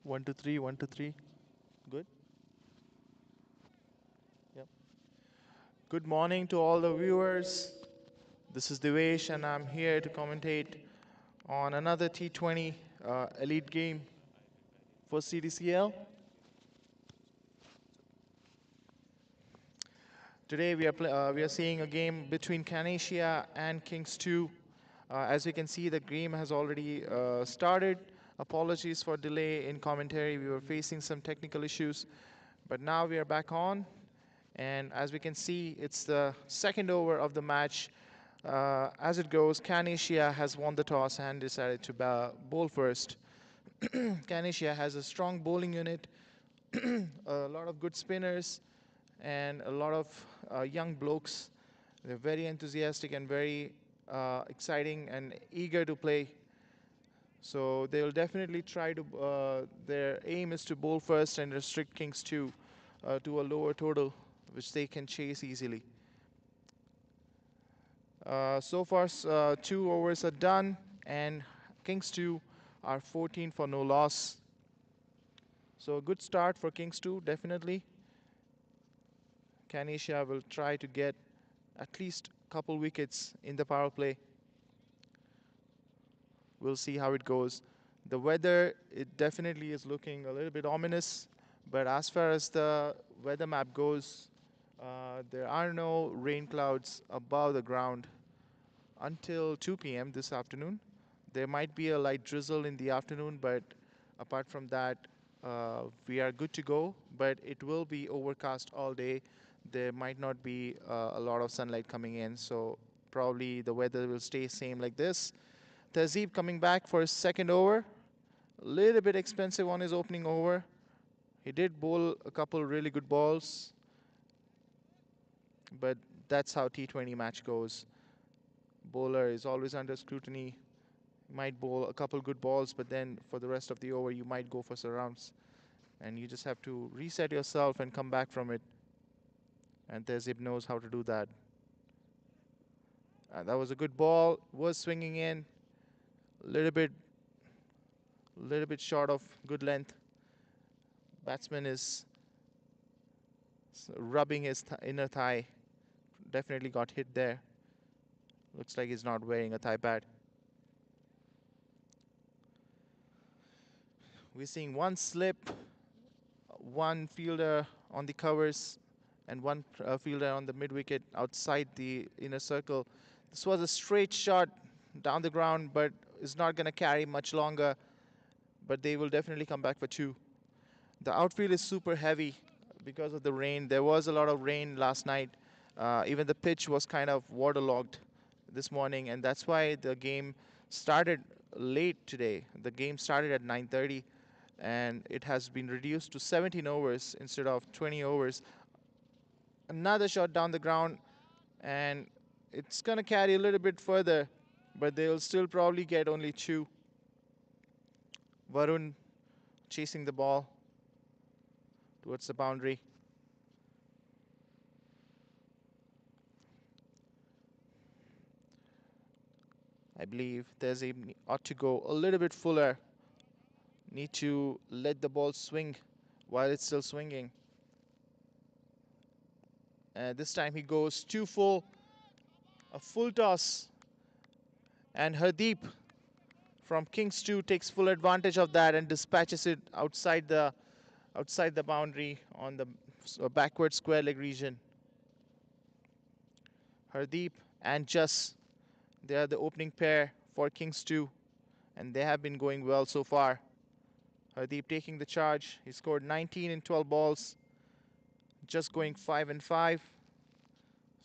One, two, three, one, two, three. Good. Yep. Good morning to all the viewers. This is DIVYESH, and I'm here to commentate on another T20 Elite game for C&DCL. Today we are seeing a game between CANASIA and Kings 2. As you can see, the game has already started. Apologies for delay in commentary. We were facing some technical issues, but now we are back on. And as we can see, it's the second over of the match. As it goes, CANASIA has won the toss and decided to bowl first. CANASIA has a strong bowling unit, a lot of good spinners, and a lot of young blokes. They're very enthusiastic and very exciting and eager to play. So they'll definitely try to, their aim is to bowl first and restrict Kings 2 to a lower total, which they can chase easily. So far, 2 overs are done, and Kings 2 are 14 for no loss. So a good start for Kings 2, definitely. CANASIA will try to get at least a couple wickets in the power play. We'll see how it goes. The weather, it definitely is looking a little bit ominous, but as far as the weather map goes, there are no rain clouds above the ground until 2 p.m. this afternoon. There might be a light drizzle in the afternoon, but apart from that, we are good to go. But it will be overcast all day. There might not be a lot of sunlight coming in, so probably the weather will stay same like this. Tazib coming back for his second over. A little bit expensive on his opening over. He did bowl a couple really good balls, but that's how T20 match goes. Bowler is always under scrutiny. Might bowl a couple good balls, but then for the rest of the over, you might go for surrounds. And you just have to reset yourself and come back from it. And Tezib knows how to do that. That was a good ball. Was swinging in. A little bit short of good length. Batsman is rubbing his inner thigh. Definitely got hit there. Looks like he's not wearing a thigh pad. We're seeing one slip, one fielder on the covers, and one fielder on the mid wicket outside the inner circle. This was a straight shot down the ground, but is not going to carry much longer. But they will definitely come back for two. The outfield is super heavy because of the rain. There was a lot of rain last night. Even the pitch was kind of waterlogged this morning, and that's why the game started late today. The game started at 9:30, and it has been reduced to 17 overs instead of 20 overs. Another shot down the ground, and it's going to carry a little bit further, but they'll still probably get only two. Varun chasing the ball towards the boundary. I believe Tezib ought to go a little bit fuller. Need to let the ball swing while it's still swinging. This time he goes too full. A full toss. And Hardeep from Kings 2 takes full advantage of that and dispatches it outside the boundary on the backward square leg region. Hardeep and Jas, they are the opening pair for Kings 2, and they have been going well so far. Hardeep taking the charge. He scored 19 in 12 balls, just going 5 and 5.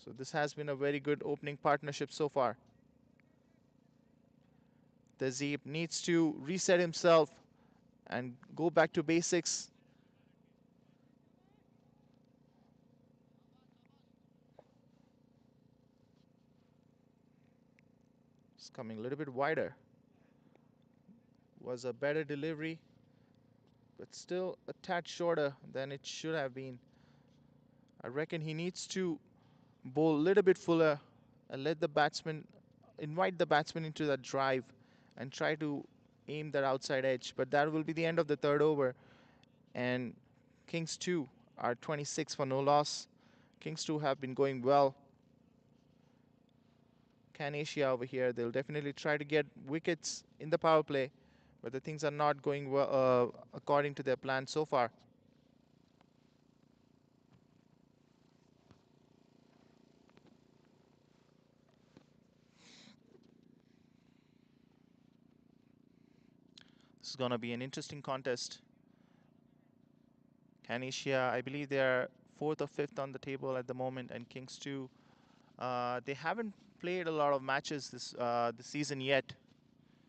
So this has been a very good opening partnership so far. Tazib needs to reset himself and go back to basics. It's coming a little bit wider. Was a better delivery, but still a tad shorter than it should have been. I reckon he needs to bowl a little bit fuller and let the batsman, invite the batsman into that drive and try to aim that outside edge. But that will be the end of the third over. And Kings 2 are 26 for no loss. Kings 2 have been going well. CANASIA over here, they'll definitely try to get wickets in the power play, but the things are not going well according to their plan so far. This is going to be an interesting contest. CANASIA, I believe they are fourth or fifth on the table at the moment, and Kings 2, they haven't played a lot of matches this season yet,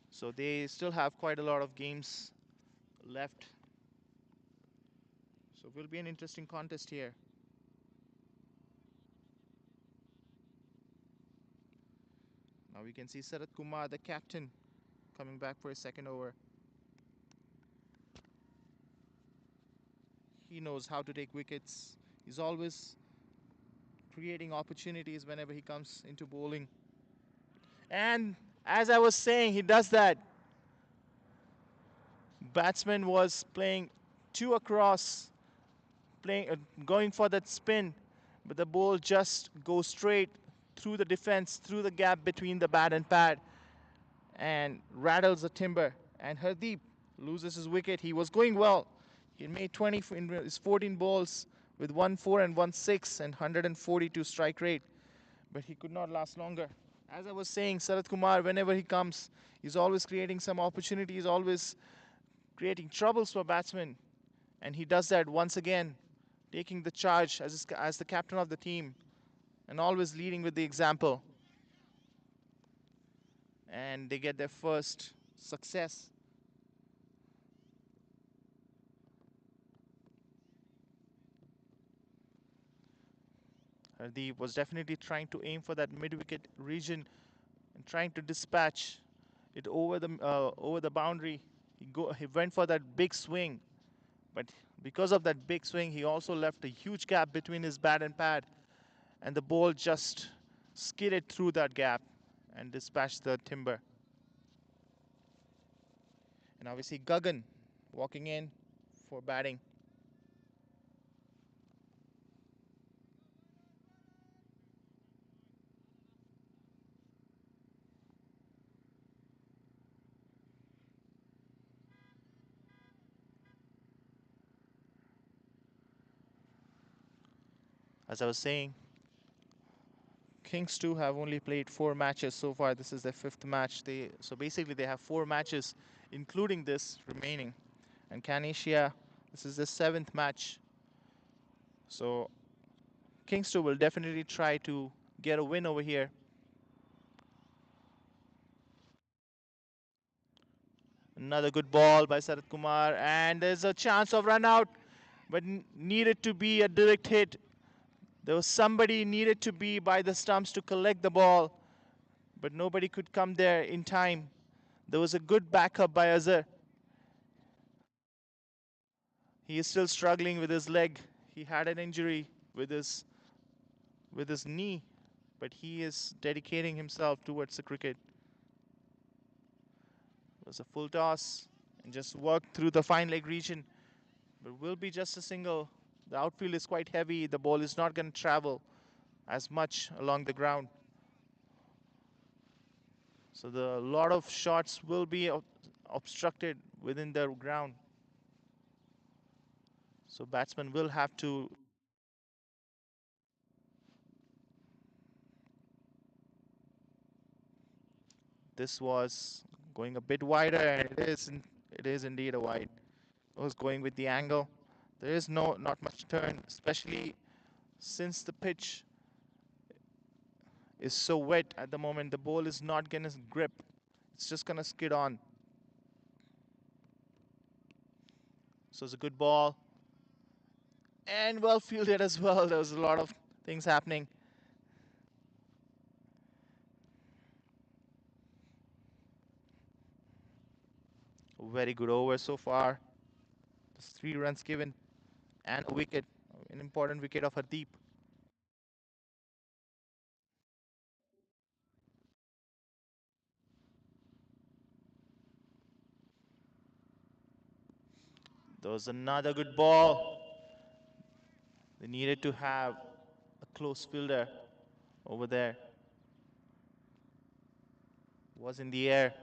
so they still have quite a lot of games left. So it will be an interesting contest here. Now we can see Sarat Kumar, the captain, coming back for his second over. He knows how to take wickets. He's always creating opportunities whenever he comes into bowling. And as I was saying, he does that. Batsman was playing two across, going for that spin, but the ball just goes straight through the defense, through the gap between the bat and pad, and rattles the timber. And Hardeep loses his wicket. He was going well. He made 20 in his 14 balls with 1-4 and 1-6 and 142 strike rate, but he could not last longer. As I was saying, Sarat Kumar, whenever he comes, he's always creating some opportunities, always creating troubles for batsmen, and he does that once again, taking the charge as the captain of the team and always leading with the example. And they get their first success. Hardeep was definitely trying to aim for that mid-wicket region and trying to dispatch it over the boundary. He went for that big swing, but because of that big swing, he also left a huge gap between his bat and pad, and the ball just skidded through that gap and dispatched the timber. And now we see Gagan walking in for batting. As I was saying, Kings 2 have only played 4 matches so far. This is their 5th match. So basically they have 4 matches, including this remaining. And CANASIA, this is the 7th match. So Kings 2 will definitely try to get a win over here. Another good ball by Sarat Kumar, and there's a chance of run out, but needed to be a direct hit. There was somebody needed to be by the stumps to collect the ball, but nobody could come there in time. There was a good backup by Azhar. He is still struggling with his leg. He had an injury with his knee, but he is dedicating himself towards the cricket. It was a full toss and just worked through the fine leg region, but will be just a single. The outfield is quite heavy. The ball is not going to travel as much along the ground. So the lot of shots will be obstructed within the ground. So batsman will have to. This was going a bit wider, and it is indeed a wide. It was going with the angle. There is not much turn, especially since the pitch is so wet at the moment. The ball is not gonna grip. It's just gonna skid on. So it's a good ball. And well fielded as well. There was a lot of things happening. Very good over so far. Just 3 runs given and a wicket, an important wicket of Hardeep. There was another good ball. They needed to have a close fielder over there. Was in the air.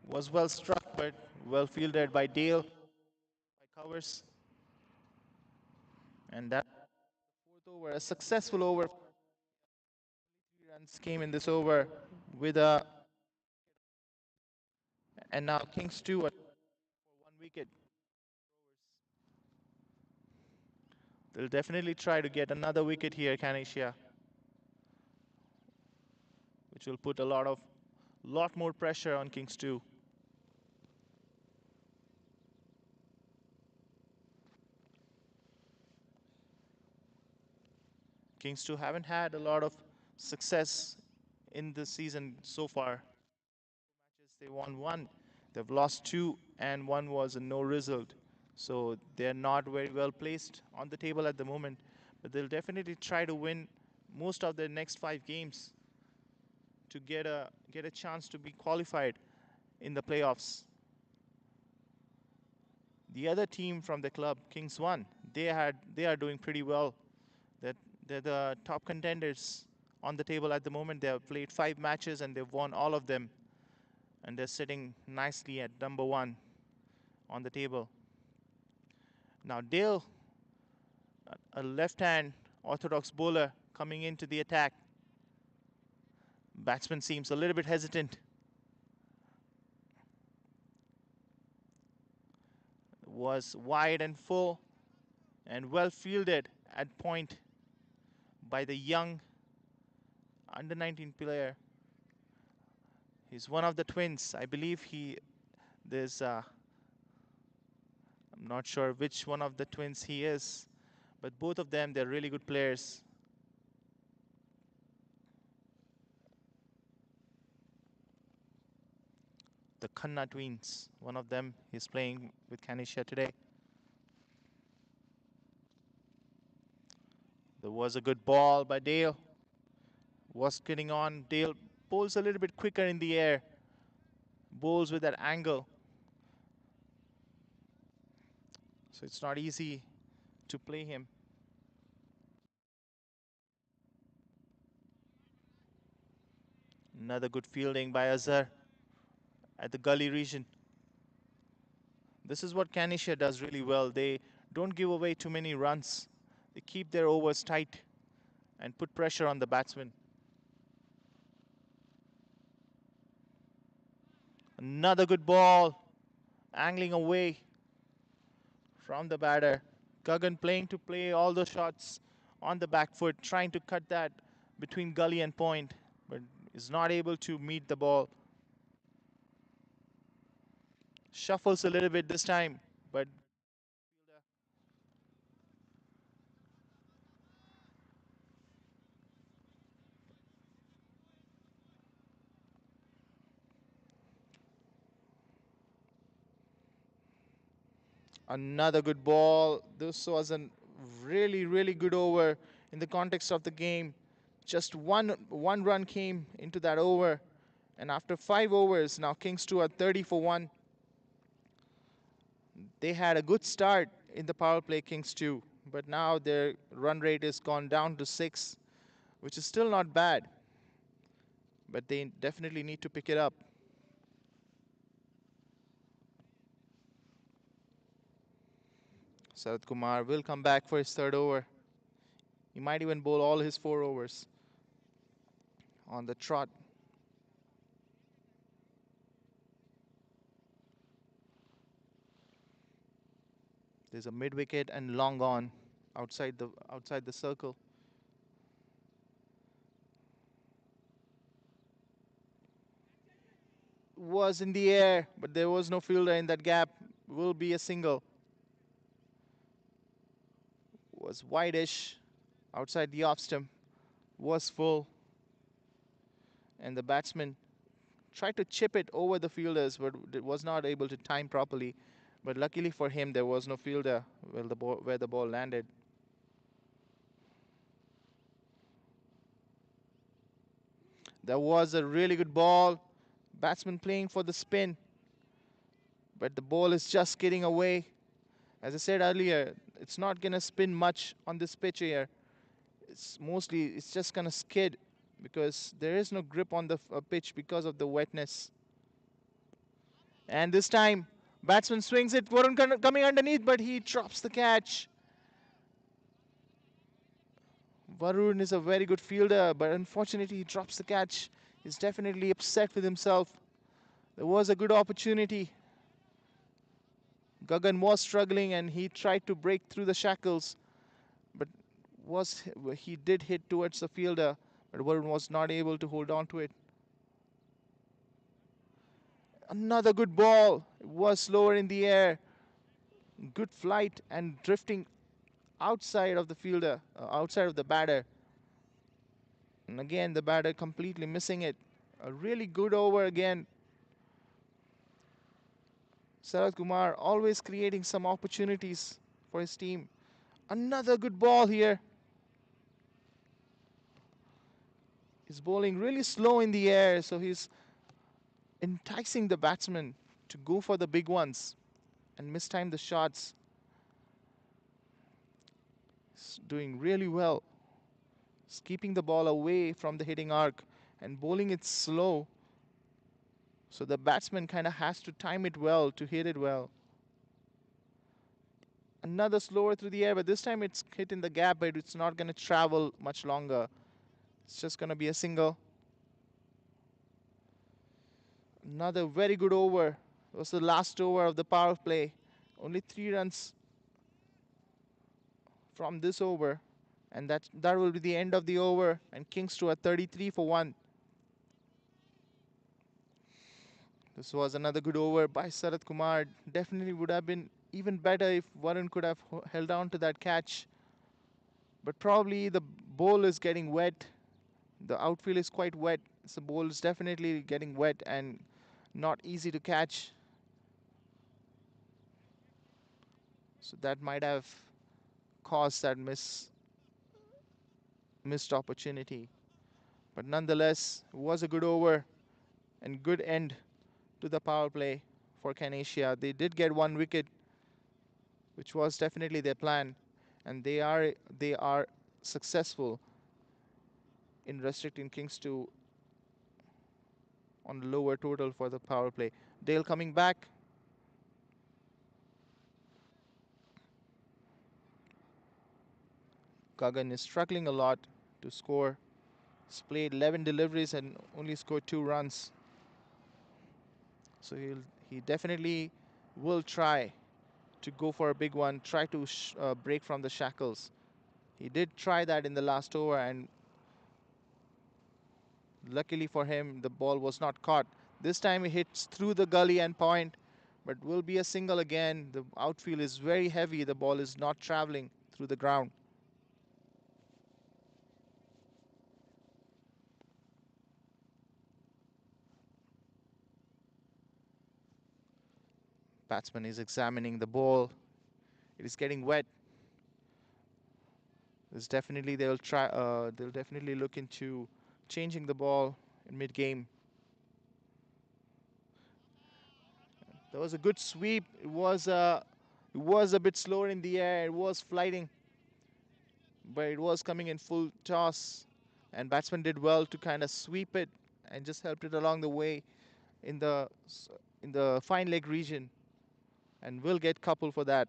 Was well struck, but well fielded by Dale. By covers. And that fourth over, a successful over. 3 runs came in this over with a. And now Kings 2 for 1 wicket. They'll definitely try to get another wicket here, CANASIA, which will put a lot more pressure on Kings 2. Kings 2 haven't had a lot of success in this season so far. Matches they won one, they've lost two, and one was a no result. So they're not very well placed on the table at the moment, but they'll definitely try to win most of their next 5 games to get a chance to be qualified in the playoffs. The other team from the club, Kings 1, they are doing pretty well. They're the top contenders on the table at the moment. They have played 5 matches and they've won all of them. And they're sitting nicely at number 1 on the table. Now Dale, a left-hand orthodox bowler coming into the attack. Batsman seems a little bit hesitant. Was wide and full and well fielded at point by the young under-19 player. He's one of the twins. I believe there's I'm not sure which one of the twins he is, but both of them, they're really good players. The Khanna twins, one of them is playing with CANASIA today. There was a good ball by Dale. Was getting on. Dale bowls a little bit quicker in the air. Bowls with that angle. So it's not easy to play him. Another good fielding by Azhar at the gully region. This is what CANASIA does really well. They don't give away too many runs. They keep their overs tight and put pressure on the batsman. Another good ball, angling away from the batter. Gagan playing to play all the shots on the back foot, trying to cut that between gully and point, but is not able to meet the ball. Shuffles a little bit this time, but another good ball. This was a really good over in the context of the game. Just one run came into that over, and after 5 overs, now Kings 2 are 30 for 1. They had a good start in the power play, Kings 2, but now their run rate has gone down to 6, which is still not bad, but they definitely need to pick it up. Sarath Kumar will come back for his 3rd over. He might even bowl all his 4 overs on the trot. There's a mid-wicket and long on outside the circle. Was in the air, but there was no fielder in that gap. Will be a single. Was wide-ish outside the off stump. Was full. And the batsman tried to chip it over the fielders, but was not able to time properly. But luckily for him, there was no fielder where the ball landed. That was a really good ball. Batsman playing for the spin, but the ball is just getting away. As I said earlier, it's not gonna spin much on this pitch here. It's just gonna skid because there is no grip on the pitch because of the wetness. And this time, batsman swings it. Varun coming underneath, but he drops the catch. Varun is a very good fielder, but unfortunately, he drops the catch. He's definitely upset with himself. There was a good opportunity. Gagan was struggling and he tried to break through the shackles, but he did hit towards the fielder, but Varun was not able to hold on to it. Another good ball. It was lower in the air. Good flight and drifting outside of the fielder, outside of the batter. And again, the batter completely missing it. A really good over again. Sarath Kumar always creating some opportunities for his team. Another good ball here. He's bowling really slow in the air, so he's enticing the batsman to go for the big ones and mistime the shots. He's doing really well. He's keeping the ball away from the hitting arc and bowling it slow. So the batsman kind of has to time it well to hit it well. Another slower through the air, but this time it's hit in the gap, but it's not going to travel much longer. It's just going to be a single. Another very good over. It was the last over of the power play. Only 3 runs from this over. And that will be the end of the over. And Kings to a 33 for 1. This was another good over by Sarath Kumar. Definitely would have been even better if Varun could have held on to that catch. But probably the bowl is getting wet. The outfield is quite wet. So the bowl is definitely getting wet and not easy to catch. So that might have caused that missed opportunity. But nonetheless, it was a good over and good end to the power play for CANASIA. They did get 1 wicket, which was definitely their plan, and they are successful in restricting Kings to on lower total for the power play. Dale coming back. Gagan is struggling a lot to score. He's played 11 deliveries and only scored 2 runs. So he definitely will try to go for a big one, try to break from the shackles. He did try that in the last over, and luckily for him, the ball was not caught. This time he hits through the gully and point, but will be a single again. The outfield is very heavy. The ball is not traveling through the ground. Batsman is examining the ball. It is getting wet. There's definitely they'll try. They'll definitely look into changing the ball in mid-game. There was a good sweep. It was a bit slower in the air. It was flighting, but it was coming in full toss, and batsman did well to kind of sweep it and just helped it along the way in the fine leg region, and will get couple for that.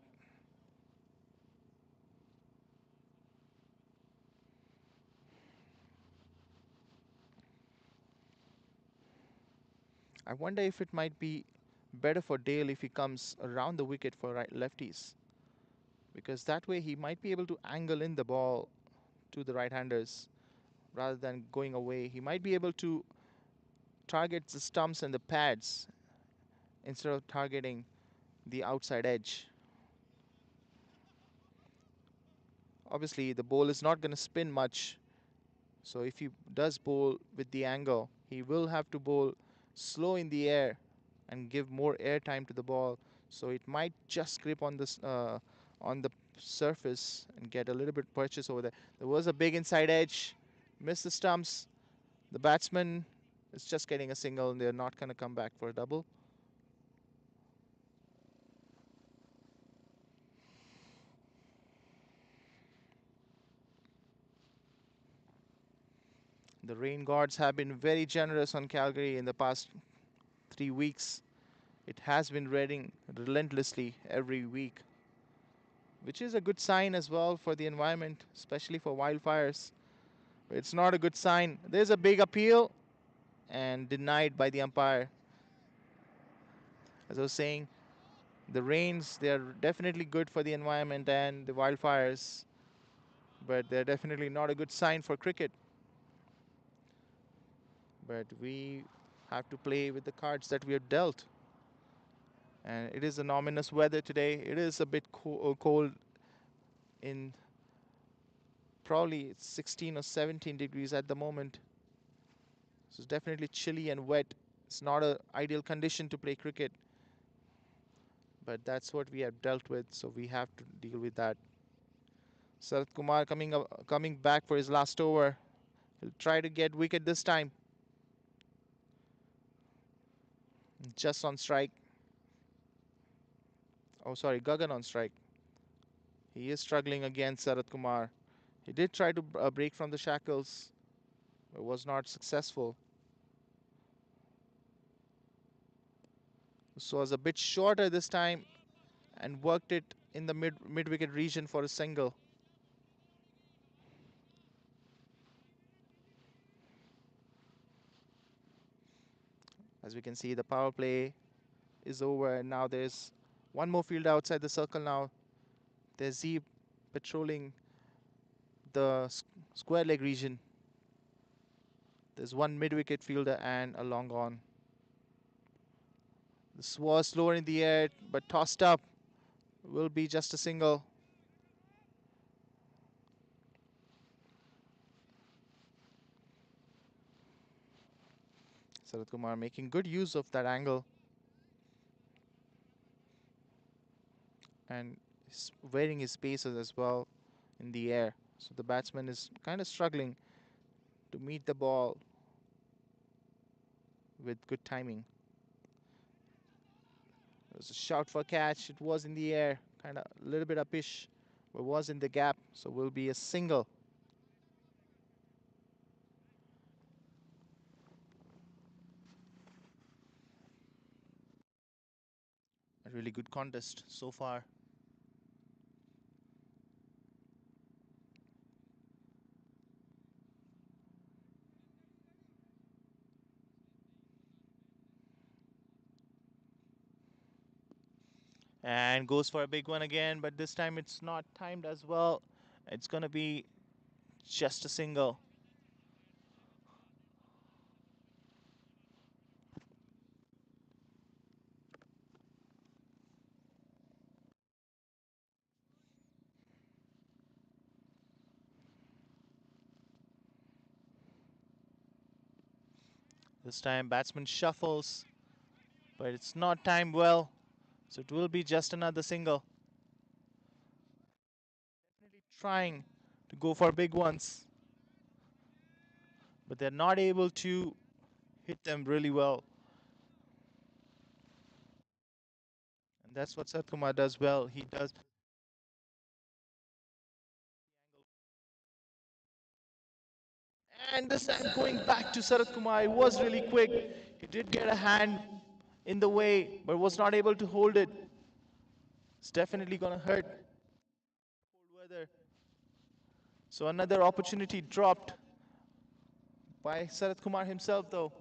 I wonder if it might be better for Dale if he comes around the wicket for lefties, because that way he might be able to angle in the ball to the right-handers rather than going away. He might be able to target the stumps and the pads instead of targeting the outside edge. Obviously, the ball is not going to spin much, so if he does bowl with the angle, he will have to bowl slow in the air and give more air time to the ball, so it might just grip on this on the surface and get a little bit purchase over there. There was a big inside edge, missed the stumps, The batsman is just getting a single and they're not going to come back for a double. The rain gods have been very generous on Calgary in the past 3 weeks. It has been raining relentlessly every week, which is a good sign as well for the environment, especially for wildfires. But it's not a good sign. There's a big appeal and denied by the umpire. As I was saying, the rains, they are definitely good for the environment and the wildfires, but they're definitely not a good sign for cricket. But we have to play with the cards that we are dealt. And it is an ominous weather today. It is a bit cold in probably it's 16 or 17 degrees at the moment. So it's definitely chilly and wet. It's not an ideal condition to play cricket. But that's what we have dealt with, so we have to deal with that. Sarath Kumar coming back for his last over. He'll try to get wicket this time. Just on strike. Oh, sorry, Gagan on strike. He is struggling against Sarath Kumar. He did try to break from the shackles, but was not successful. So was a bit shorter this time and worked it in the mid wicket region for a single. As we can see, the power play is over, and now there's one more fielder outside the circle now. There's Z patrolling the square leg region. There's one mid-wicket fielder and a long on. This was lower in the air, but tossed up. Will be just a single. Sarath Kumar making good use of that angle. And he's wearing his paces as well in the air. So the batsman is kind of struggling to meet the ball with good timing. It was a shout for catch. It was in the air, kind of a little bit upish, but was in the gap. So will be a single. A really good contest so far. And goes for a big one again, but this time it's not timed as well. It's going to be just a single. This time batsman shuffles, but it's not timed well, so it will be just another single. Definitely trying to go for big ones, but they're not able to hit them really well. And that's what Sarath Kumar does well. He does. And this time going back to Sarath Kumar, it was really quick. He did get a hand in the way, but was not able to hold it. It's definitely going to hurt. Cold weather. So another opportunity dropped by Sarath Kumar himself, though.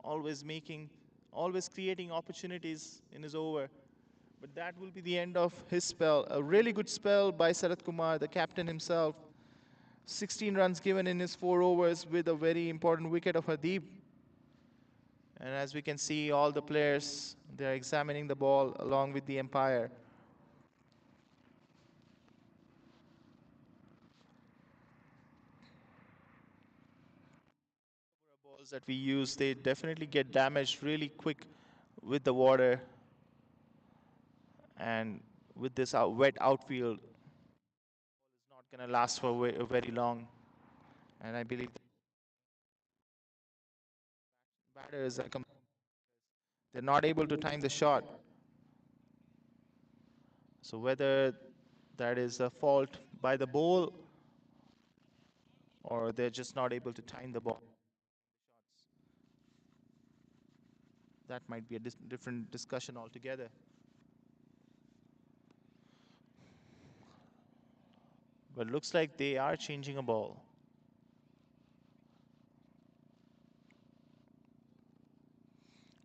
Always making, always creating opportunities in his over. But that will be the end of his spell. A really good spell by Sarath Kumar, the captain himself. 16 runs given in his 4 overs with a very important wicket of Hadeep. And as we can see, all the players, they're examining the ball along with the umpire. Balls that we use, they definitely get damaged really quick with the water and with this wet outfield. It's not going to last for very long. And I believe batters are they're not able to time the shot. So whether that is a fault by the bowl or they're just not able to time the ball, that might be a different discussion altogether. But it looks like they are changing a ball.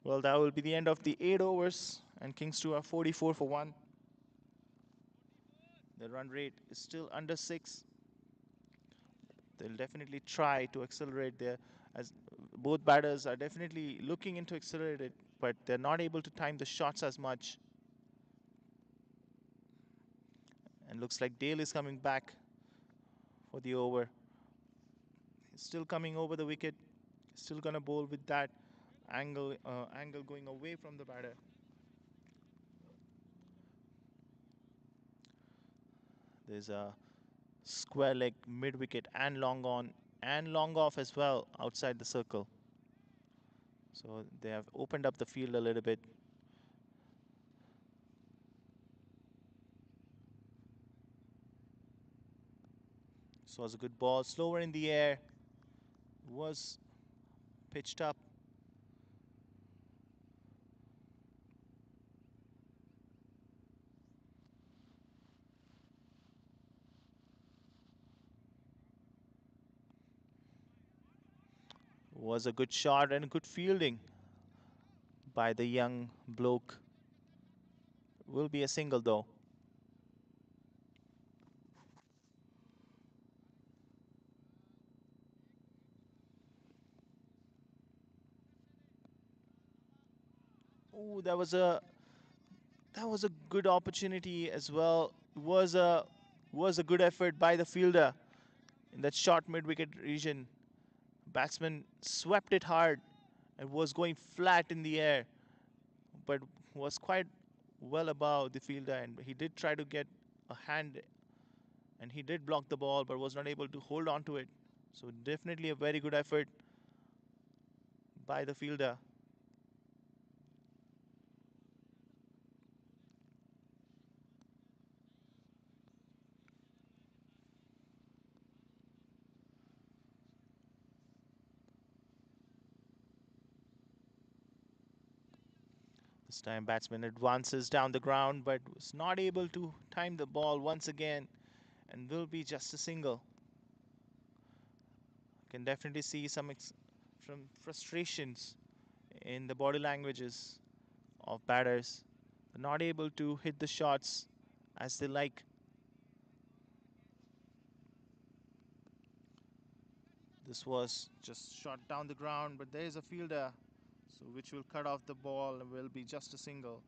Well, that will be the end of the 8 overs, and Kings 2 are 44 for 1. The run rate is still under 6. They'll definitely try to accelerate there, as both batters are definitely looking into accelerate it, but they're not able to time the shots as much. And looks like Dale is coming back for the over. He's still coming over the wicket. Still gonna bowl with that angle going away from the batter. There's a square leg mid wicket and long on and long off as well outside the circle. So they have opened up the field a little bit. This was a good ball, slower in the air, was pitched up. Was a good shot and good fielding by the young bloke. Will be a single though. Oh, that was a good opportunity as well. Was a good effort by the fielder in that short mid wicket region. Batsman swept it hard and was going flat in the air, but was quite well above the fielder, and he did try to get a hand and he did block the ball but was not able to hold on to it. So definitely a very good effort by the fielder. This time batsman advances down the ground but was not able to time the ball once again and will be just a single. Can definitely see some from frustrations in the body languages of batters. They're not able to hit the shots as they like. This was just shot down the ground, but there is a fielder, so which will cut off the ball and will be just a single.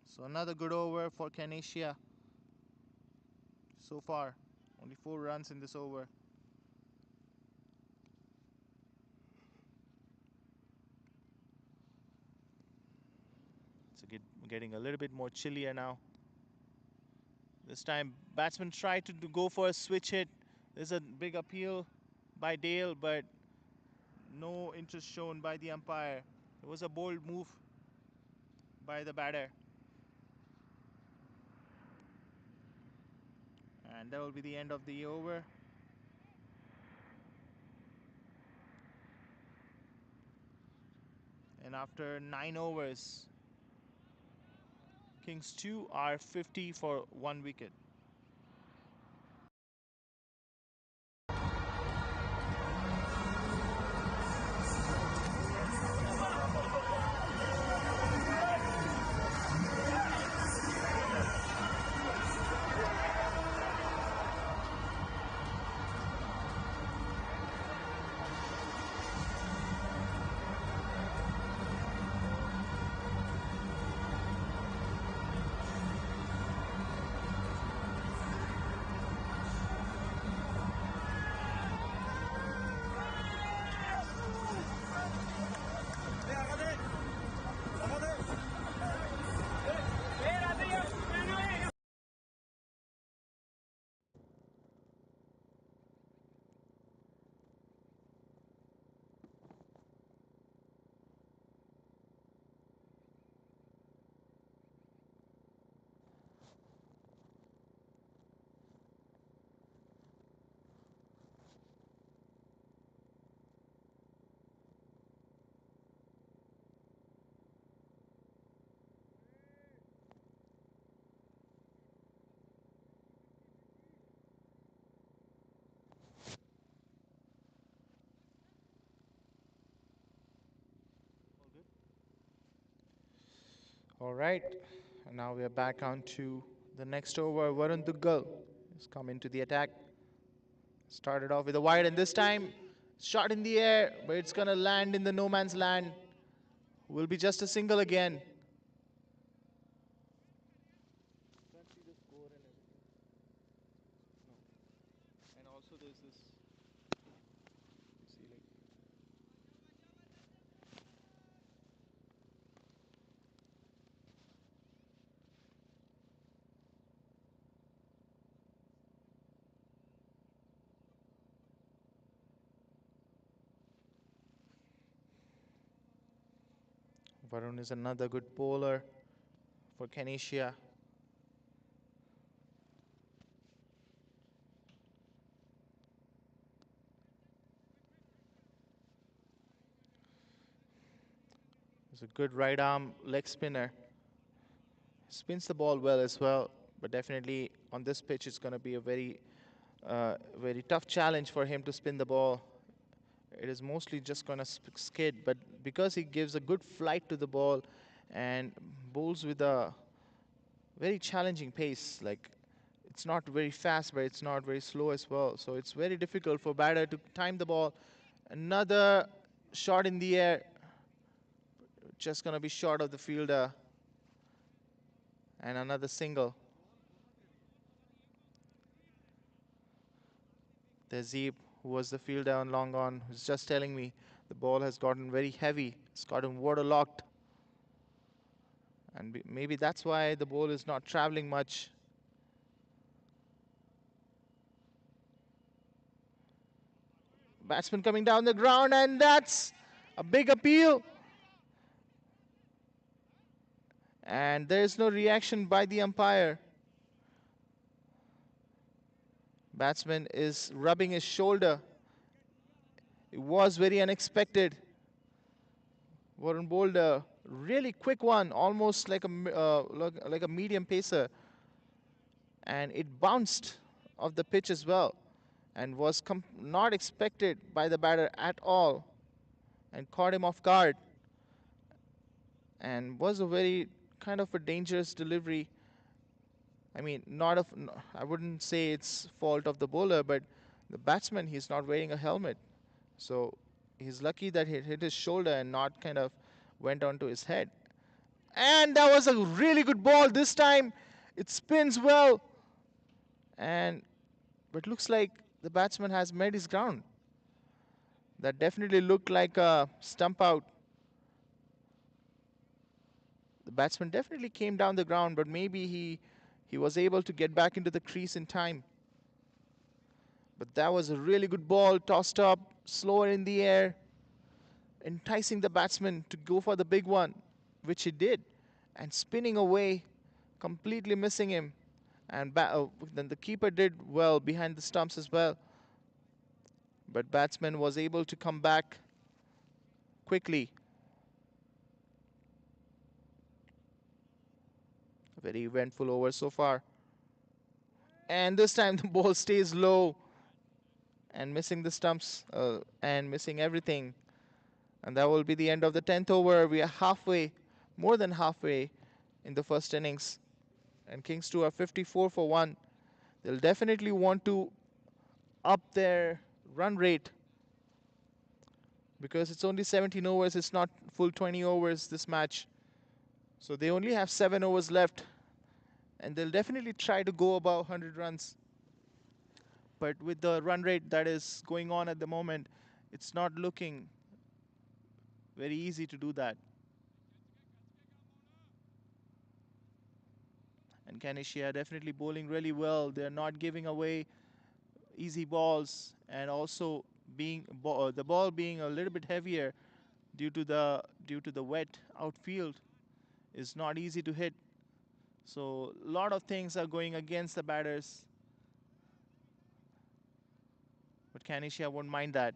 So another good over for CANASIA. So far, only 4 runs in this over. It's getting a little bit more chillier now. This time, batsman tried to go for a switch hit. There's a big appeal by Dale, but no interest shown by the umpire. It was a bold move by the batter. And that will be the end of the over. And after 9 overs, Kings 2 are 50 for 1 wicket. All right, and now we are back on to the next over. Varun Duggal has come into the attack. Started off with a wide, and this time shot in the air, but it's gonna land in the no man's land. Will be just a single again. And also there's this. See, like, Varun is another good bowler for CANASIA. He's a good right arm leg spinner. Spins the ball well as well, but definitely on this pitch it's going to be a very tough challenge for him to spin the ball. It is mostly just going to skid, but because he gives a good flight to the ball and bowls with a very challenging pace, like it's not very fast, but it's not very slow as well. So it's very difficult for batter to time the ball. Another shot in the air, just going to be short of the fielder, and another single. Tehzeeb, who was the fielder on long on, was just telling me the ball has gotten very heavy. It's gotten waterlogged. And maybe that's why the ball is not traveling much. Batsman coming down the ground, and that's a big appeal. And there's no reaction by the umpire. Batsman is rubbing his shoulder. It was very unexpected. Warren bowled a really quick one, almost like like a medium pacer, and it bounced off the pitch as well, and was not expected by the batter at all, and caught him off guard, and was a very kind of a dangerous delivery. I mean, not of I wouldn't say it's fault of the bowler, but the batsman, he's not wearing a helmet, so he's lucky that he hit his shoulder and not kind of went onto his head. And that was a really good ball this time. It spins well, and but looks like the batsman has made his ground. That definitely looked like a stump out. The batsman definitely came down the ground, but maybe he was able to get back into the crease in time. But that was a really good ball, tossed up, slower in the air, enticing the batsman to go for the big one, which he did, and spinning away, completely missing him. And then the keeper did well behind the stumps as well. But batsman was able to come back quickly. A very eventful over so far. And this time the ball stays low and missing the stumps and missing everything. And that will be the end of the 10th over. We are halfway, more than halfway in the first innings. And Kings 2 are 54 for 1. They'll definitely want to up their run rate because it's only 17 overs. It's not full 20 overs this match. So they only have 7 overs left. And they'll definitely try to go above 100 runs. But with the run rate that is going on at the moment, it's not looking very easy to do that. And CANASIA definitely bowling really well. They're not giving away easy balls, and also being the ball being a little bit heavier due to the wet outfield is not easy to hit. So a lot of things are going against the batters, but CANASIA won't mind that.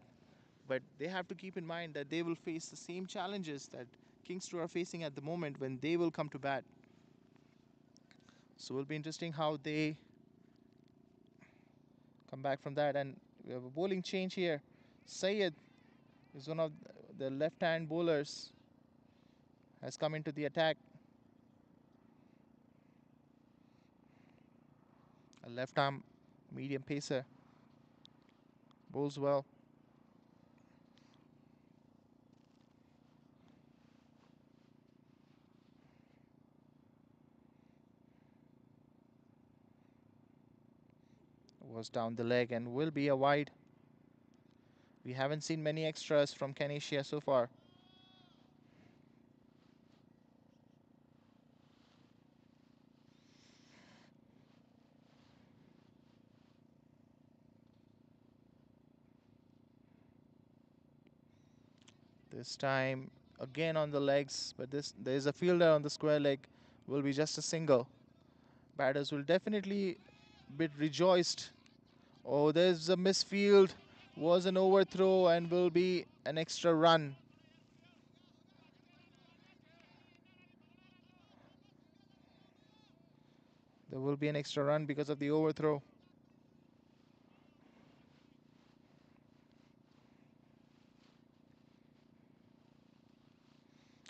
But they have to keep in mind that they will face the same challenges that Kings 2 are facing at the moment when they will come to bat. So it'll be interesting how they come back from that. And we have a bowling change here. Syed is one of the left-hand bowlers, has come into the attack. A left arm medium pacer. Bowls well. Was down the leg and will be a wide. We haven't seen many extras from CANASIA so far. This time again on the legs, but there's a fielder on the square leg. Will be just a single. Batters will definitely be rejoiced. Oh, there's a misfield. Was an overthrow and will be an extra run. There will be an extra run because of the overthrow.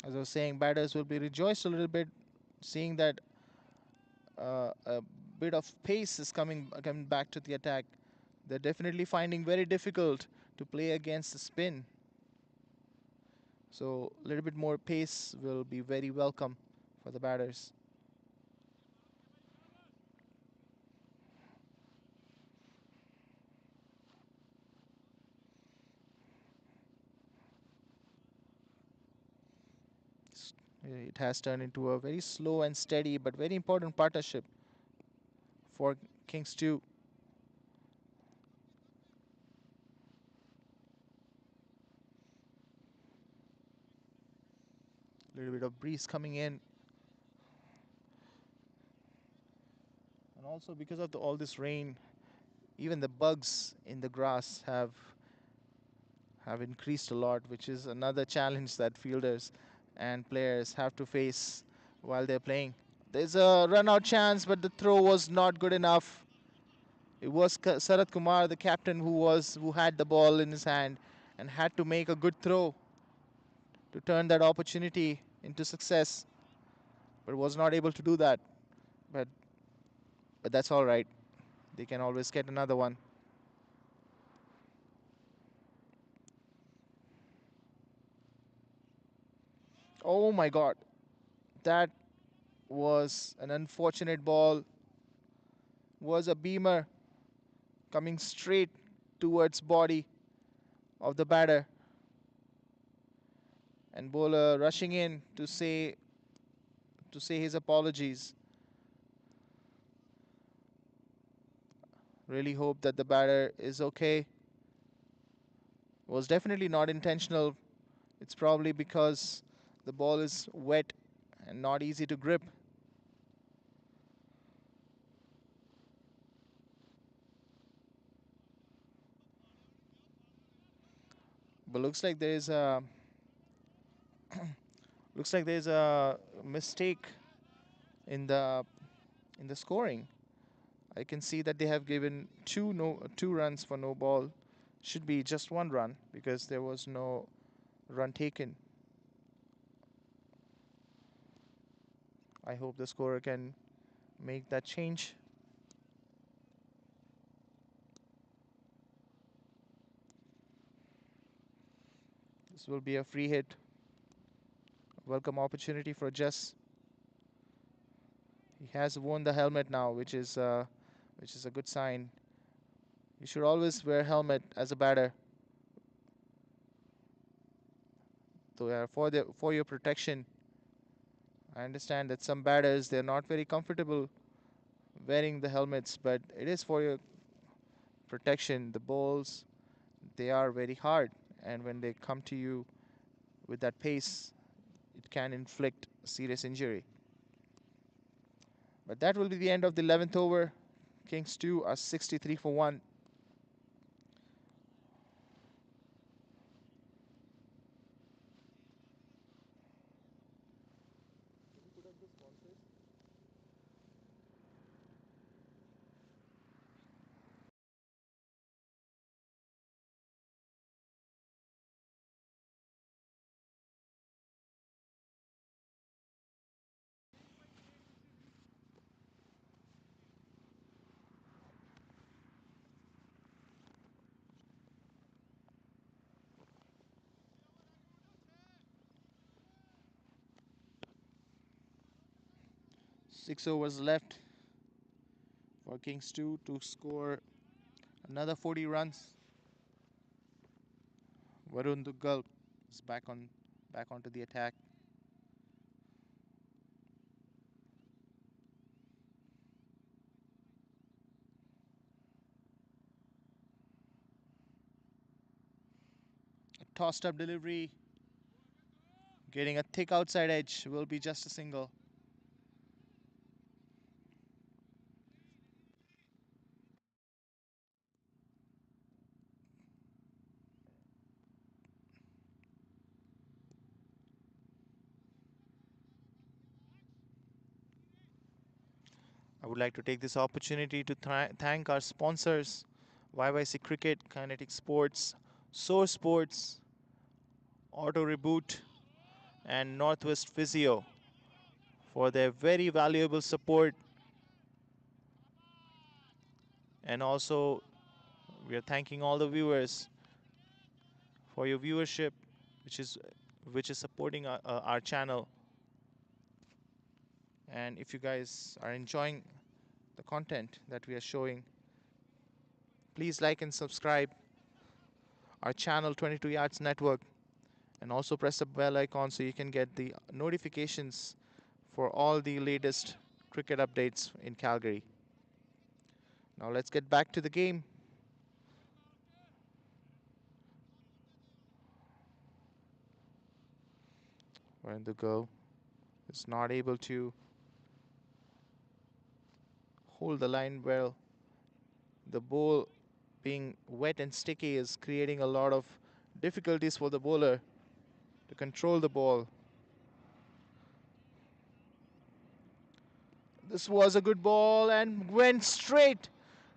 As I was saying, batters will be rejoiced a little bit, seeing that a bit of pace is coming back to the attack. They're definitely finding very difficult to play against the spin. So a little bit more pace will be very welcome for the batters. It has turned into a very slow and steady but very important partnership for Kings 2. A little bit of breeze coming in. And also because of all this rain, even the bugs in the grass have increased a lot, which is another challenge that fielders and players have to face while they're playing. There's a run out chance, but the throw was not good enough. It was Sarat Kumar, the captain, who had the ball in his hand and had to make a good throw to turn that opportunity into success, but was not able to do that. But but that's all right. They can always get another one. Oh my God, that was an unfortunate ball. Was a beamer coming straight towards body of the batter, and bowler rushing in to say his apologies. Really hope that the batter is okay. Was definitely not intentional. It's probably because the ball is wet and not easy to grip. But looks like there's a mistake in the scoring. I can see that they have given two runs for no ball. Should be just one run because there was no run taken. I hope the scorer can make that change. This will be a free hit. Welcome opportunity for Jess. He has worn the helmet now, which is a good sign. You should always wear helmet as a batter, for your protection. I understand that some batters they're not very comfortable wearing the helmets, but it is for your protection. The balls they are very hard, and when they come to you with that pace, it can inflict serious injury. But that will be the end of the 11th over. Kings 2 are 63 for 1. 6 overs left for Kings 2 to score another 40 runs. Varun Duggal is back onto the attack. A tossed up delivery, getting a thick outside edge, will be just a single. I would like to take this opportunity to thank our sponsors, YYC Cricket, Kinetic Sports, Source Sports, Auto Reboot, and Northwest Physio for their very valuable support. And also, we are thanking all the viewers for your viewership, which is supporting our channel. And if you guys are enjoying the content that we are showing, please like and subscribe our channel 22 Yards Network, and also press the bell icon so you can get the notifications for all the latest cricket updates in Calgary. Now let's get back to the game. Where the go is not able to hold the line well. The ball being wet and sticky is creating a lot of difficulties for the bowler to control the ball. This was a good ball and went straight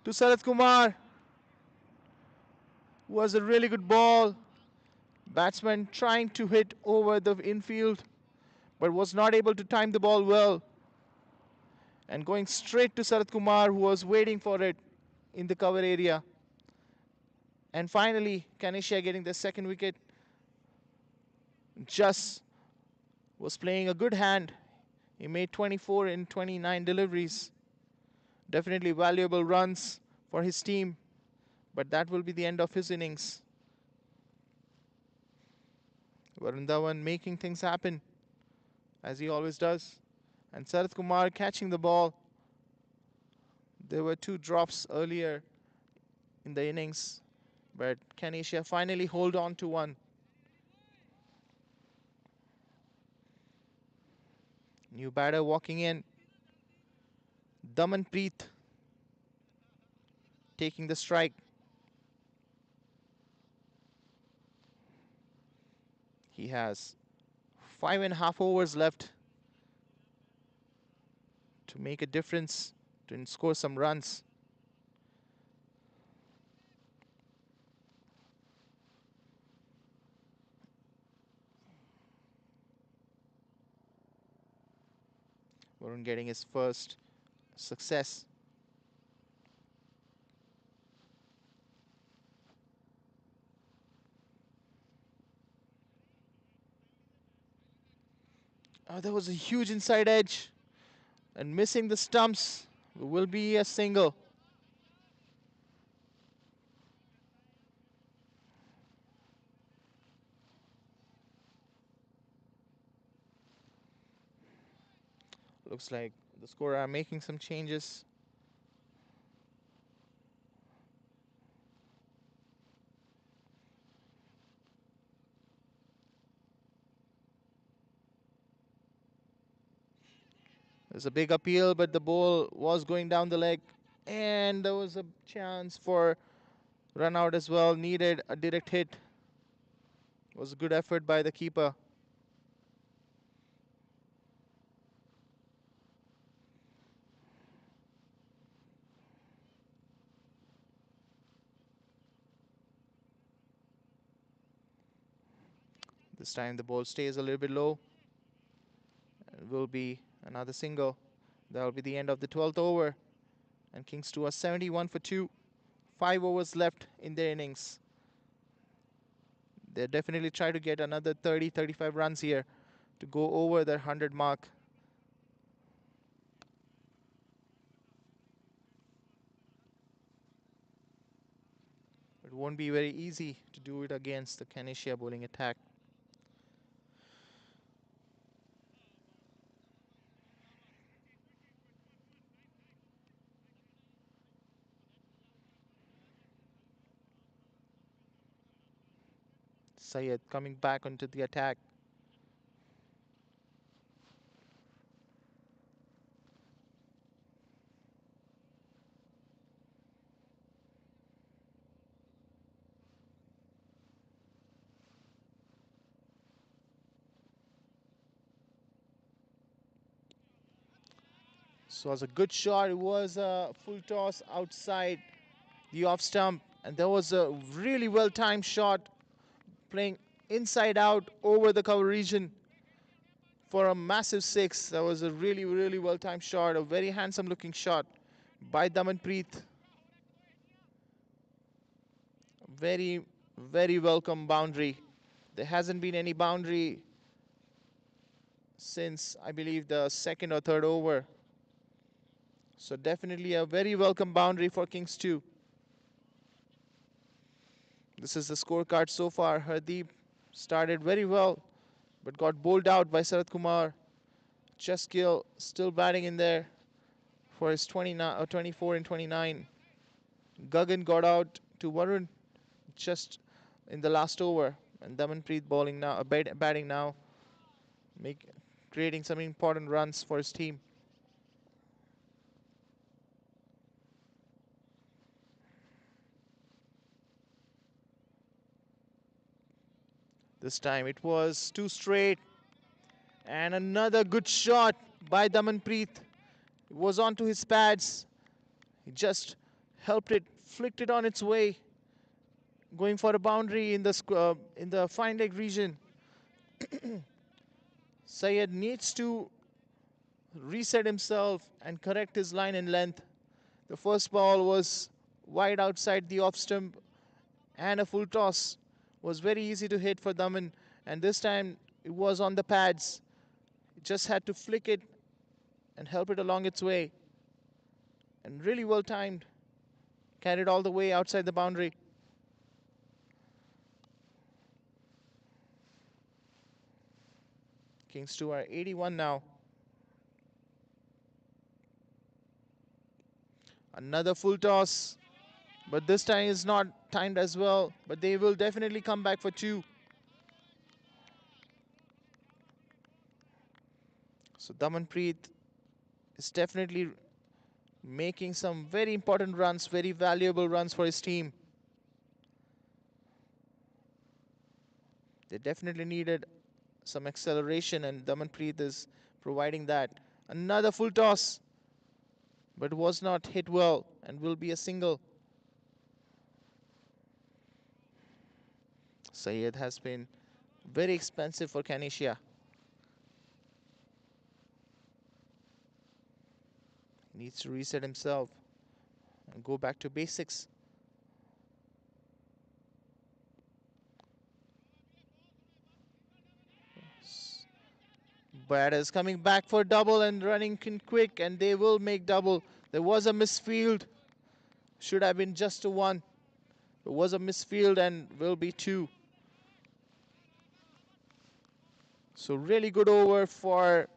to Sarath Kumar. Was a really good ball. Batsman trying to hit over the infield, but was not able to time the ball well. And going straight to Sarath Kumar, who was waiting for it in the cover area. And finally, CANASIA getting the second wicket. Just was playing a good hand. He made 24 in 29 deliveries. Definitely valuable runs for his team, but that will be the end of his innings. Varun Dhawan making things happen, as he always does. And Sarath Kumar catching the ball. There were 2 drops earlier in the innings, but CANASIA finally hold on to one. New batter walking in. Damanpreet taking the strike. He has 5.5 overs left to make a difference, to score some runs. Varun getting his first success. There was a huge inside edge, and missing the stumps will be a single. Looks like the scorer are making some changes. There's a big appeal, but the ball was going down the leg, and there was a chance for run out as well. Needed a direct hit. It was a good effort by the keeper. This time the ball stays a little bit low. It will be another single. That will be the end of the 12th over. And Kings 2 are 71 for 2. 5 overs left in their innings. They'll definitely try to get another 30-35 runs here to go over their 100 mark. It won't be very easy to do it against the CANASIA bowling attack. Syed coming back onto the attack. So it was a good shot. It was a full toss outside the off stump, and there was a really well timed shot playing inside out over the cover region for a massive six. That was a really well timed shot, a very handsome looking shot by Damanpreet. Very welcome boundary. There hasn't been any boundary since I believe the second or third over. So definitely a very welcome boundary for Kings 2. This is the scorecard so far. Hardeep started very well, but got bowled out by Sarath Kumar. Cheskill still batting in there for his 24 and 29. Gagan got out to Varun just in the last over, and Damanpreet bowling now, batting now, creating some important runs for his team. This time it was two straight, and another good shot by Damanpreet. It was onto his pads. He just helped it, flicked it on its way, going for a boundary in the fine leg region. Syed needs to reset himself and correct his line and length. The first ball was wide outside the off stump, and a full toss was very easy to hit for Daman, and this time it was on the pads. He just had to flick it and help it along its way, and really well timed, carried all the way outside the boundary. Kings 2 are 81 now. Another full toss, but this time is not timed as well, but they will definitely come back for two. So Damanpreet is definitely making some very important runs, very valuable runs for his team. They definitely needed some acceleration, and Damanpreet is providing that. Another full toss, but was not hit well and will be a single. Syed has been very expensive for CANASIA. He needs to reset himself and go back to basics. Batters coming back for double and running in quick, and they will make double. There was a misfield. Should have been just a one. It was a misfield and will be two. So really good over for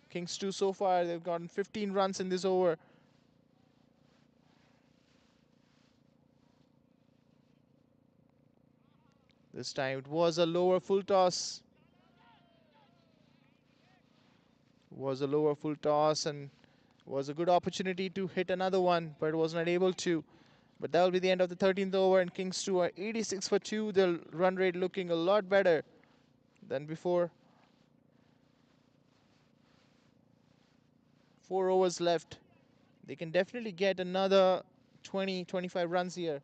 Kings 2 so far. They've gotten 15 runs in this over. This time it was a lower full toss. And was a good opportunity to hit another one, but was not able to. But that will be the end of the 13th over, and Kings 2 are 86 for 2. The run rate looking a lot better than before. 4 overs left. They can definitely get another 20-25 runs here.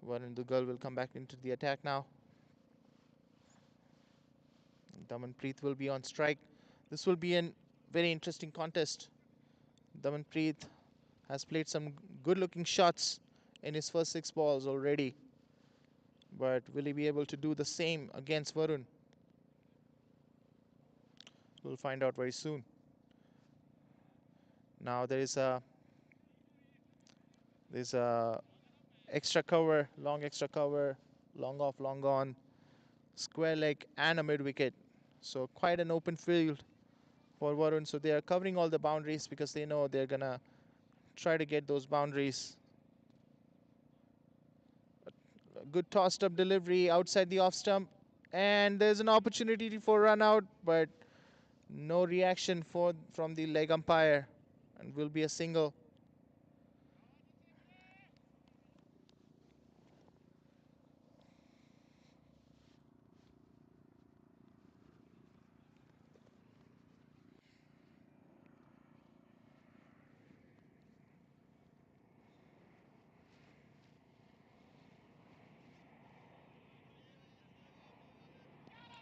Varun Dugal will come back into the attack now. Damanpreet will be on strike. This will be a very interesting contest. Damanpreet has played some good looking shots in his first 6 balls already. But will he be able to do the same against Varun? We'll find out very soon. Now there's a extra cover, long off, long on, square leg, and a mid wicket. So quite an open field for Varun. So they are covering all the boundaries because they know they're gonna try to get those boundaries. A good tossed up delivery outside the off stump, and there's an opportunity for run out, but no reaction from the leg umpire, and will be a single.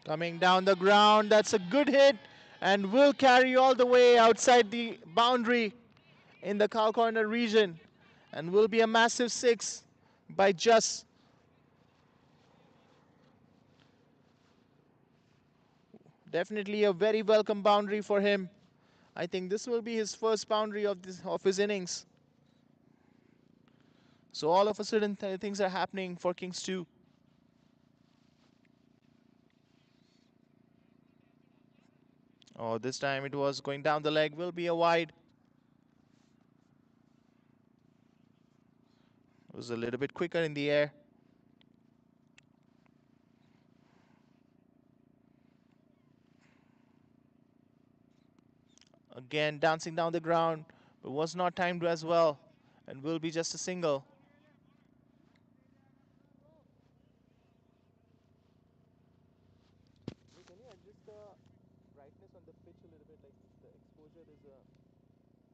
Coming down the ground, that's a good hit and will carry all the way outside the boundary in the cow corner region and will be a massive six by Just. Definitely a very welcome boundary for him. I think this will be his first boundary of his innings. So all of a sudden things are happening for Kings 2. Oh, this time it was going down the leg, will be a wide. It was a little bit quicker in the air. Again, dancing down the ground, but was not timed as well and will be just a single. Can you adjust the brightness on the pitch a little bit? Like the exposure is a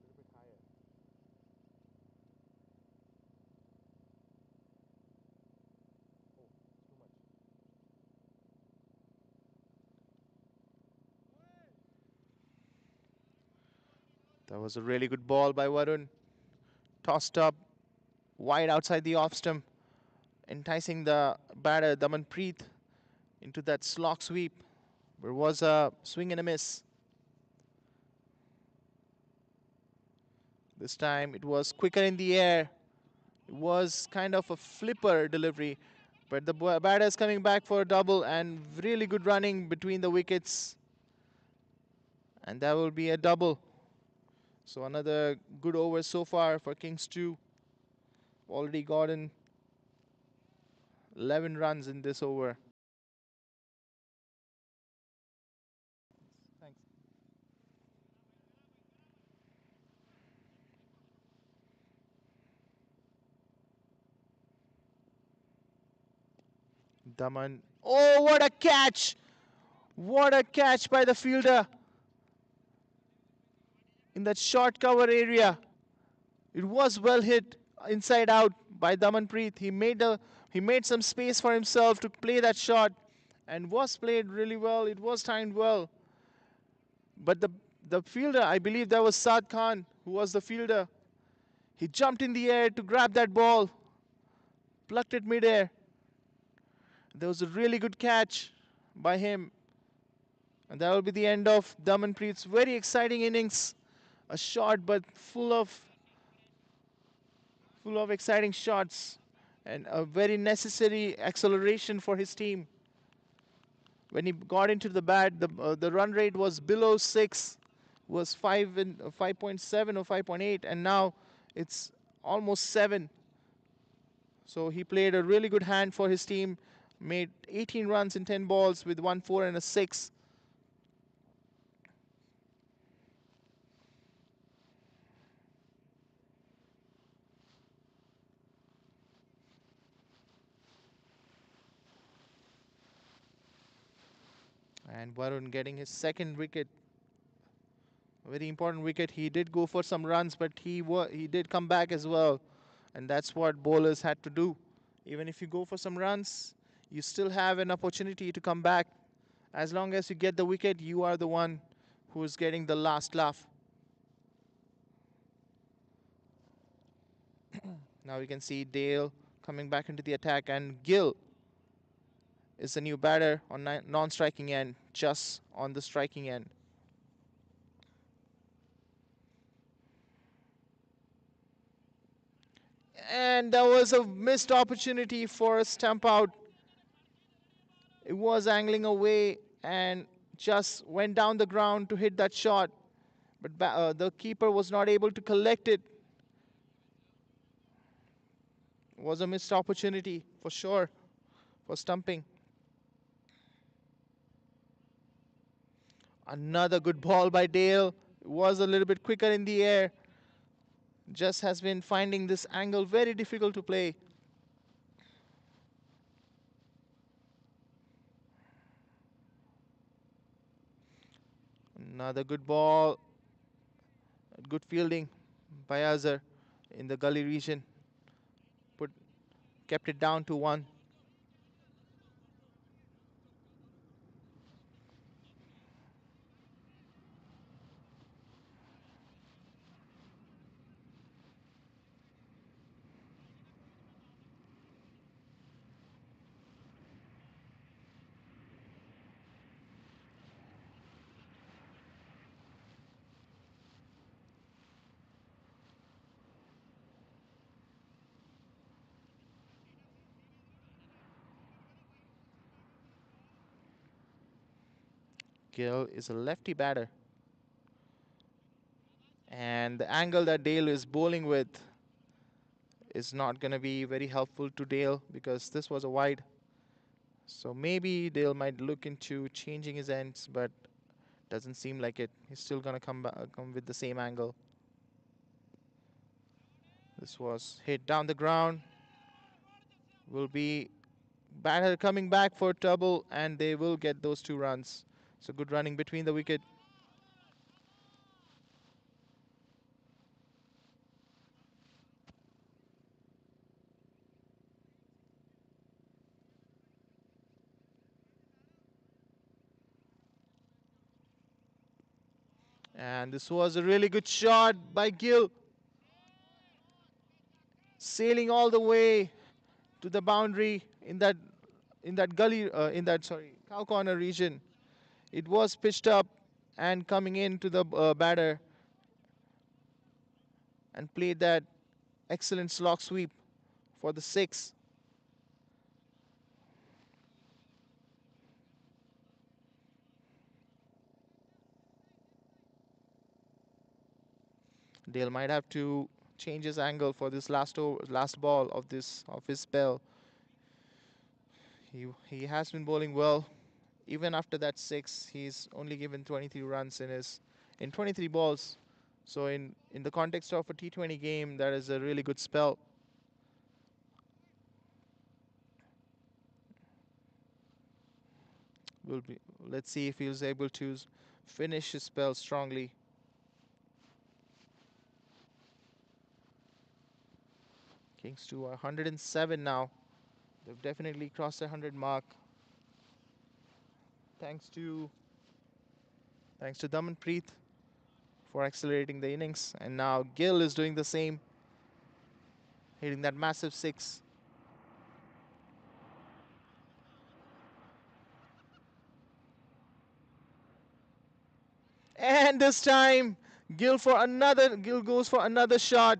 little bit higher. Oh, too much. That was a really good ball by Varun. Tossed up wide outside the off stump, enticing the batter Damanpreet into that slog sweep. There was a swing and a miss. This time it was quicker in the air. It was kind of a flipper delivery, but the batter is coming back for a double and really good running between the wickets. And that will be a double. So another good over so far for Kings 2. Already gotten 11 runs in this over. Thanks. Daman. Oh, what a catch! What a catch by the fielder in that short cover area. It was well hit inside out by Damanpreet. He made some space for himself to play that shot and was played really well. It was timed well. But the fielder, I believe that was Saad Khan, who was the fielder. He jumped in the air to grab that ball, plucked it midair. There was a really good catch by him. And that will be the end of Damanpreet's very exciting innings. A short but full of exciting shots and a very necessary acceleration for his team. When he got into the bat, the run rate was below 6, was 5.7 or 5.8, and now it's almost 7. So he played a really good hand for his team, made 18 runs in 10 balls with 1 4 and a 6. And Varun getting his second wicket, a very important wicket. He did go for some runs, but he did come back as well, and that's what bowlers had to do. Even if you go for some runs, you still have an opportunity to come back. As long as you get the wicket, you are the one who is getting the last laugh. Now we can see Dale coming back into the attack, and Gill is the new batter on non-striking end, just on the striking end. And there was a missed opportunity for a stump out. It was angling away and just went down the ground to hit that shot. But the keeper was not able to collect it. It was a missed opportunity for sure for stumping. Another good ball by Dale. It was a little bit quicker in the air. Just has been finding this angle very difficult to play. Another good ball. Good fielding by Azhar in the gully region. Kept it down to 1. Gill is a lefty batter. And the angle that Dale is bowling with is not going to be very helpful to Dale because this was a wide. So maybe Dale might look into changing his ends, but doesn't seem like it. He's still going to come with the same angle. This was hit down the ground. Will be batter coming back for double, and they will get those 2 runs. So good running between the wicket. And this was a really good shot by Gill. Sailing all the way to the boundary in that gully cow corner region. It was pitched up and coming into the batter and played that excellent slog sweep for the 6. Dale might have to change his angle for this last ball of his spell. He has been bowling well. Even after that 6, he's only given 23 runs in 23 balls. So in the context of a T20 game, that is a really good spell. Let's see if he's able to finish his spell strongly. Kings to 107 now. They've definitely crossed the 100 mark. Thanks to Damanpreet for accelerating the innings, and now Gill is doing the same, hitting that massive 6. And this time, Gill goes for another shot,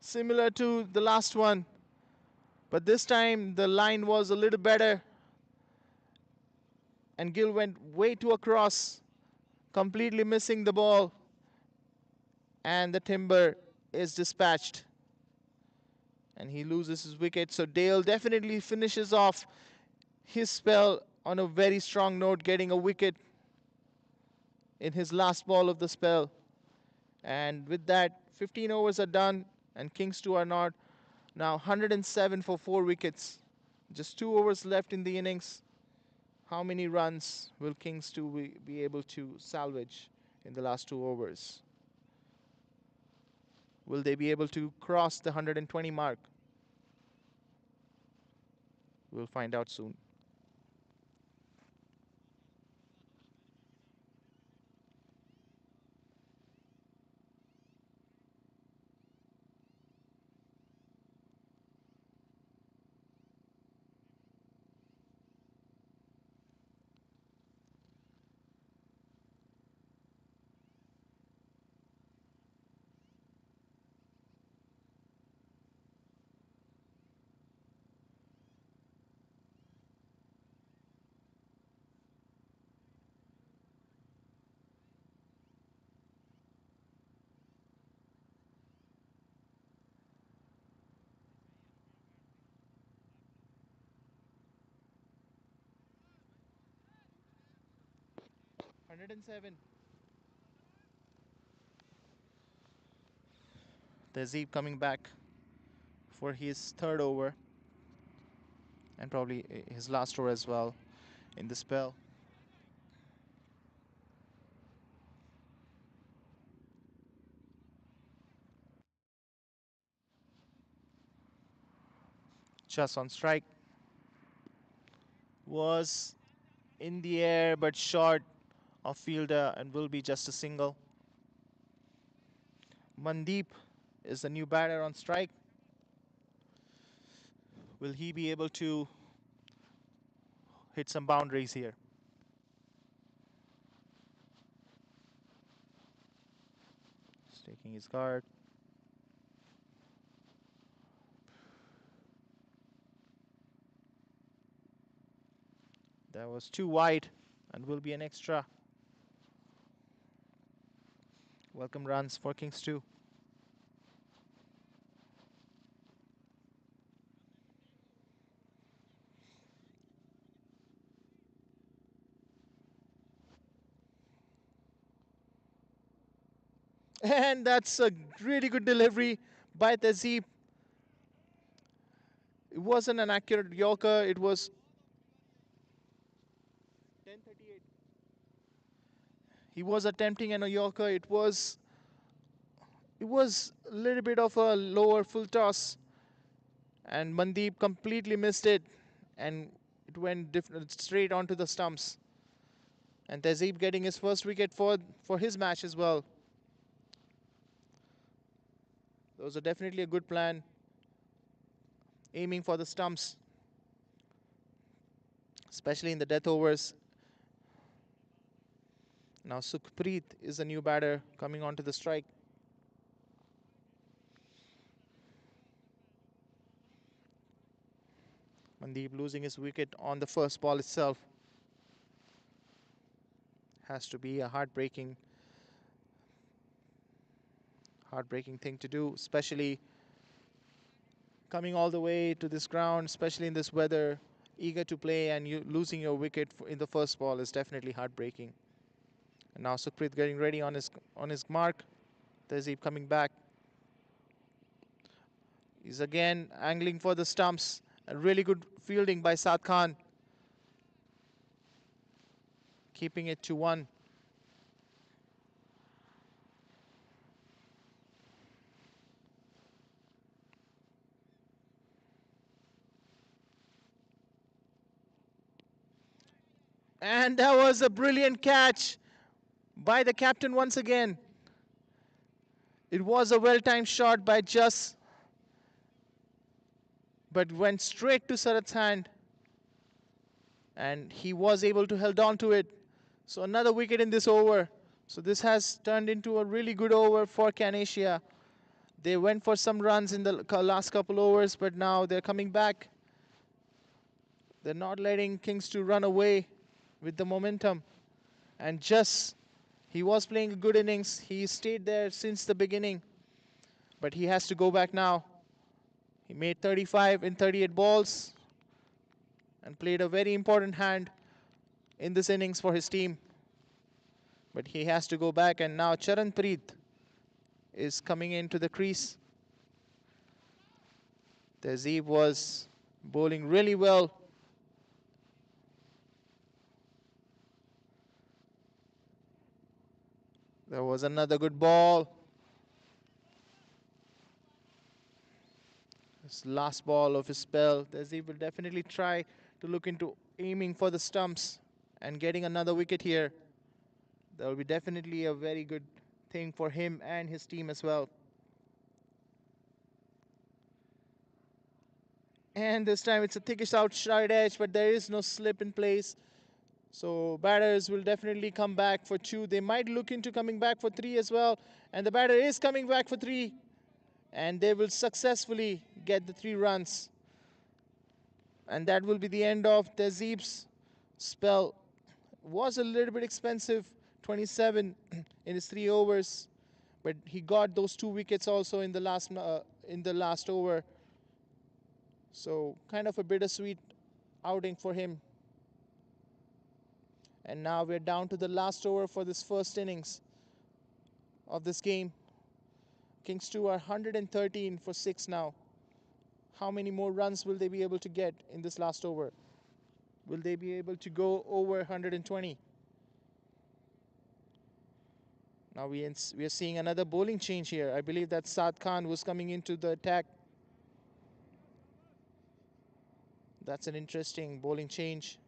similar to the last one. But this time, the line was a little better. And Gill went way too across, completely missing the ball. And the timber is dispatched. And he loses his wicket. So Dale definitely finishes off his spell on a very strong note, getting a wicket in his last ball of the spell. And with that, 15 overs are done, and Kings 2 are not now 107 for 4 wickets. Just 2 overs left in the innings. How many runs will Kings 2 be able to salvage in the last 2 overs? Will they be able to cross the 120 mark? We'll find out soon. 107. Tezib coming back for his third over and probably his last over as well in the spell. Just on strike. Was in the air but short of fielder and will be just a single. Mandeep is the new batter on strike. Will he be able to hit some boundaries here? He's taking his guard. That was too wide and will be an extra. Welcome runs for Kings 2. And that's a really good delivery by Tezib. It wasn't an accurate Yorker. It was 10:38. He was attempting an Yorker. It was a little bit of a lower full toss, and Mandeep completely missed it, and it went straight onto the stumps. And Tezib getting his first wicket for his match as well. Those are definitely a good plan, aiming for the stumps, especially in the death overs. Now Sukhpreet is a new batter coming onto the strike. Mandeep losing his wicket on the first ball itself. Has to be a heartbreaking thing to do, especially coming all the way to this ground, especially in this weather, eager to play, and you losing your wicket in the first ball is definitely heartbreaking. And now Sukhpreet getting ready on his mark. Tezib coming back. He's again angling for the stumps. A really good fielding by Saad Khan, keeping it to 1. And that was a brilliant catch by the captain once again. It was a well-timed shot by Just, but went straight to Sarat's hand, and he was able to hold on to it. So another wicket in this over. So this has turned into a really good over for CANASIA. They went for some runs in the last couple overs, but now they're coming back. They're not letting Kings 2 run away with the momentum. And Just, he was playing a good innings. He stayed there since the beginning, but he has to go back now. He made 35 in 38 balls and played a very important hand in this innings for his team. But he has to go back, and now Charanpreet is coming into the crease. Tezib was bowling really well. There was another good ball. This last ball of his spell. Tezib will definitely try to look into aiming for the stumps and getting another wicket here. That will be definitely a very good thing for him and his team as well. And this time it's a thickish outside edge, but there is no slip in place. So batters will definitely come back for 2. They might look into coming back for 3 as well. And the batter is coming back for 3. And they will successfully get the 3 runs. And that will be the end of Tezib's spell. Was a little bit expensive, 27 in his 3 overs. But he got those 2 wickets also in the last over. So kind of a bittersweet outing for him. And now we're down to the last over for this first innings of this game. Kings 2 are 113 for 6 now. How many more runs will they be able to get in this last over? Will they be able to go over 120? Now we are seeing another bowling change here. I believe that Saad Khan was coming into the attack. That's an interesting bowling change.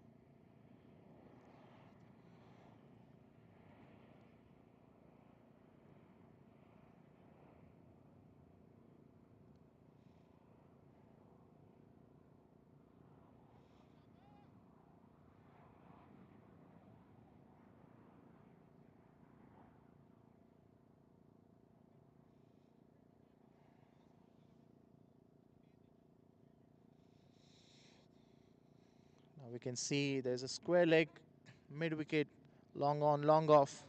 Now we can see there's a square leg, mid-wicket, long on, long off,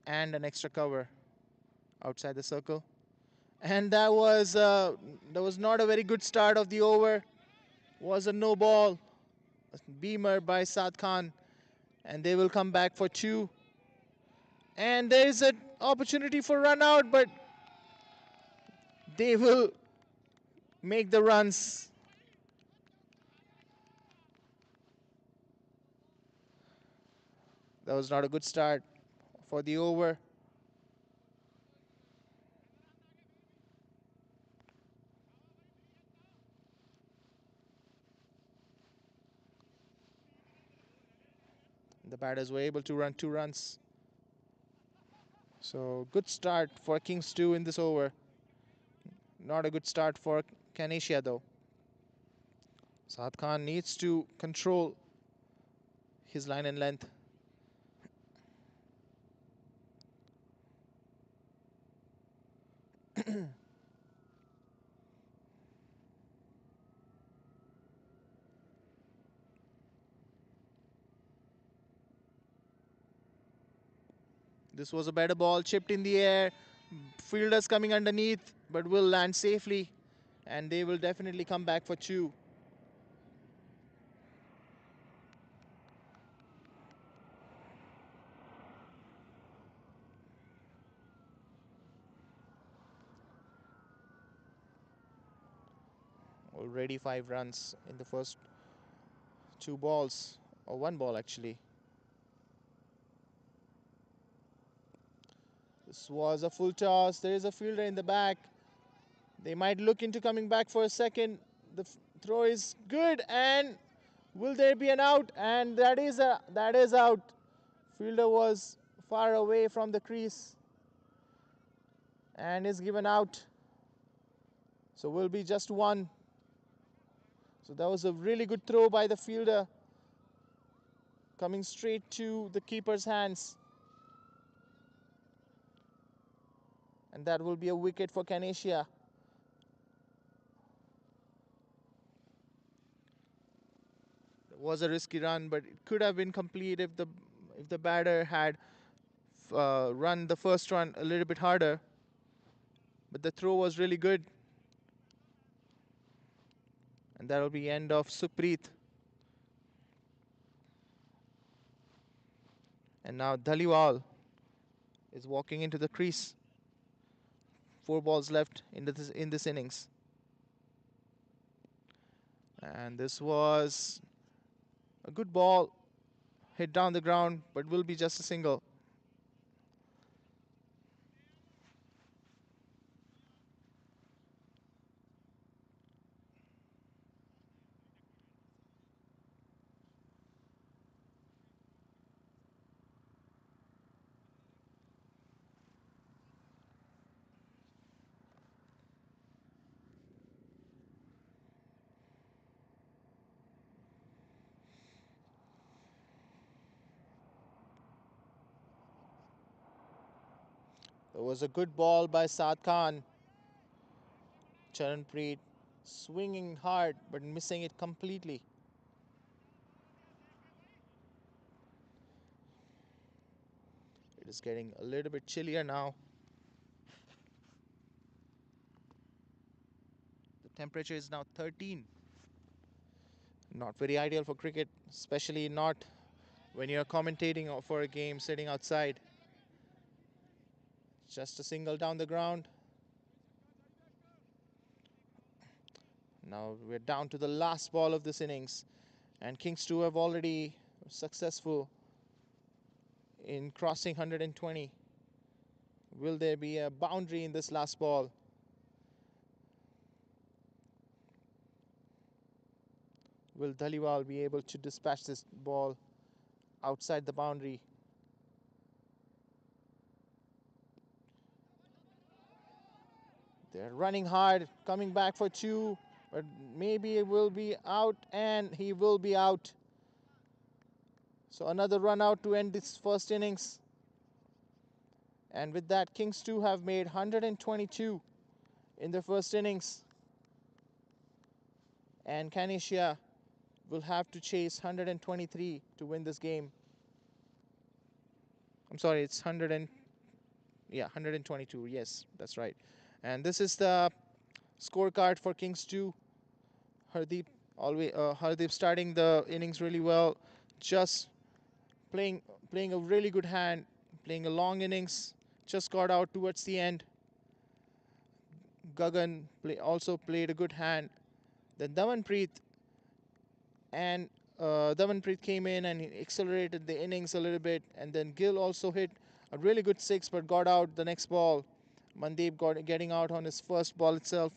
and an extra cover outside the circle. And that was not a very good start of the over. Was a no ball, a beamer by Saad Khan, and they will come back for 2. And there is an opportunity for run out, but they will make the runs. That was not a good start for the over. The batters were able to run 2 runs. So good start for Kings 2 in this over. Not a good start for CANASIA though. Saad Khan needs to control his line and length. This was a better ball, chipped in the air. Fielders coming underneath, but will land safely. And they will definitely come back for 2. Already 5 runs in the first 2 balls, or 1 ball actually. This was a full toss. There is a fielder in the back. They might look into coming back for a second. The throw is good, and will there be an out? And that is out. Fielder was far away from the crease and is given out. So will be just 1. So that was a really good throw by the fielder, coming straight to the keeper's hands. And that will be a wicket for CANASIA. It was a risky run, but it could have been complete if the batter had run the first run a little bit harder. But the throw was really good. And that will be end of Sukhpreet. And now Dhaliwal is walking into the crease. 4 balls left in this innings. And this was a good ball, hit down the ground, but will be just a single. It was a good ball by Saad Khan. Charanpreet swinging hard but missing it completely. It is getting a little bit chillier now. The temperature is now 13. Not very ideal for cricket, especially not when you're commentating for a game sitting outside. Just a single down the ground. Now we're down to the last ball of this innings, and Kings 2 have already successful in crossing 120. Will there be a boundary in this last ball? Will Dhaliwal be able to dispatch this ball outside the boundary? They're running hard, coming back for two, but maybe it will be out, and he will be out. So another run out to end this first innings. And with that, Kings 2 have made 122 in the first innings. And CANASIA will have to chase 123 to win this game. I'm sorry, it's 122. Yes, that's right. And this is the scorecard for Kings 2. Hardeep starting the innings really well, just playing a really good hand, playing a long innings, just got out towards the end. Gagan also played a good hand. Then Damanpreet came in and he accelerated the innings a little bit, and then Gill also hit a really good six but got out the next ball. Mandeep getting out on his first ball itself,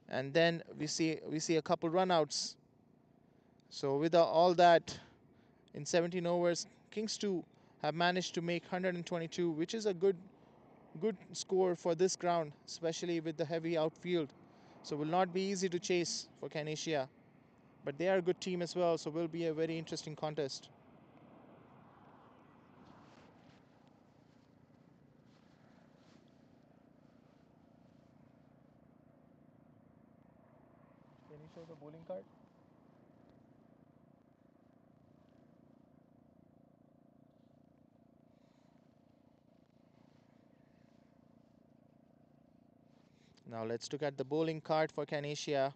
and then we see a couple runouts. So with all that, in 17 overs, Kings 2 have managed to make 122, which is a good score for this ground, especially with the heavy outfield. So will not be easy to chase for CANASIA, but they are a good team as well, so will be a very interesting contest. Can you show the bowling card? Now let's look at the bowling card for CANASIA.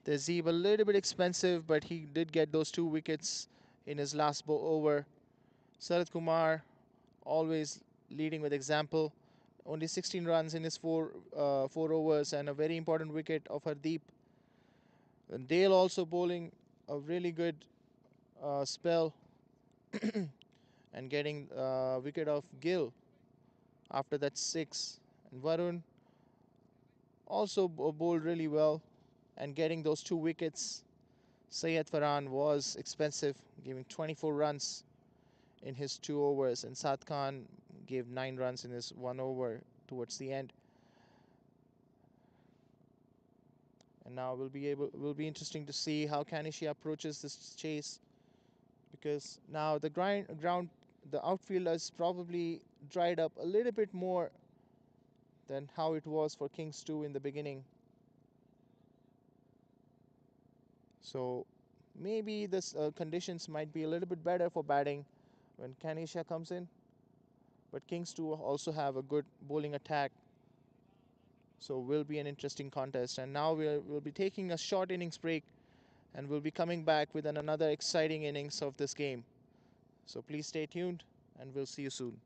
Tehzeeb a little bit expensive, but he did get those 2 wickets in his last over. Sarath Kumar always leading with example. Only 16 runs in his four overs and a very important wicket of Hardeep. And Dale also bowling a really good spell and getting a wicket of Gill after that 6. And Varun also bowled really well and getting those 2 wickets. Syed Farhan was expensive, giving 24 runs in his 2 overs, and Saad Khan gave 9 runs in his 1 over towards the end. And now will be interesting to see how CANASIA approaches this chase, because now the outfield has probably dried up a little bit more than how it was for Kings 2 in the beginning. So maybe this conditions might be a little bit better for batting when CANASIA comes in. But Kings 2 also have a good bowling attack, so will be an interesting contest. And now we'll be taking a short innings break, and we'll be coming back with another exciting innings of this game. So please stay tuned, and we'll see you soon.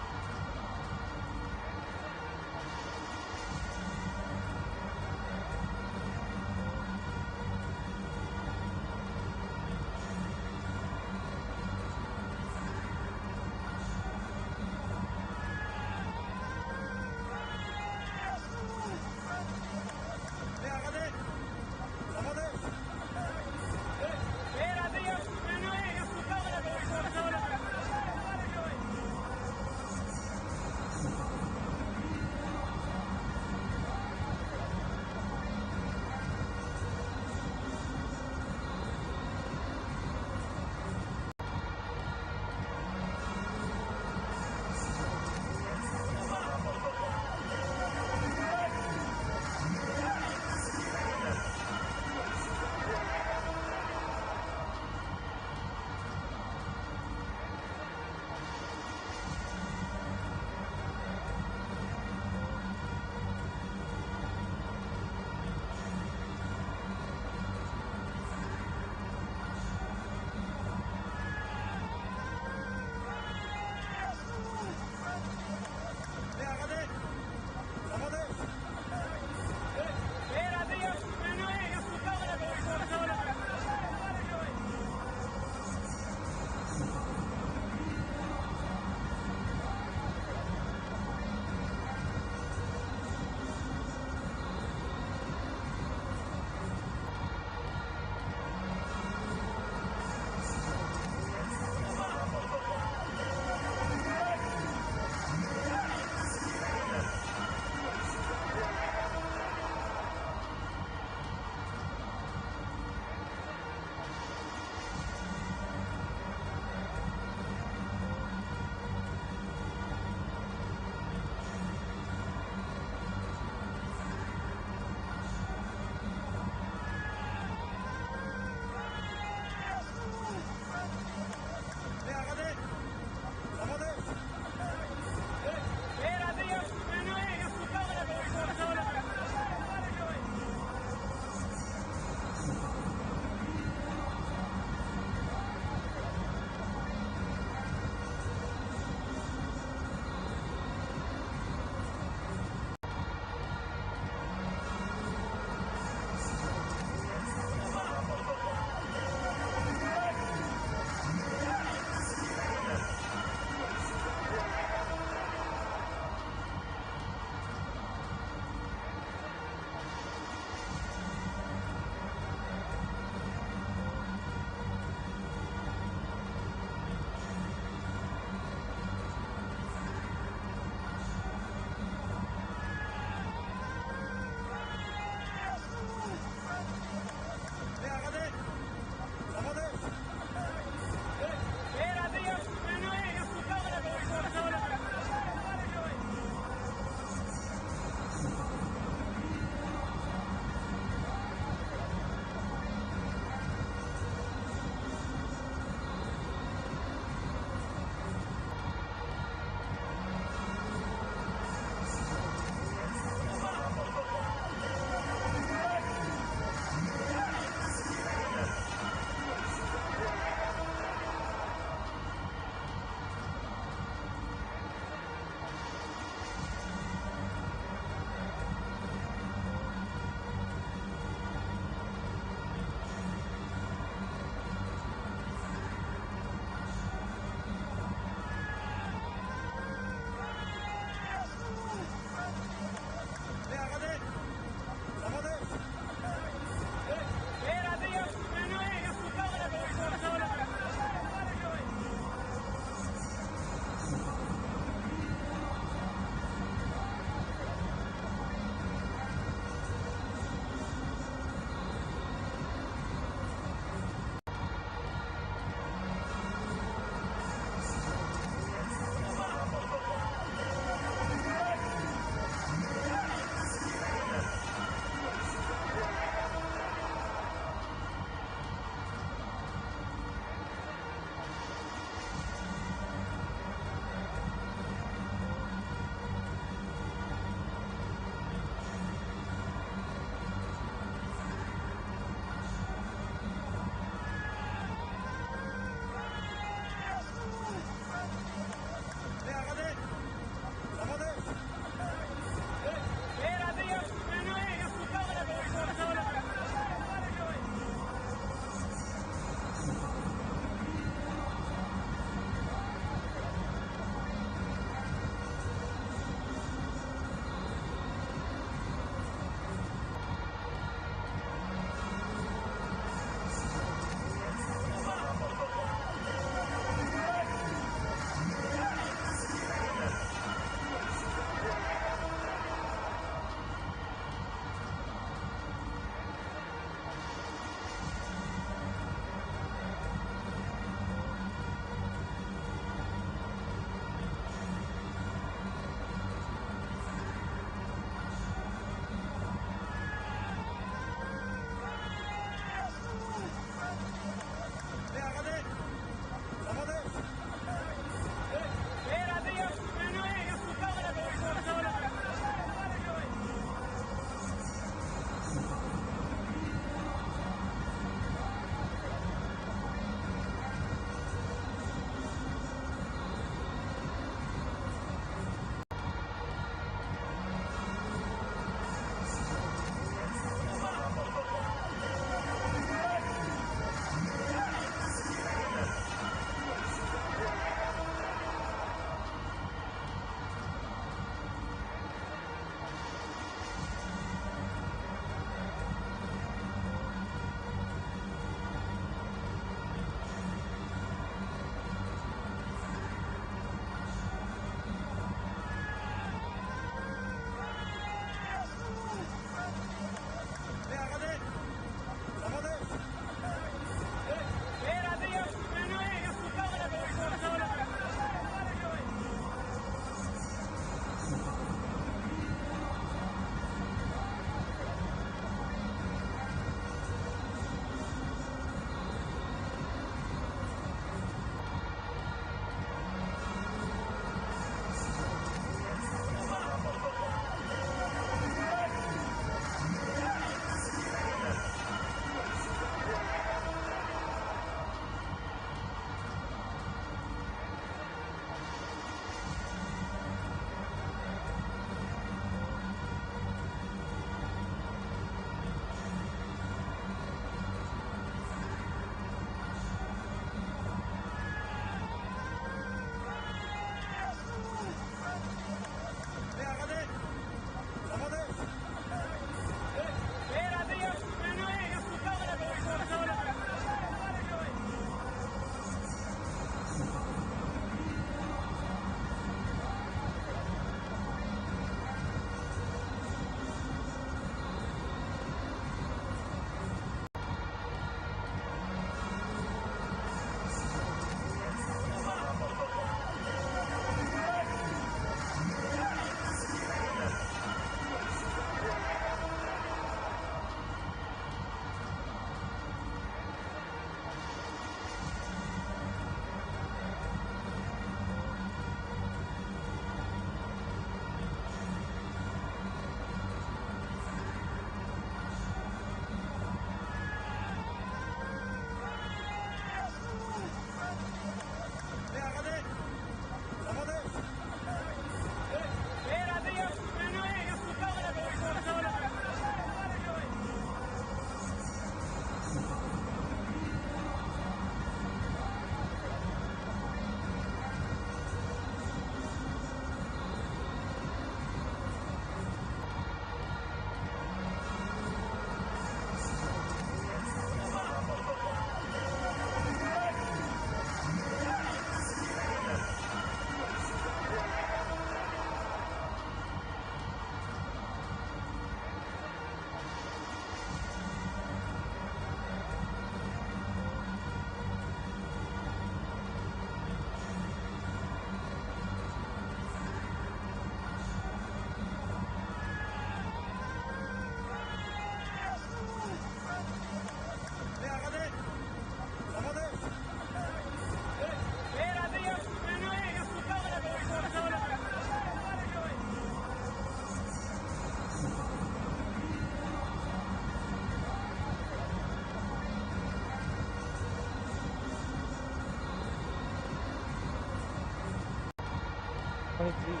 23 in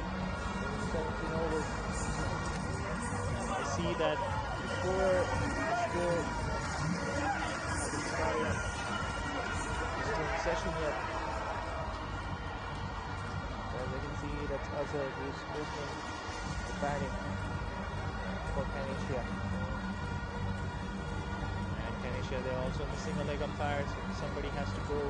17 overs. I see that the scorer is still haven't started the scoring session yet. As I can see, that's Azhar who's opening the batting for CANASIA. And CANASIA, they're also missing a leg umpire, so somebody has to go.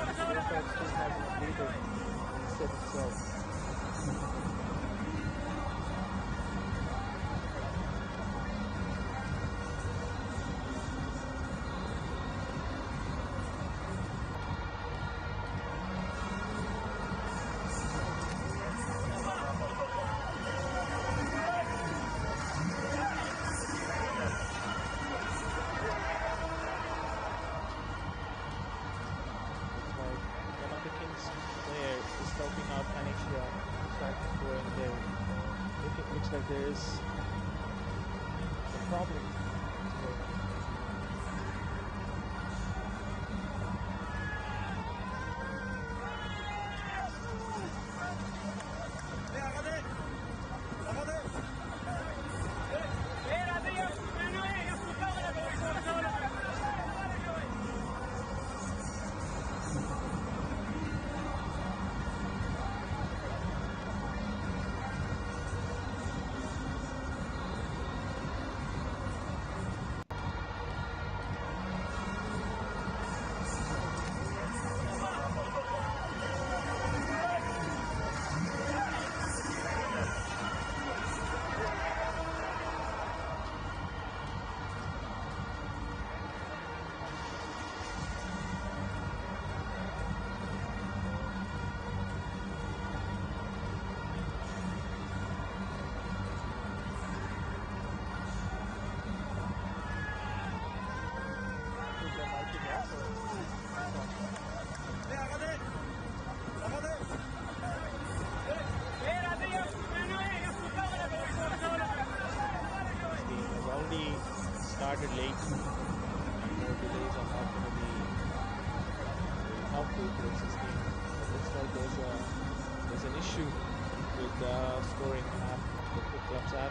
The scorecard still hasn't updated and reset itself. Helping out CANASIA to start scoring there. Looks like there is some problem in scoring. The mic is off or it's on? This game has already started late and more delays are not going to be very helpful towards this game. It looks like there's an issue with the scoring app, the Quick Clubs app.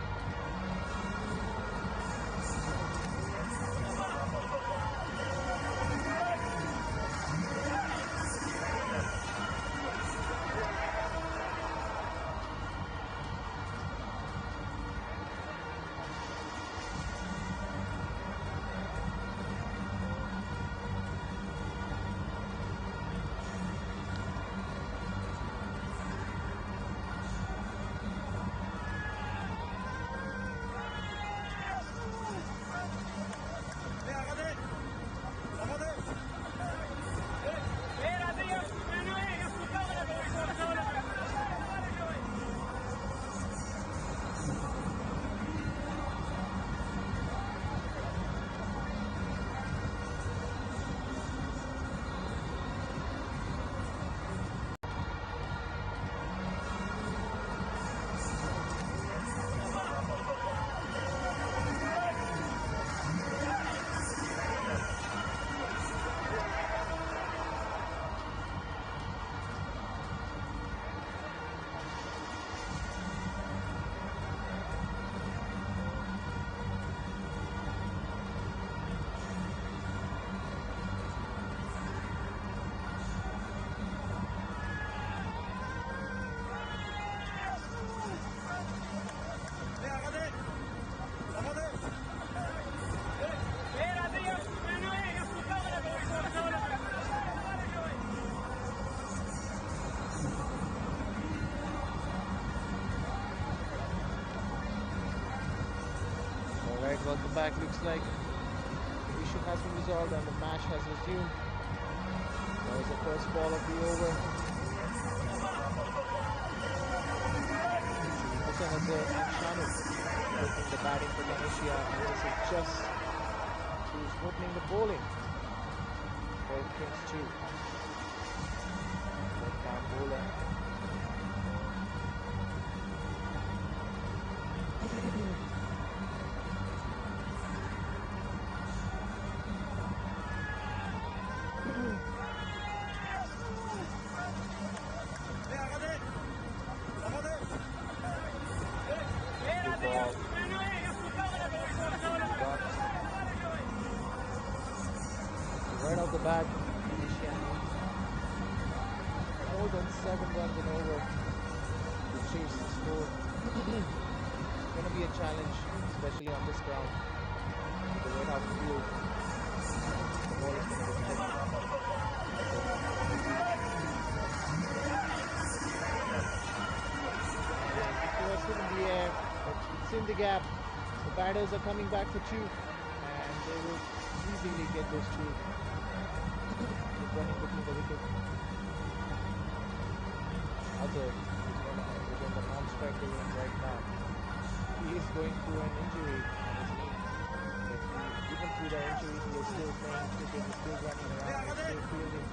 Welcome back. Looks like the issue has been resolved and the match has resumed. That was the first ball of the over. You can see Hussain Azhar and Shanu opening the batting for CANASIA, and this is just who's opening the bowling for Kings 2. Left arm bowler. It's going to be a challenge, especially on this ground with the wet outfield, and the ball is going to get heavy as the inning proceeds. And this was hit in the air, but it's in the gap. The batters are coming back for two, and they will easily get those two with running between the wicket. Azhar is on the non-striker lane right now. He is going through an injury on his knee, but even through the injury, he is still playing cricket. He's still running around. He's still fielding,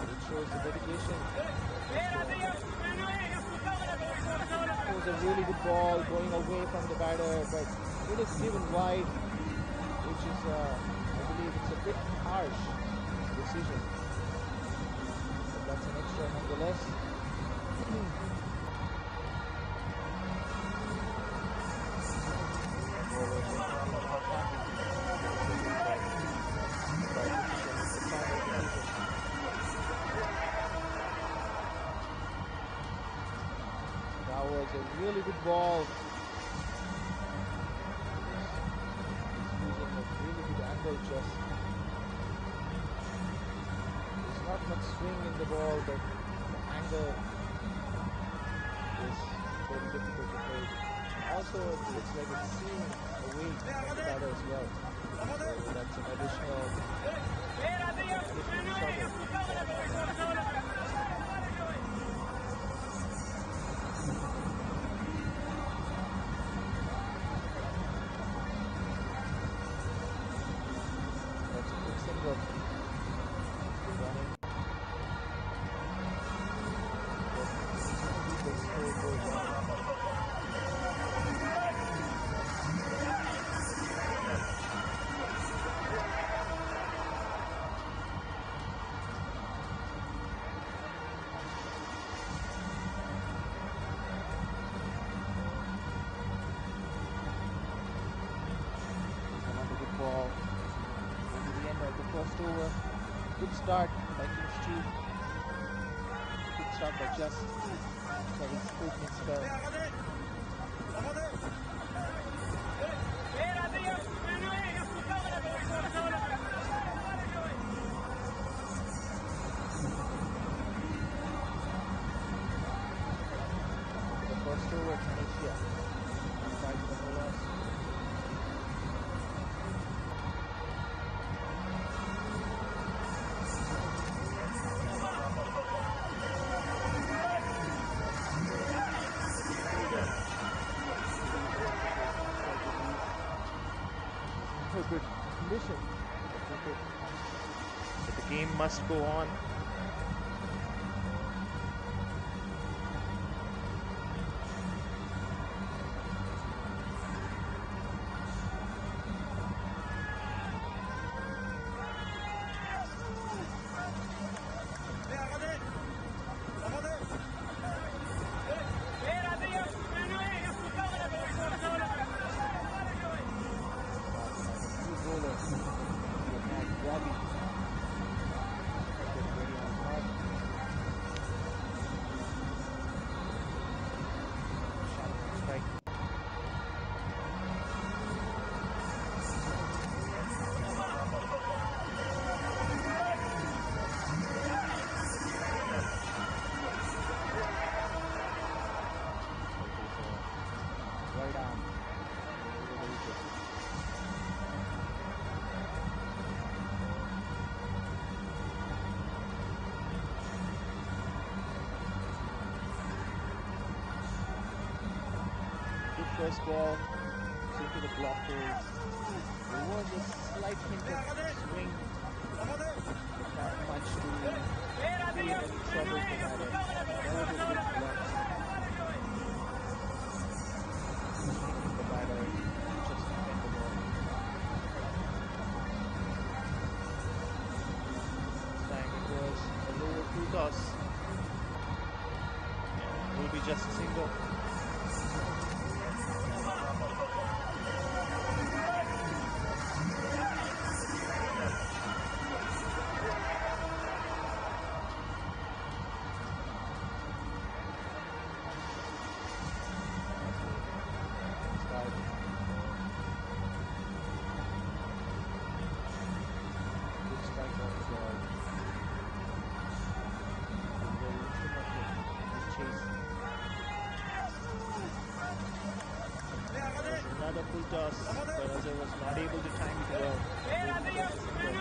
which shows the dedication that he's showing. It was a really good ball going away from the batter, but it is given wide, which is, I believe, it's a bit harsh decision, but that's an extra nonetheless. Bowlers definitely not happy with the decision, but umpire's decision is the final decision. That was a really good ball. He's using a really good angle just. There's not much swing in the ball, but the angle is very difficult to play. And also it looks like it's seaming away from the batter as well. So that's an additional trouble for the batter. That's a quick single. He's been running. They definitely need to keep the scoreboard running. Here's another good ball. We'll be the end of the first over. Good start by Kings 2. Good start by Just for his opening spell. After the first over, CANASIA are 5 for no loss. Fielder now. I believe the official is not called release, which is not a good condition for cricket. But the game must go on. Now we have a new bowler in the attack, Robbie, getting ready on his mark. Shallow on strike. Looks like there's a right arm coming over the wicket. Good first ball, was into the block hole. There was a slight hint of swing, but not much to create any trouble for batter. But that was a good length, restricting the batter just to fend the ball. This time it was a lower full toss, and will be just a single. full toss, but Azhar was not able to time it well. Will be just a single.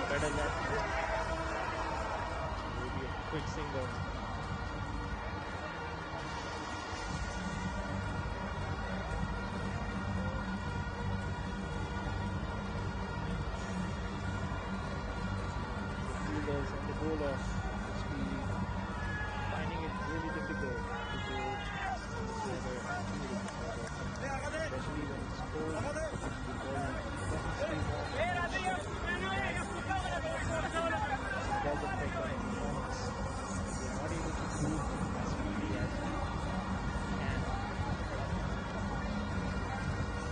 Better left. Will be a quick single. The fielders and the bowler must be finding it really difficult to bowl in this weather and field in this weather, especially when it's cold. Your body doesn't stay warm much, and that it does affect on your performance because you're not able to move as freely as you can,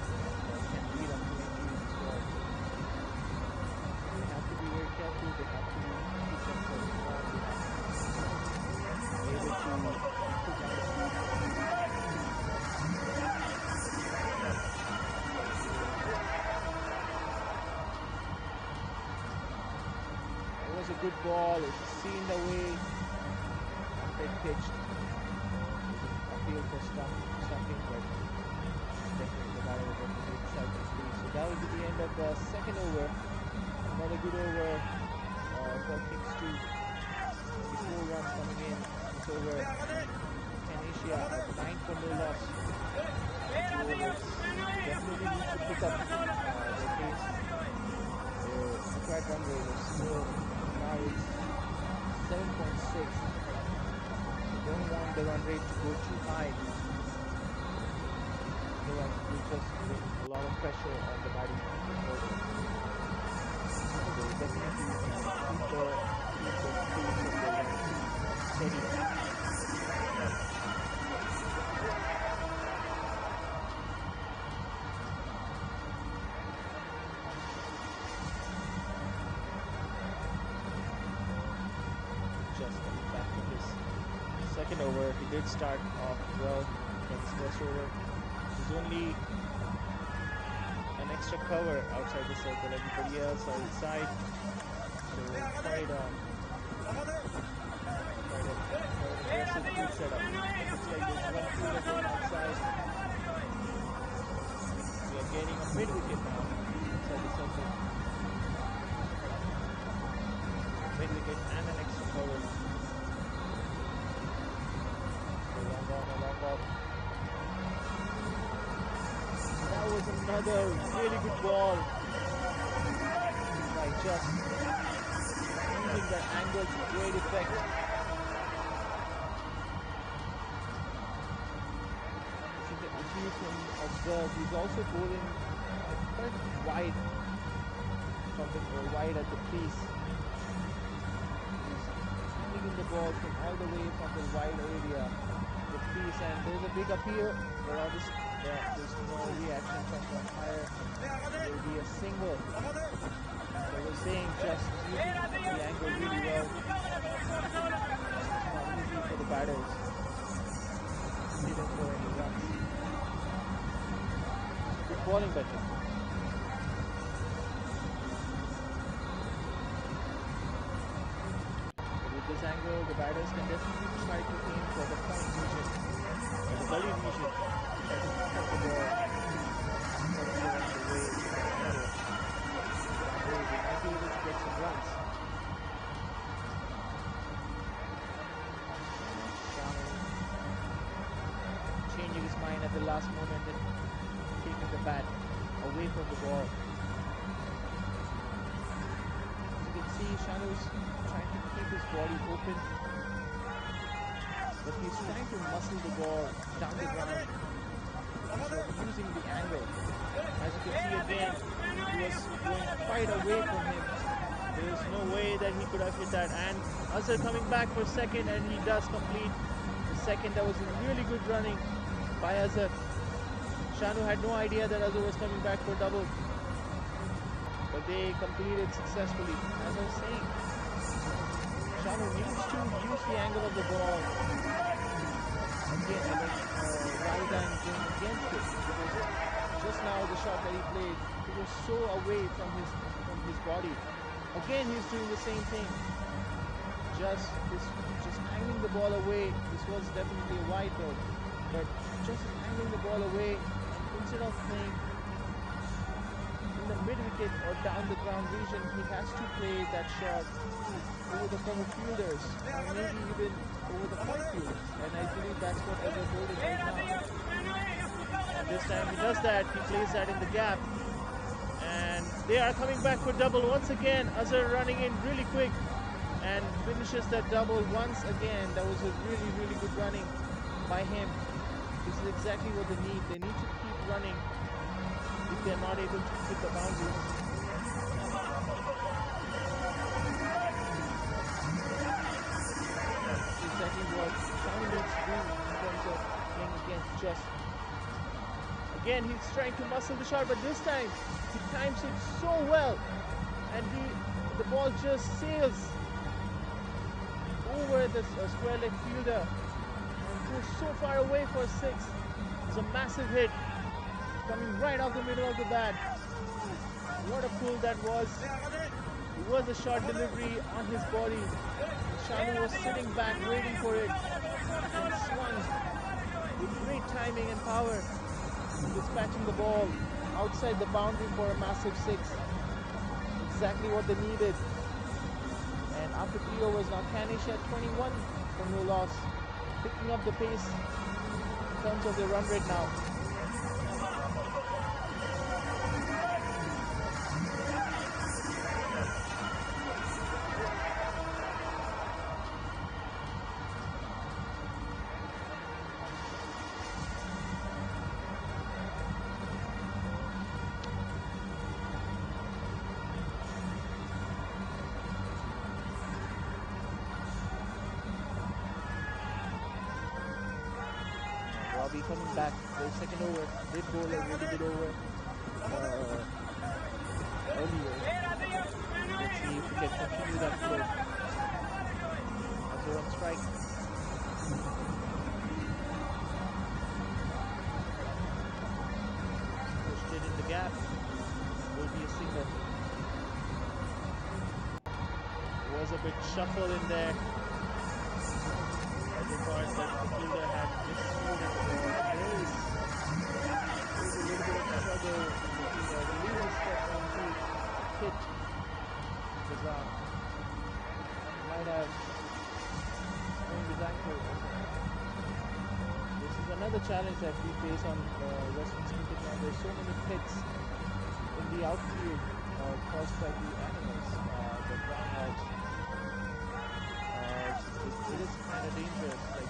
and that can lead up to injuries as well. So they have to be very careful. They have to keep themselves warm. They have to keep moving to be able to be quick on the feet. Last ball of the over. That was a good ball. It seamed away after it pitched. There was an appeal for stumping, but it was definitely, the batter was definitely inside the crease. So that will be the end of the second over. Another good over for Kings 2. Only 4 runs coming in this over, and CANASIA are 9 for no loss after 2 overs. They definitely need to pick up their pace. Their required run rate is still, now it's 7.6. They don't want the run rate to go too high. Otherwise, it will just bring a lot of pressure on the batting order. So they definitely need to keep the pace of their runs steady. Just coming back for his second over. He did start off well for his first over. He's only an extra cover outside the circle. Everybody else are inside. So quite an aggressive field setup. But looks like there's one fielder going outside. So we are getting a mid wicket now outside the circle. So mid wicket and an extra cover. So long on, a long off. And that was another really good ball by Just. He's using that angle to great effect. If you can observe, he's also bowling quite wide from the wide at the crease. So he's handing in the ball from all the way from the wide area in the crease, and there's a big appeal, but obviously there's no reaction from the umpire. It will be a single. So I was saying, Just is using the angle really well, and it's not easy for the batters to hit him for any runs. So good bowling by him. But with this angle, the batters can definitely try to aim for the point region or the gully region to try to cut the ball and curve it along the way with that angle. And that way they might be able to get some runs. And Shanu changing his mind at the last moment and taking the bat away from the ball. As you can see, Shanu is trying to keep his body open, but he's trying to muscle the ball down the ground instead of using the angle. As you can see again, it was going quite away from him. There is no way that he could have hit that. And Azhar coming back for second, and he does complete the second. That was a really good running by Azhar. Shanu had no idea that Azhar was coming back for double. but they completed successfully. And as I was saying, Shanu needs to use the angle of the ball again, rather than going against it, because just now the shot that he played, it was so away from his body. Again, he's doing the same thing. Just angling the ball away. This was definitely a wide though, but just angling the ball away, and instead of playing in the mid wicket or down the ground region, he has to play that shot over the cover fielders or maybe even over the point fielders. And I believe that's what Azhar told him right now. And this time he does that. He plays that in the gap. And they are coming back for double once again. Azhar running in really quick and finishes that double once again. That was a really, really good running by him. This is exactly what they need. They need to keep running if they're not able to hit the boundaries. This is exactly what Shanu needs to do in terms of playing against Just. Again, he's trying to muscle the shot, but this time he times it so well, and the ball just sails over the square leg fielder and goes so far away for a six. It's a massive hit coming right off the middle of the bat. What a pull that was. It was a short delivery on his body, and Shanu was sitting back waiting for it and swung with great timing and power, dispatching the ball outside the boundary for a massive six. Exactly what they needed. And after 3 overs now, CANASIA 21 for no loss, picking up the pace in terms of their run rate now. Robbie coming back for his second over. Did bowl a really good over earlier. Let's see if we can continue that flow. Azhar on strike. Pushed it in the gap. Will be a single. There was a bit shuffle in there. Azhar thought that the fielder had misfielded the ball, and there is a little bit of struggle with the fielder. I believe he stepped onto a pit in the ground. He might have sprained his ankle or something. This is another challenge that we face on Westwinds cricket now. There's so many pits in the outfield caused by the animals, the groundhogs. So it is kind of dangerous, like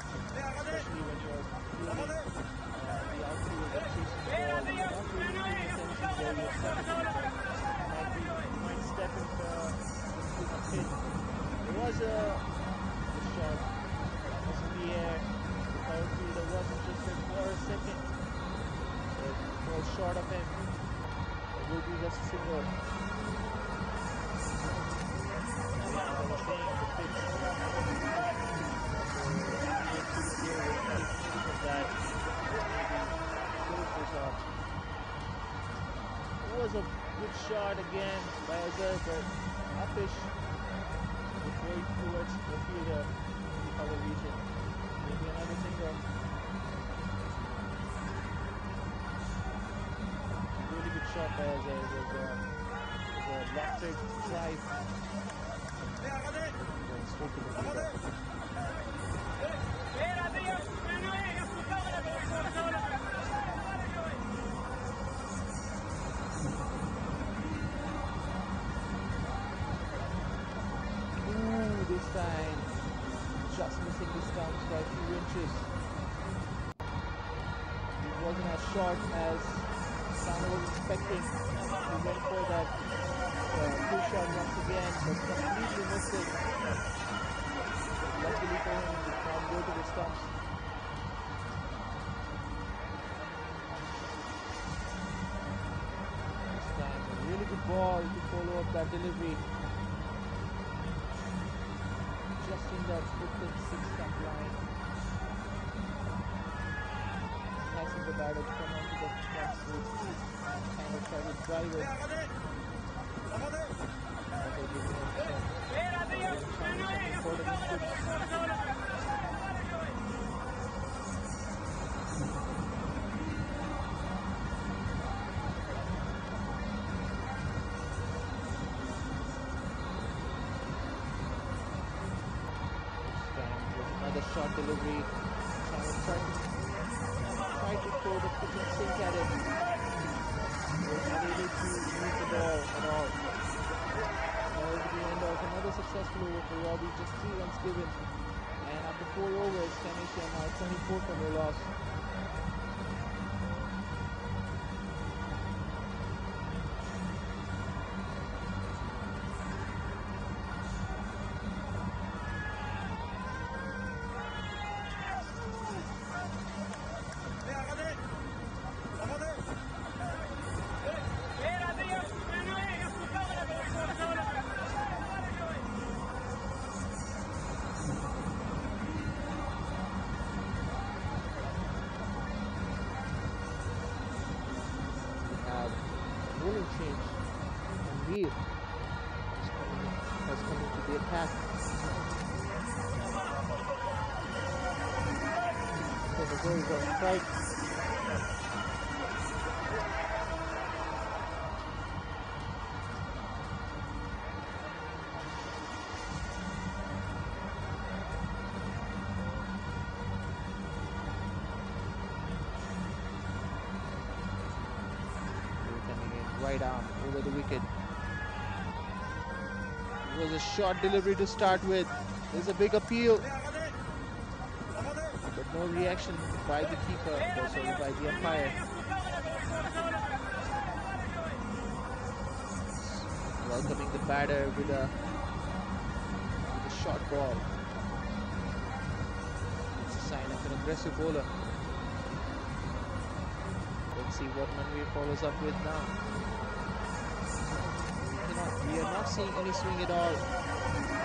especially when you're fielding in the outfield and chasing the ball. You're not really paying attention where you're stepping in, but you might step onto a pit. There was a shot was in the air. The power fielder was interested for a second, but falls short of him. It will be just a single. So yeah, as I was saying, the pits, they are kind of dangerous. So I hope CDCL will take notice of that and maybe close this off. It was a good shot again by Azhar, but uppish, going towards the fielder in the cover region. So it will be another single. It's a really good shot by Azhar. It was a lofted drive that went straight to the fielder. This time, just missing the stumps by a few inches. It wasn't as short as Shanu was expecting. He went for that pull shot once again, but completely missed it. But luckily for him, it did not go to the stumps. And this time, a really good ball to follow up that delivery. Just in that 5th and 6th stump line. Enticing the batter to come onto the front foot and kind of try to drive it. Also giving him giving Shami some important inputs. Short delivery. Shami tried to throw the kitchen sink at it. He was not able to meet the ball at all. That was the end of another successful over for Robbie. Just 3 runs given. And after 4 overs, CANASIA now 24 for no loss. Bowling change and Veer has come into the attack. So the goal is on strike. Right arm over the wicket. It was a short delivery to start with. There's a big appeal, but no reaction by the keeper, by the umpire. Welcoming the batter with a short ball. It's a sign of an aggressive bowler. Let's see what Manveer follows up with now. We are not seeing any swing at all.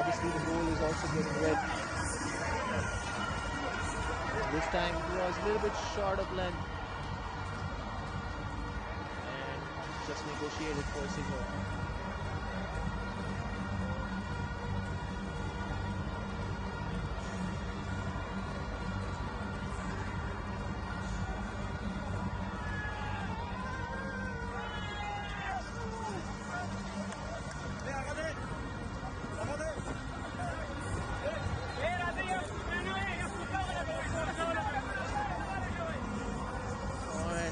Obviously the ball is also getting wet. This time it was a little bit short of length and just negotiated for a signal.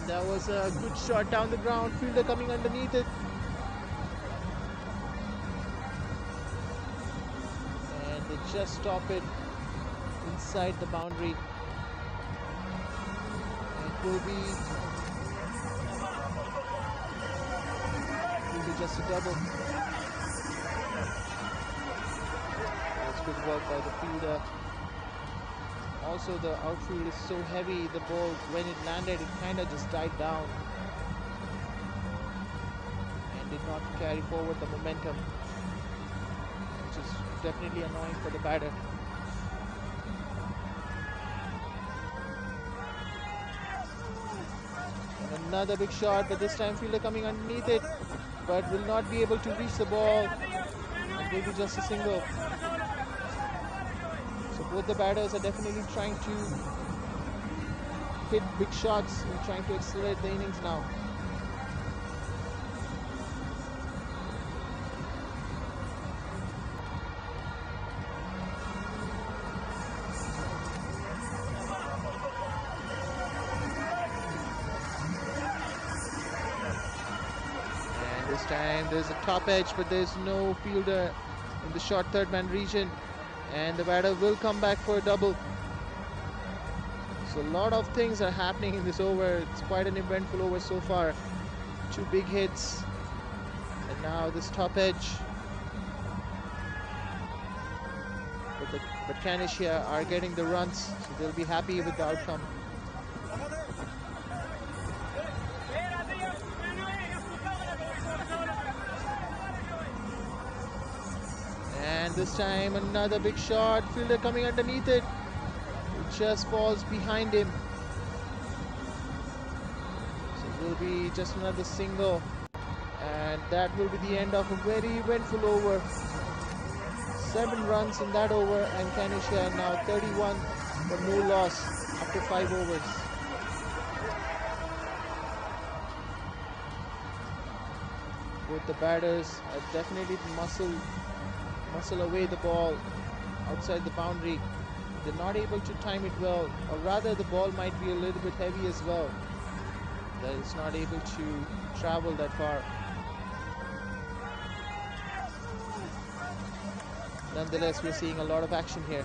That was a good shot down the ground, fielder coming underneath it. And they just stop it inside the boundary. And it will be just a double. That was good work by the fielder. Also, the outfield is so heavy, the ball, when it landed, it kind of just died down and did not carry forward the momentum, which is definitely annoying for the batter. And another big shot, but this time fielder coming underneath it, but will not be able to reach the ball and will be just a single. Both the batters are definitely trying to hit big shots and trying to accelerate the innings now. And this time there's a top edge, but there's no fielder in the short third man region. And the batter will come back for a double. So a lot of things are happening in this over. It's quite an eventful over so far. 2 big hits. And now this top edge. But CANASIA are getting the runs, so they'll be happy with the outcome. this time another big shot. Fielder coming underneath it. It just falls behind him. So it will be just another single. And that will be the end of a very eventful over. 7 runs in that over, and CANASIA now 31 for no loss after 5 overs. Both the batters are definitely muscle away the ball outside the boundary. They're not able to time it well, or rather the ball might be a little bit heavy as well, that it's not able to travel that far. Nonetheless, we're seeing a lot of action here.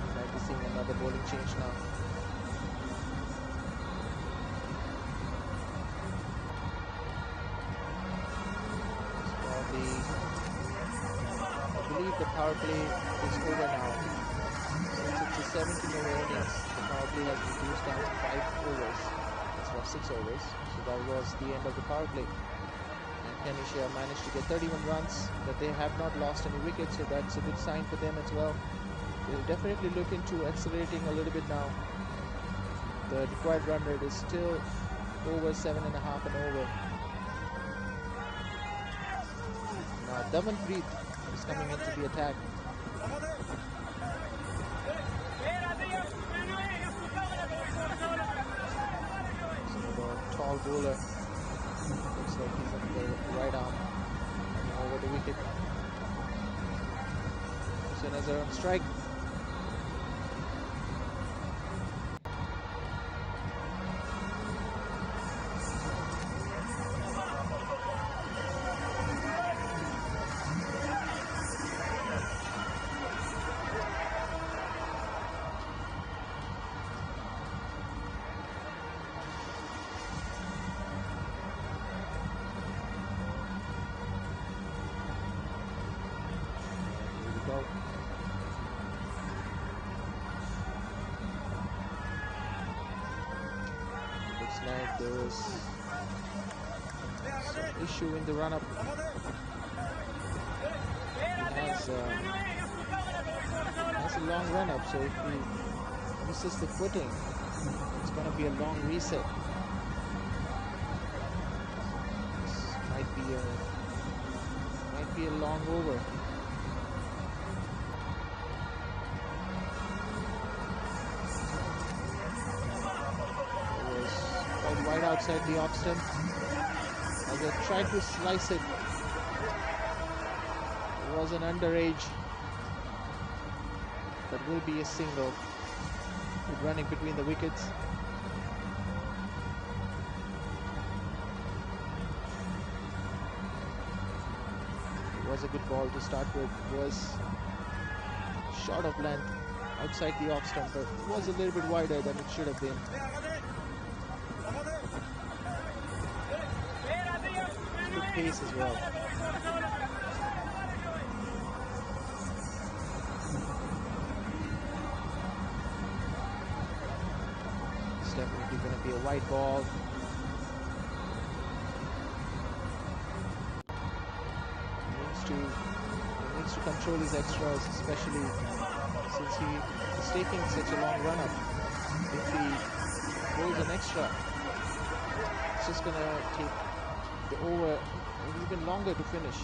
We might be seeing another bowling change now. I believe the power play is over now. Since it's a 17-over innings, the power play has reduced down to 5 overs instead of 6 overs. So that was the end of the power play. And CANASIA managed to get 31 runs, but they have not lost any wickets, so that's a good sign for them as well. They'll definitely look into accelerating a little bit now. The required run rate is still over 7.5 and over. Now Damanpreet is coming into the attack. He's another tall bowler. Looks like he's on the right arm coming over the wicket. Hussain Azhar on strike. Here we go. And looks like there was some issue in the run-up. He has a long run-up, so if he misses the footing, it's going to be a long reset. This might be a long over. Quite wide outside the off stump. As I tried to slice it, it was an underage, but will be a single. Good running between the wickets. It was a good ball to start with. It was short of length outside the off stump, but it was a little bit wider than it should have been. Good pace as well. It's definitely going to be a wide ball. He needs to control his extras, especially since he is taking such a long run up. If he bowls an extra, it's just going to take the over even longer to finish.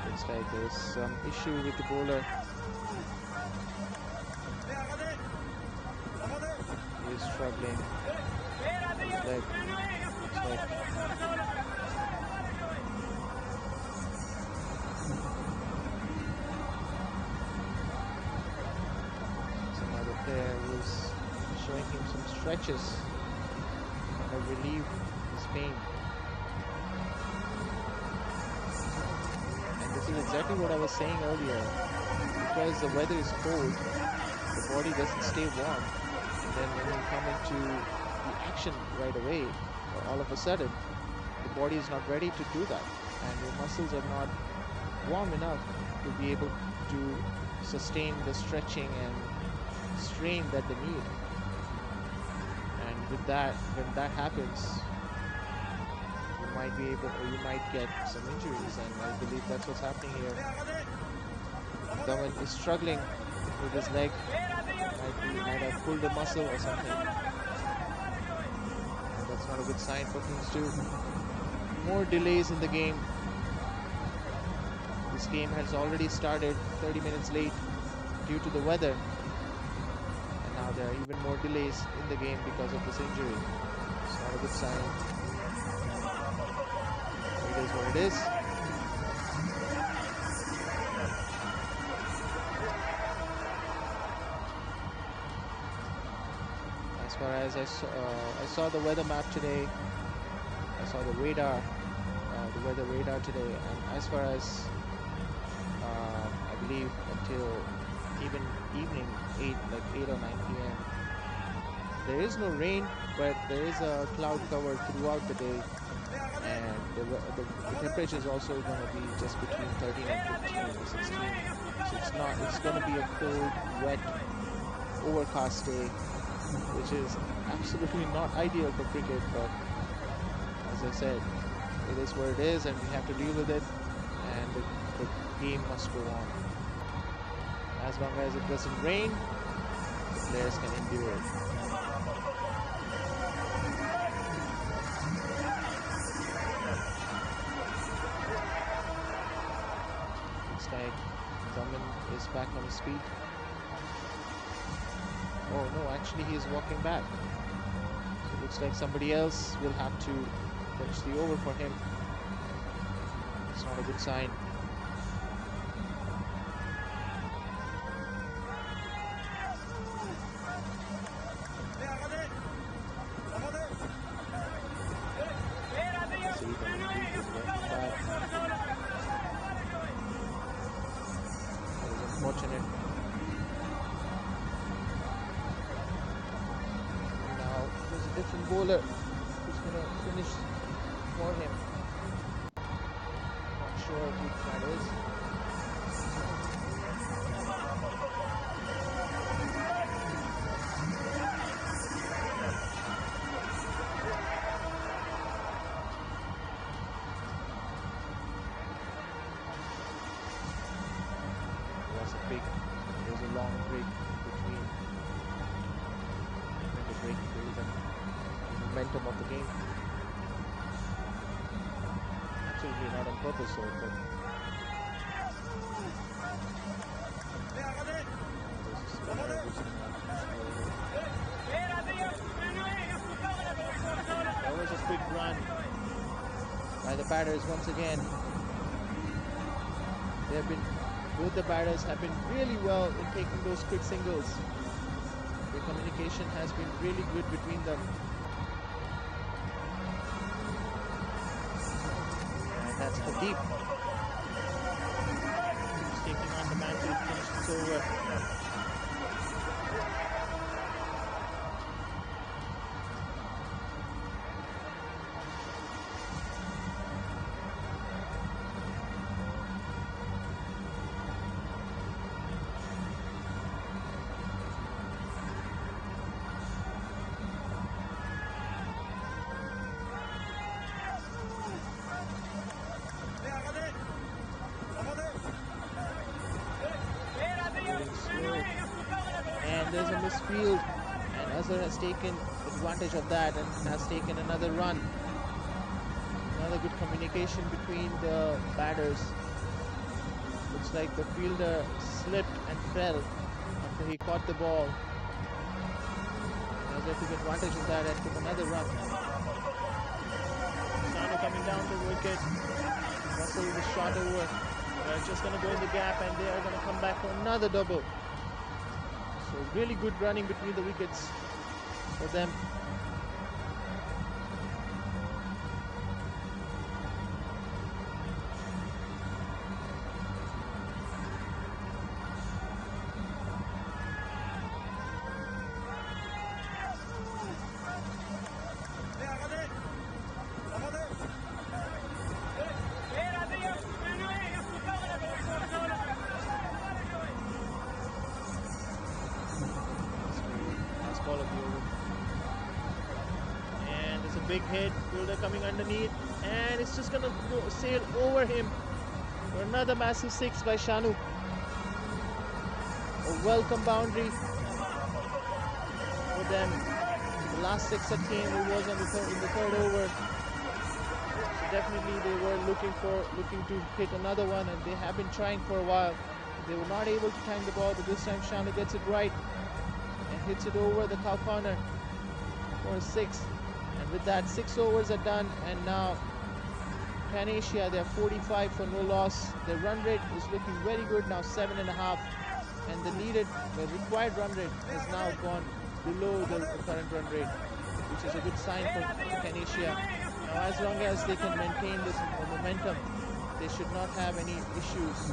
Looks like there's some issue with the bowler. He is struggling. His leg looks like player was showing him some stretches and have relieved his pain. And this is exactly what I was saying earlier. Because the weather is cold, the body doesn't stay warm, then when you come into the action right away, all of a sudden, the body is not ready to do that, and your muscles are not warm enough to be able to sustain the stretching and strain that they need. And with that, when that happens, you might get some injuries, and I believe that's what's happening here. Daman is struggling with his leg, might have pulled a muscle or something, and that's not a good sign for Kings 2. More delays in the game. This game has already started 30 minutes late due to the weather, and now there are even more delays in the game because of this injury. It's not a good sign. It is what it is. As far as I saw the weather map today, I saw the radar, the weather radar today, and as far as I believe until even evening 8, like 8 or 9 p.m., there is no rain, but there is a cloud cover throughout the day, and the temperature is also going to be just between 13 and 15 or 16. So it's going to be a cold, wet, overcast day, which is absolutely not ideal for cricket, but as I said, it is what it is, and we have to deal with it, and the game must go on. As long as it doesn't rain, the players can endure it. Looks like Daman is back on his feet. Oh no, actually he is walking back. So it looks like somebody else will have to finish the over for him. It's not a good sign. See, Damanpreet is walking back. That is unfortunate. And now there's a different bowler who's gonna finish for him. Not sure who that is. There was a long break in between trying to break the rhythm and momentum of the game. Absolutely not on purpose though, but there's a spinner who's gonna finish the over. And that was a quick run by the batters once again. Both the batters have been really well in taking those quick singles. The communication has been really good between them. And that's Hadeep, who's taking on the mantle to finish this over. Slow. And there's a misfield, and Azhar has taken advantage of that and has taken another run. Another good communication between the batters. Looks like the fielder slipped and fell after he caught the ball, and Azhar took advantage of that and took another run. Shanu coming down the wicket to muscle the shot over. They're just going to go in the gap, and they are going to come back for another double. So really good running between the wickets for them. big hit. Fielder coming underneath, and it's just gonna go sail over him for another massive 6 by Shanu. A welcome boundary for them. The last 6 that came, it was on the in the third over. So definitely they were looking to hit another one, and they have been trying for a while. But they were not able to time the ball, but this time Shanu gets it right and hits it over the cow corner for a 6. And with that, 6 overs are done, and now CANASIA, they're 45 for no loss. The run rate is looking very good now, 7.5, and the required run rate has now gone below the current run rate, which is a good sign for CANASIA. Now, as long as they can maintain this momentum, they should not have any issues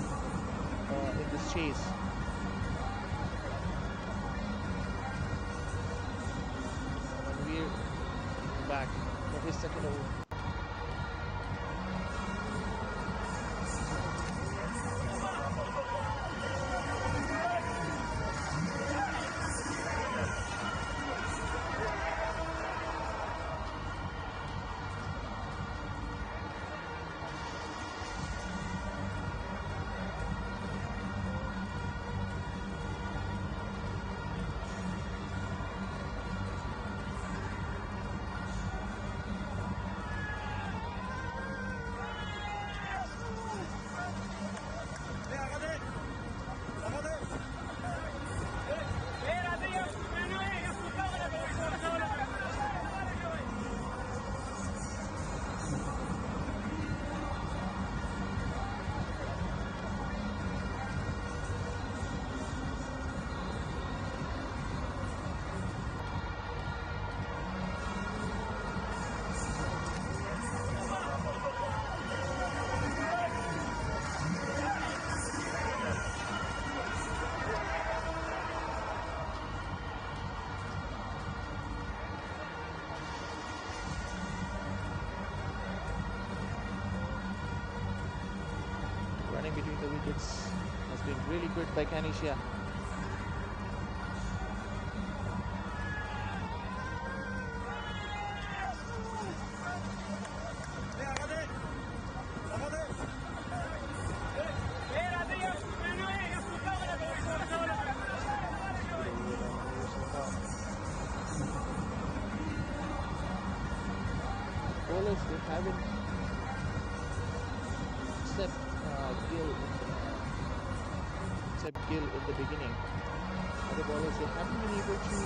in this chase. Now, Manveer coming back for his second over. Running between the wickets has been really good by CANASIA. Good over by Manveer so far. The bowlers, they haven't, except Gill in the beginning. Other bowlers, they haven't been able to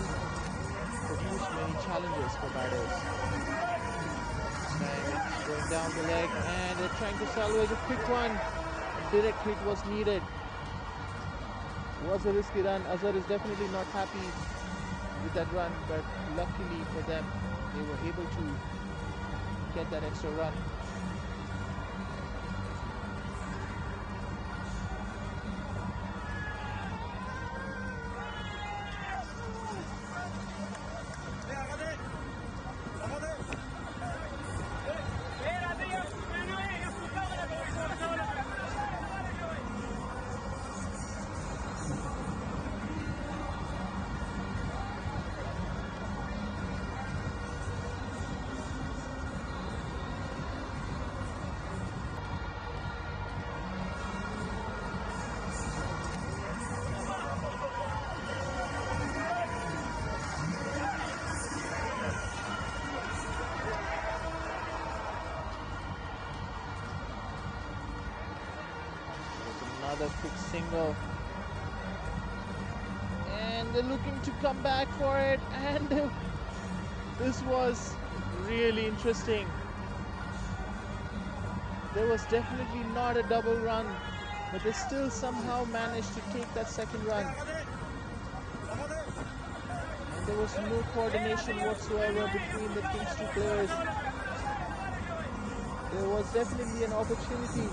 produce many challenges for batters. This time it's going down the leg, and they're trying to salvage a quick one. A direct hit was needed. Was a risky run. Azhar is definitely not happy with that run, but luckily for them, they were able to get that extra run. Another quick single, and they're looking to come back for it, and this was really interesting. There was definitely not a double run, but they still somehow managed to take that second run, and there was no coordination whatsoever between the Kings 2 players. There was definitely an opportunity.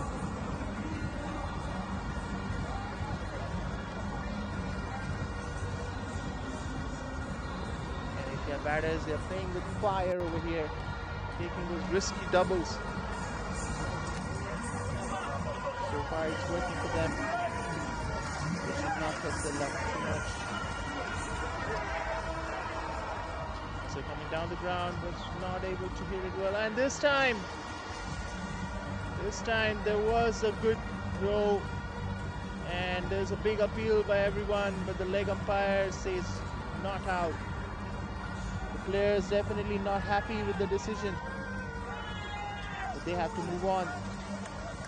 Batters, they're playing with fire over here, taking those risky doubles. So far it's working for them. They should not test their luck too much. So coming down the ground, was not able to hit it well. And this time there was a good throw. And there's a big appeal by everyone, but the leg umpire says not out. The players definitely not happy with the decision, but they have to move on.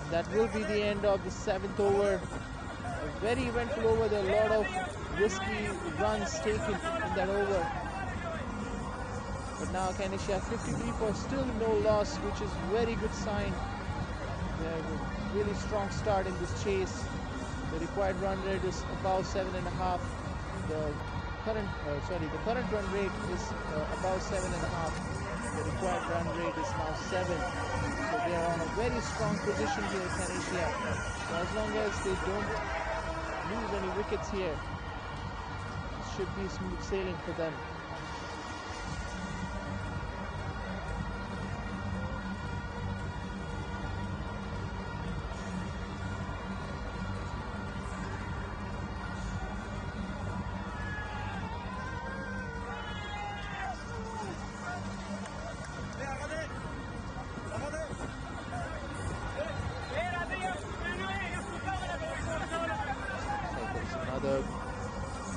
And that will be the end of the 7th over. A very eventful over. There are a lot of risky runs taken in that over. But now CANASIA 53 for still no loss, which is very good sign. They have a really strong start in this chase. The required run rate is above 7.5. The current run rate is above 7.5, and the required run rate is now 7. So they are on a very strong position here, CANASIA. So as long as they don't lose any wickets here, this should be smooth sailing for them.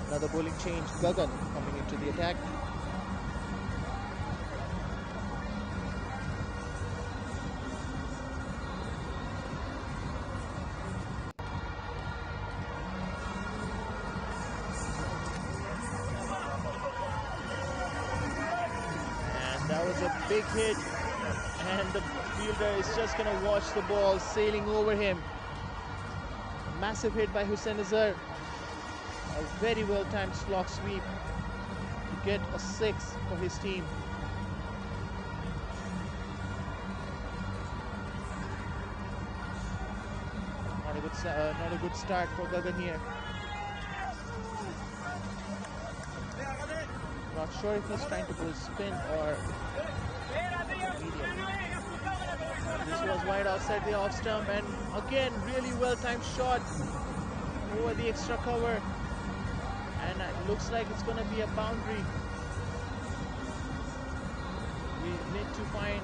Another bowling change. Gagan coming into the attack. And that was a big hit. And the fielder is just going to watch the ball sailing over him. A massive hit by Hussain Azhar. A very well-timed slog sweep to get a 6 for his team. Not a good start for Gagan here. Not sure if he's trying to bowl spin or medium. And this was wide outside the off stump, and again really well-timed shot over the extra cover. And it looks like it's going to be a boundary. We need to find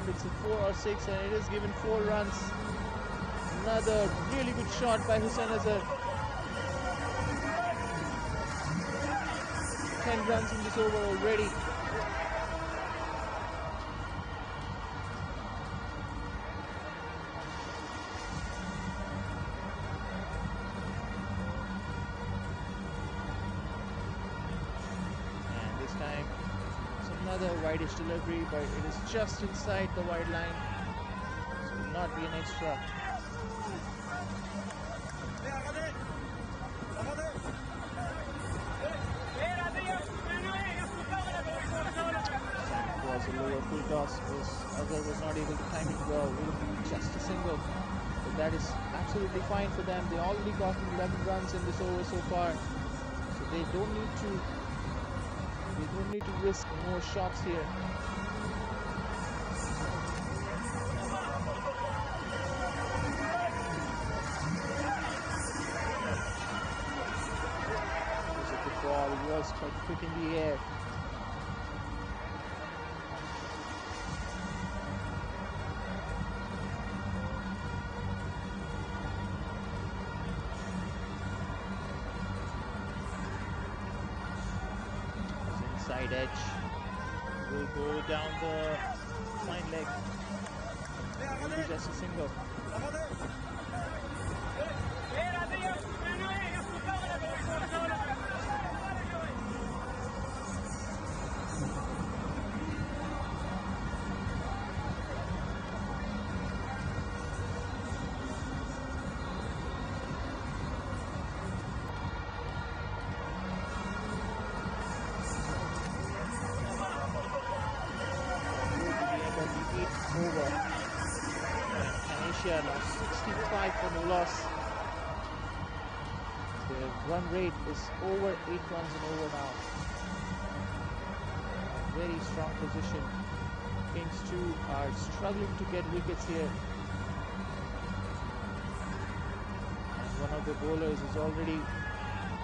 if it's a 4 or 6, and it is given 4 runs. Another really good shot by Hussain Azhar. 10 runs in this over already. And this time it's another wideish delivery, but it is just inside the wide line, so will not be an extra. A lower full toss. Azhar was not able to time it well. Will be just a single, but that is absolutely fine for them. They already gotten 11 runs in this over so far, so they don't need to risk more shots here. It was a good ball. It was quite quick in the air. Side edge will go down the fine leg. It will be just a single. Over, and CANASIA now 65 for no loss. Their run rate is over 8 runs and over now. They're in a very strong position. Kings 2 are struggling to get wickets here, and one of their bowlers is already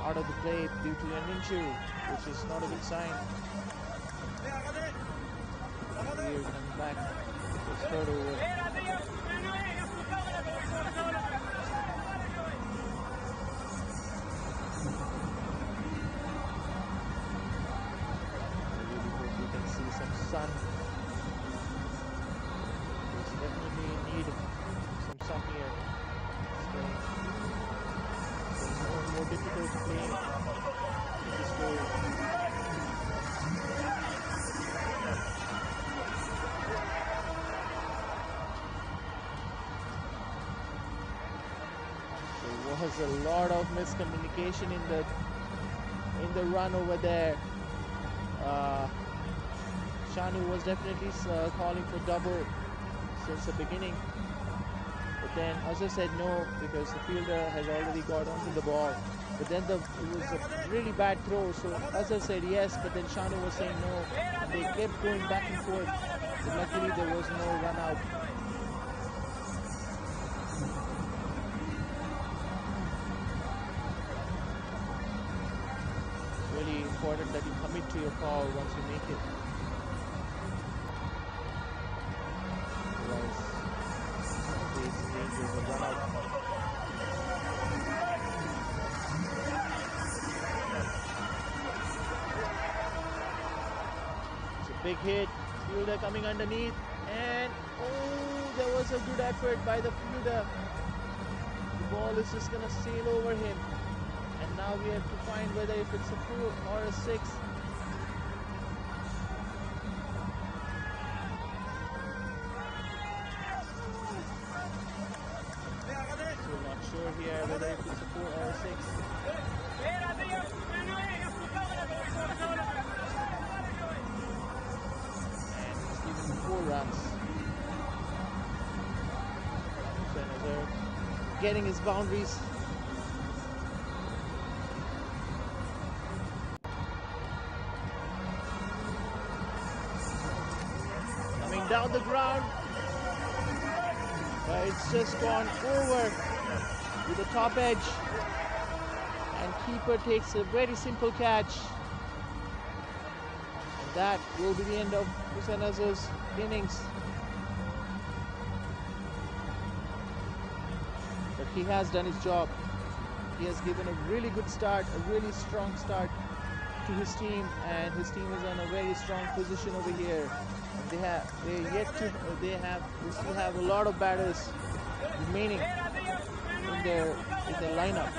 out of the play due to an injury, which is not a good sign. We're coming back. It's third over. See some sun. There's definitely need some sun here. It's getting more and more difficult to play in this cold. There was a lot of miscommunication in the run over there. Shanu was definitely calling for double since the beginning, but then Azhar said no because the fielder has already got onto the ball. But then it was a really bad throw, so Azhar said yes, but then Shanu was saying no, and they kept going back and forth. But luckily there was no run out. It's really important that you commit to your call once you make it. Dangers of run out. It's a big hit. Fielder coming underneath, and oh, there was a good effort by the fielder. The ball is just gonna sail over him, and now we have to find whether if it's a 4 or a 6. Sure here whether if it's a 4 or a 6. And it's given 4 runs. Azhar getting his boundaries. Coming down the ground. But it's just gone over to the top edge, and keeper takes a very simple catch, and that will be the end of Hussain Azhar's innings. But he has done his job. He has given a really good start, a really strong start to his team, and his team is in a very strong position over here. And they still have a lot of batters remaining in their lineup.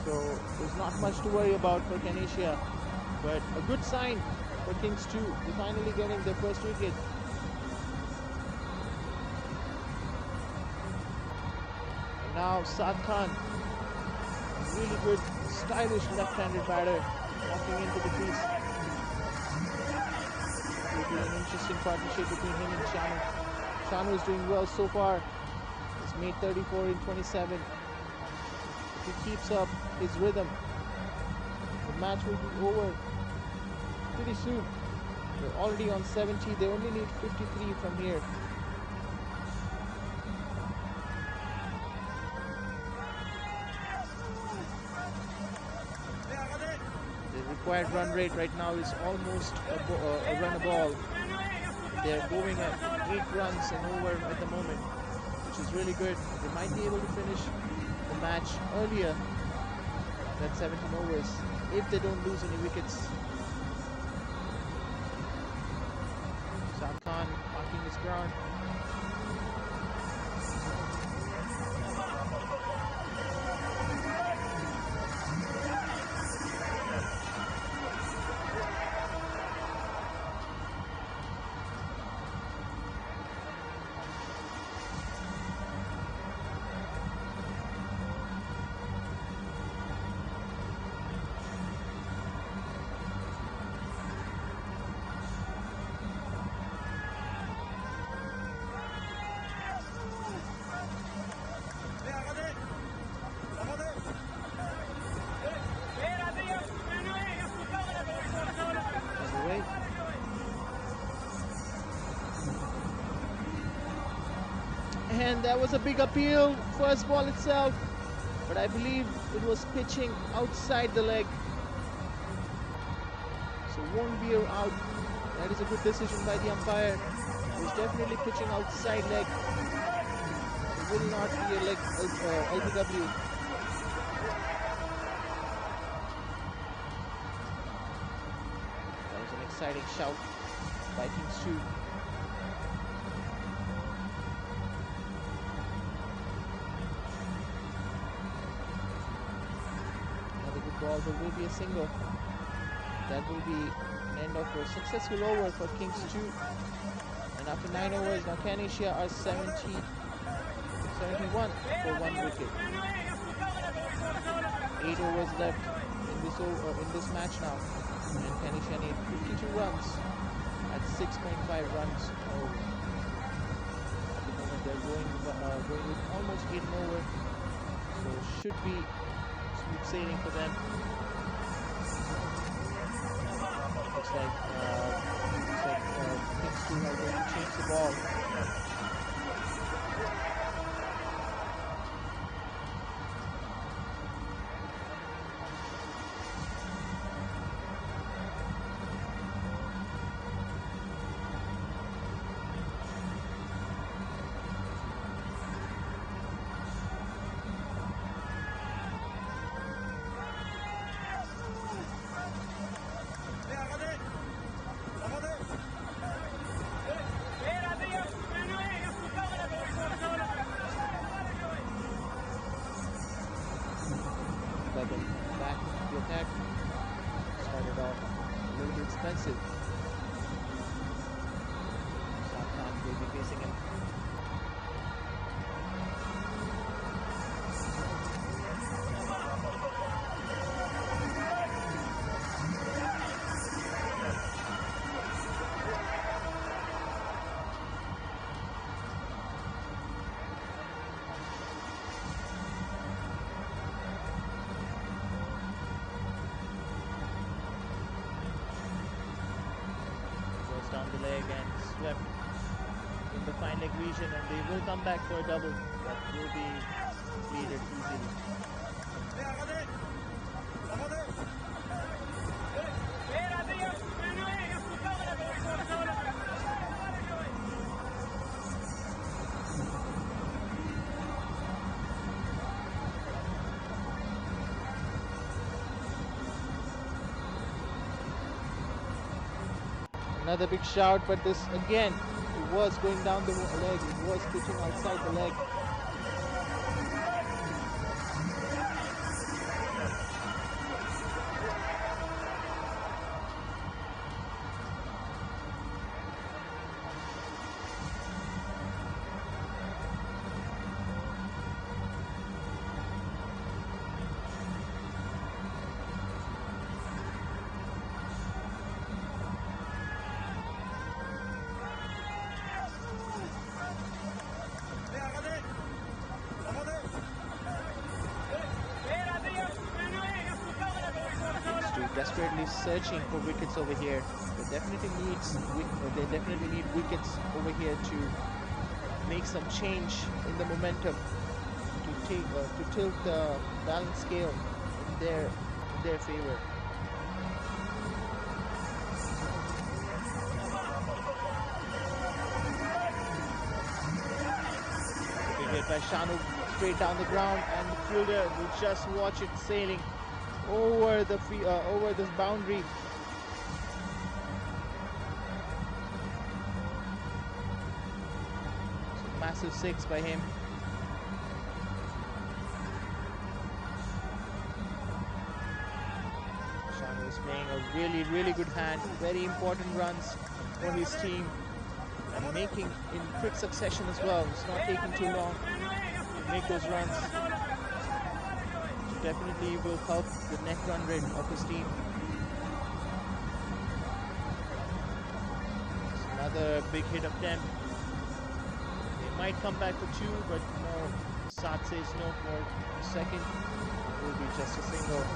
So there's not much to worry about for CANASIA, but a good sign for Kings 2. They're finally getting their first wicket. And now Saad Khan, a really good, stylish left-handed batter, walking into the crease. It will be an interesting partnership between him and Shanu. Shanu is doing well so far. He's made 34 in 27. If he keeps up his rhythm, the match will be over pretty soon. They're already on 70. They only need 53 from here. The required run rate right now is almost a run a ball. They're going at 8 runs and over at the moment, which is really good. They might be able to finish the match earlier than 17 overs if they don't lose any wickets. Saad Khan marking his ground. And that was a big appeal, first ball itself, but I believe it was pitching outside the leg. So won't be out. That is a good decision by the umpire, who's definitely pitching outside leg. So will not be a leg LBW. That was an exciting shout by Kings 2. Another good ball, but will be a single. That will be an end of a successful over for Kings 2. And after 9 overs, now CANASIA are 71 for 1 wicket. 8 overs left in this match now, and CANASIA need 52 runs at 6.5 runs an over. At the moment, they're going with almost 8 an over, so should be smooth sailing for them. Looks like Kings 2 are going to change the ball. Let them come back into the attack. Started off a little bit expensive. Khan will be facing him. Down the leg and swept in the fine leg region, and they will come back for a double that will be completed easily. Another big shout, but this again, it was going down the leg. It was pitching outside the leg. Desperately searching for wickets over here. They definitely need wickets over here to make some change in the momentum, to tilt the balance scale in their favor. Big hit by Shanu straight down the ground, and the fielder will just watch it sailing over this boundary. So massive 6 by him. Shanu is playing a really good hand. Very important runs for his team, and making in quick succession as well. It's not taking too long to make those runs. Definitely will help the net run rate of his team. It's another big hit attempt. They might come back for 2, but no. Sat says no for a second. It will be just a single.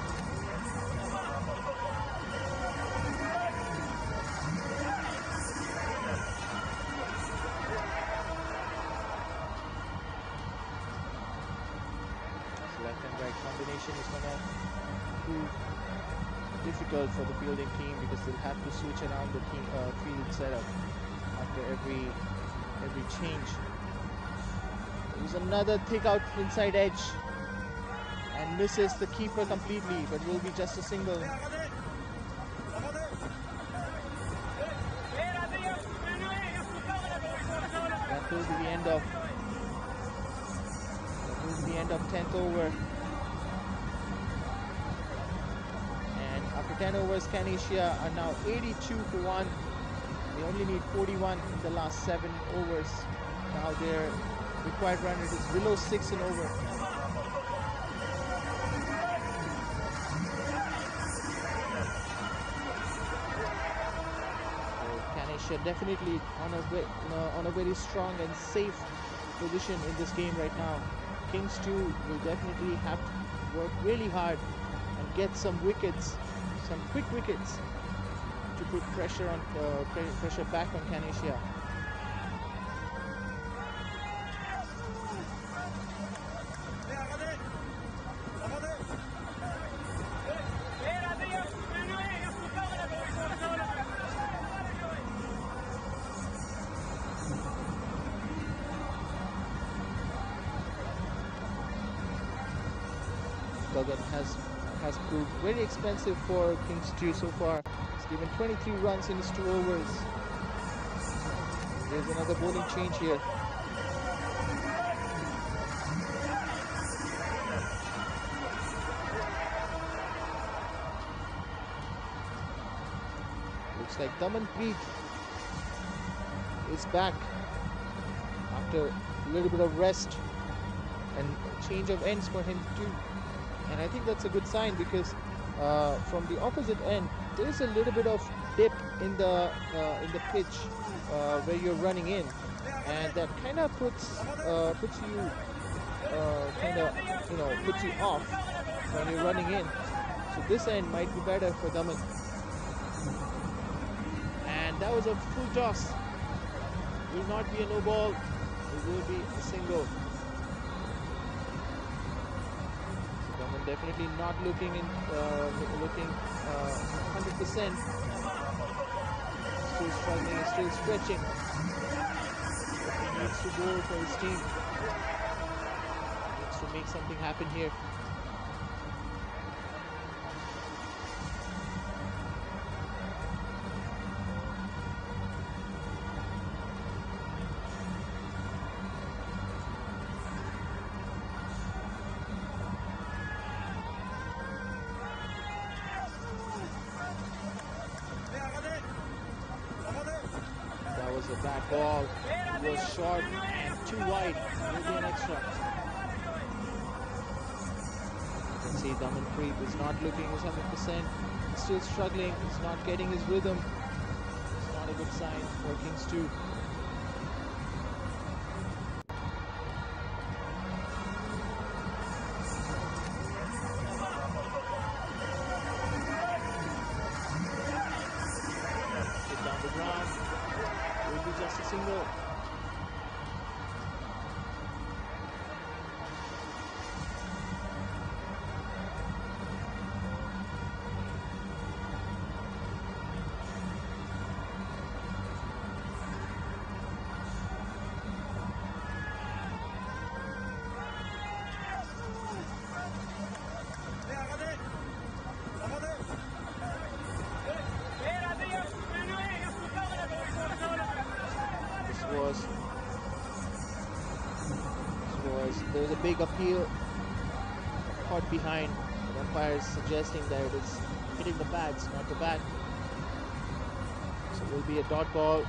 Left and right combination is gonna prove difficult for the fielding team because they'll have to switch around the field setup after every change. There was another thick out inside edge and misses the keeper completely, but will be just a single. That will be the end of 10th over. And after 10 overs, CANASIA are now 82 for 1. They only need 41 in the last 7 overs. Now their required run rate is below 6 an over. So CANASIA definitely on a very strong and safe position in this game right now. Kings 2 will definitely have to work really hard and get some wickets, some quick wickets, to put pressure back on CANASIA. Guggen has proved very expensive for Kings 2 so far. He's given 23 runs in his 2 overs. There's another bowling change here. Looks like Damanpreet is back after a little bit of rest and a change of ends for him too. And I think that's a good sign because from the opposite end, there's a little bit of dip in the pitch where you're running in, and that kind of puts you puts you off when you're running in. So this end might be better for Daman. And that was a full toss. Will not be a no ball. It will be a single. Definitely not looking 100%. Still struggling, still stretching. But he needs to bowl for his team. He needs to make something happen here. That was a bad ball. It was short and too wide. It will be an extra. You can see Damanpreet is not looking his 100%. He's still struggling. He's not getting his rhythm. It's not a good sign for Kings 2. Down the ground. Will be just a single. There was a big appeal caught behind. The umpire is suggesting that it is hitting the pads, not the bat. So it will be a dot ball.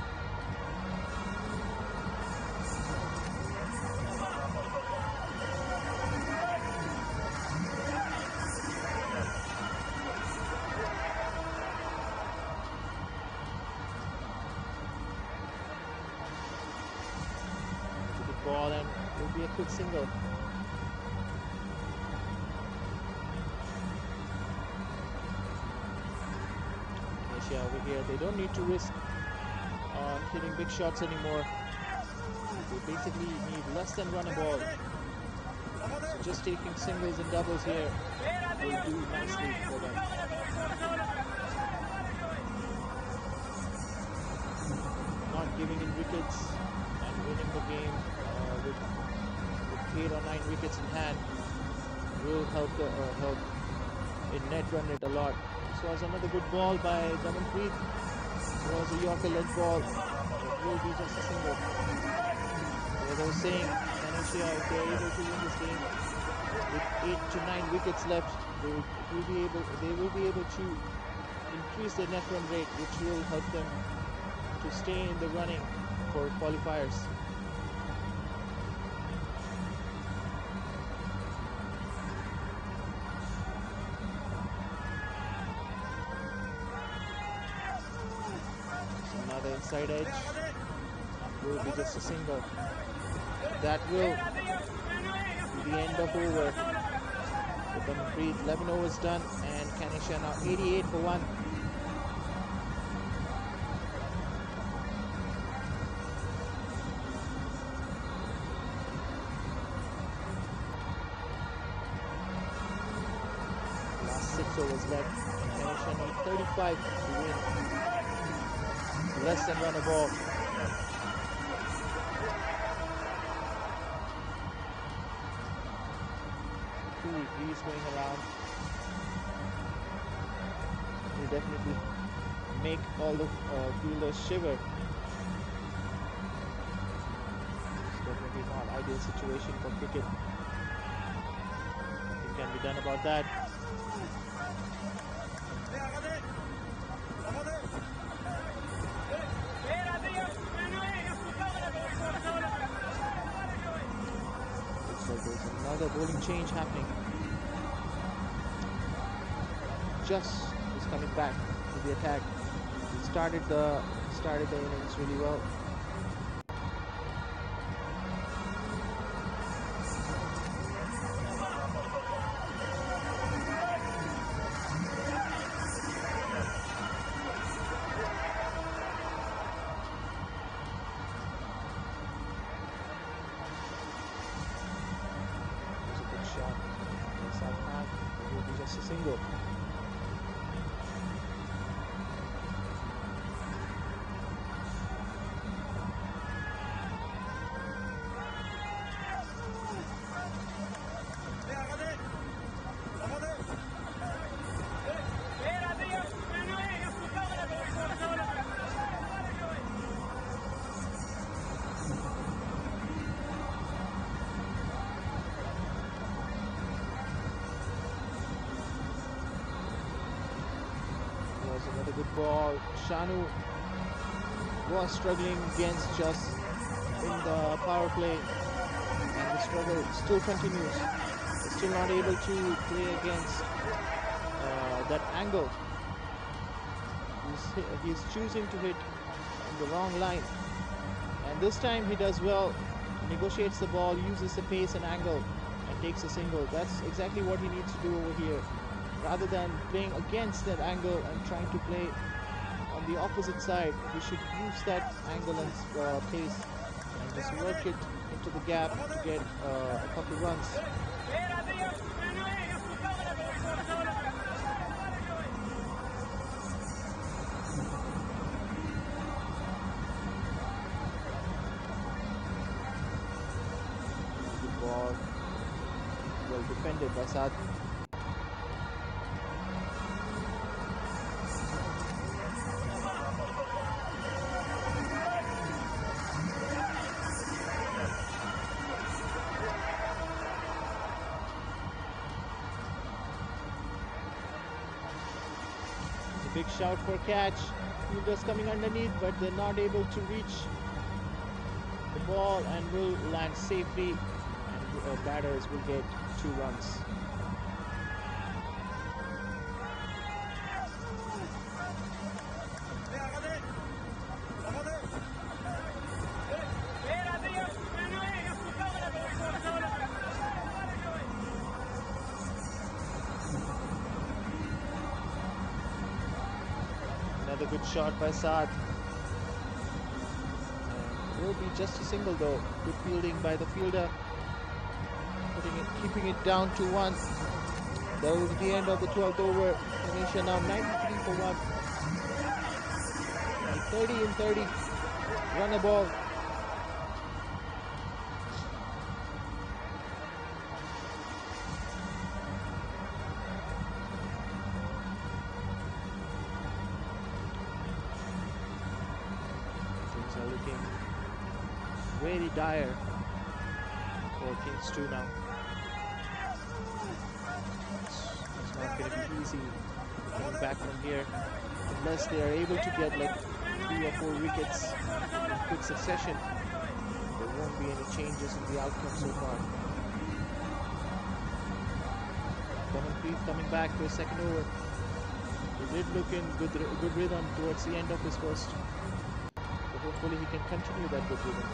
It's a good ball and will be a quick single. CANASIA over here, they don't need to risk hitting big shots anymore. They basically need less than run a ball. So just taking singles and doubles here will do nicely for them. giving in wickets and winning the game with 8 or 9 wickets in hand will help in net run rate a lot. This was another good ball by Damanpreet. It was a Yorker length ball, but will be just a single. So as I was saying, CANASIA, if they are able to win this game with 8 to 9 wickets left, they will be able to increase their net run rate, which will help them to stay in the running for qualifiers. It's another inside edge and will be just a single. So that will be the end of over for Damanpreet. 11 overs done and CANASIA now 88 for 1. Last 6 overs left and CANASIA need 35 to win. Less than run a ball. Some cool breeze going around. That will definitely make all the fielders shiver. It's definitely not ideal situation for cricket. Nothing can be done about that. Looks like there's another bowling change happening. Just is coming back into the attack. He started the innings really well. That was a good shot by Saad Khan. It will be just a single. It was another good ball. Shanu was struggling against Just in the power play, and the struggle still continues. He's still not able to play against that angle. He's choosing to hit on the wrong line, and this time he does well. He negotiates the ball, uses the pace and angle, and takes a single. That's exactly what he needs to do over here. Rather than playing against that angle and trying to play on the opposite side, he should use that angle and pace and just work it into the gap to get a couple runs. That was a good ball. Well defended by Saad. There's a big shout for a catch. Fielders coming underneath, but they're not able to reach the ball and will land safely, and batters will get 2 runs. Another good shot by Saad. And will be just a single though. Good fielding by the fielder. Keeping it down to 1. That will be the end of the 12th over. CANASIA now 93 for 1. They need 30 in 30 Run a ball. Things are looking very dire for Kings 2 now. It's not going to be easy coming back from here unless they are able to get like 3 or 4 wickets in quick succession. There won't be any changes in the outcome so far. Damanpreet coming back for his second over. He did look in good rhythm towards the end of his first. So hopefully he can continue that good rhythm.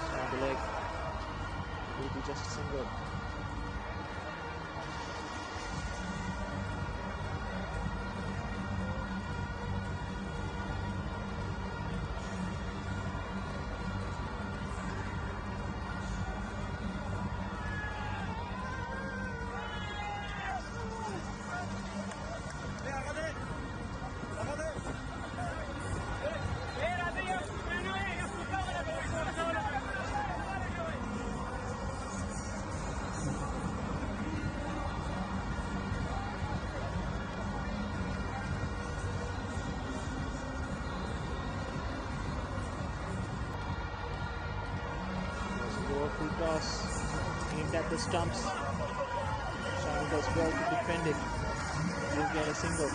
So on the leg. It will be just a single. Full toss aimed at the stumps. Shanu does well to defend it. Will get a single.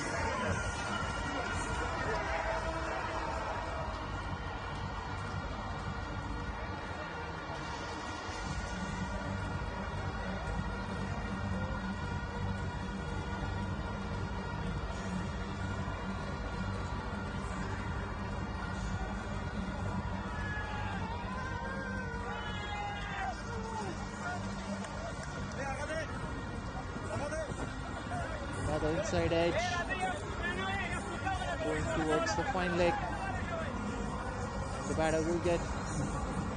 Another inside edge. Going towards the fine leg. And the batter will get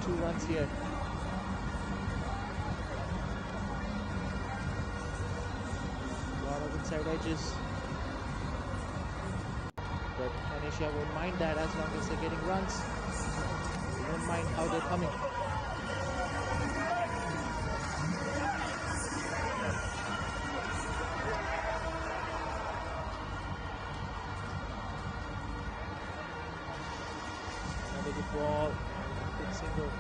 2 runs here. A lot of inside edges. But CANASIA won't mind that as long as they're getting runs. They won't mind how they're coming. Ball and a quick single.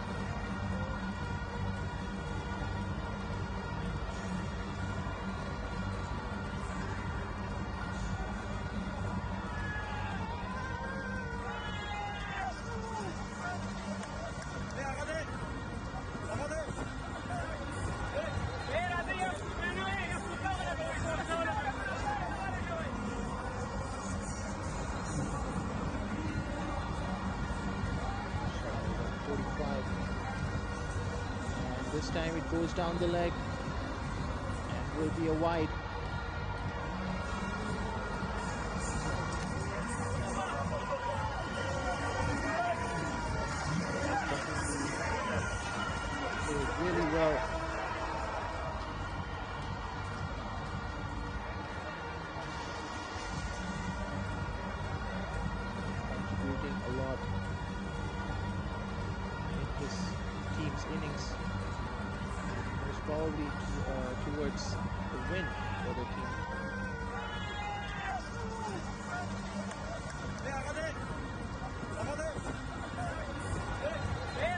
This time it goes down the leg and will be a wide. Played really well. Contributing a lot in his team's innings. Probably towards the win for their team.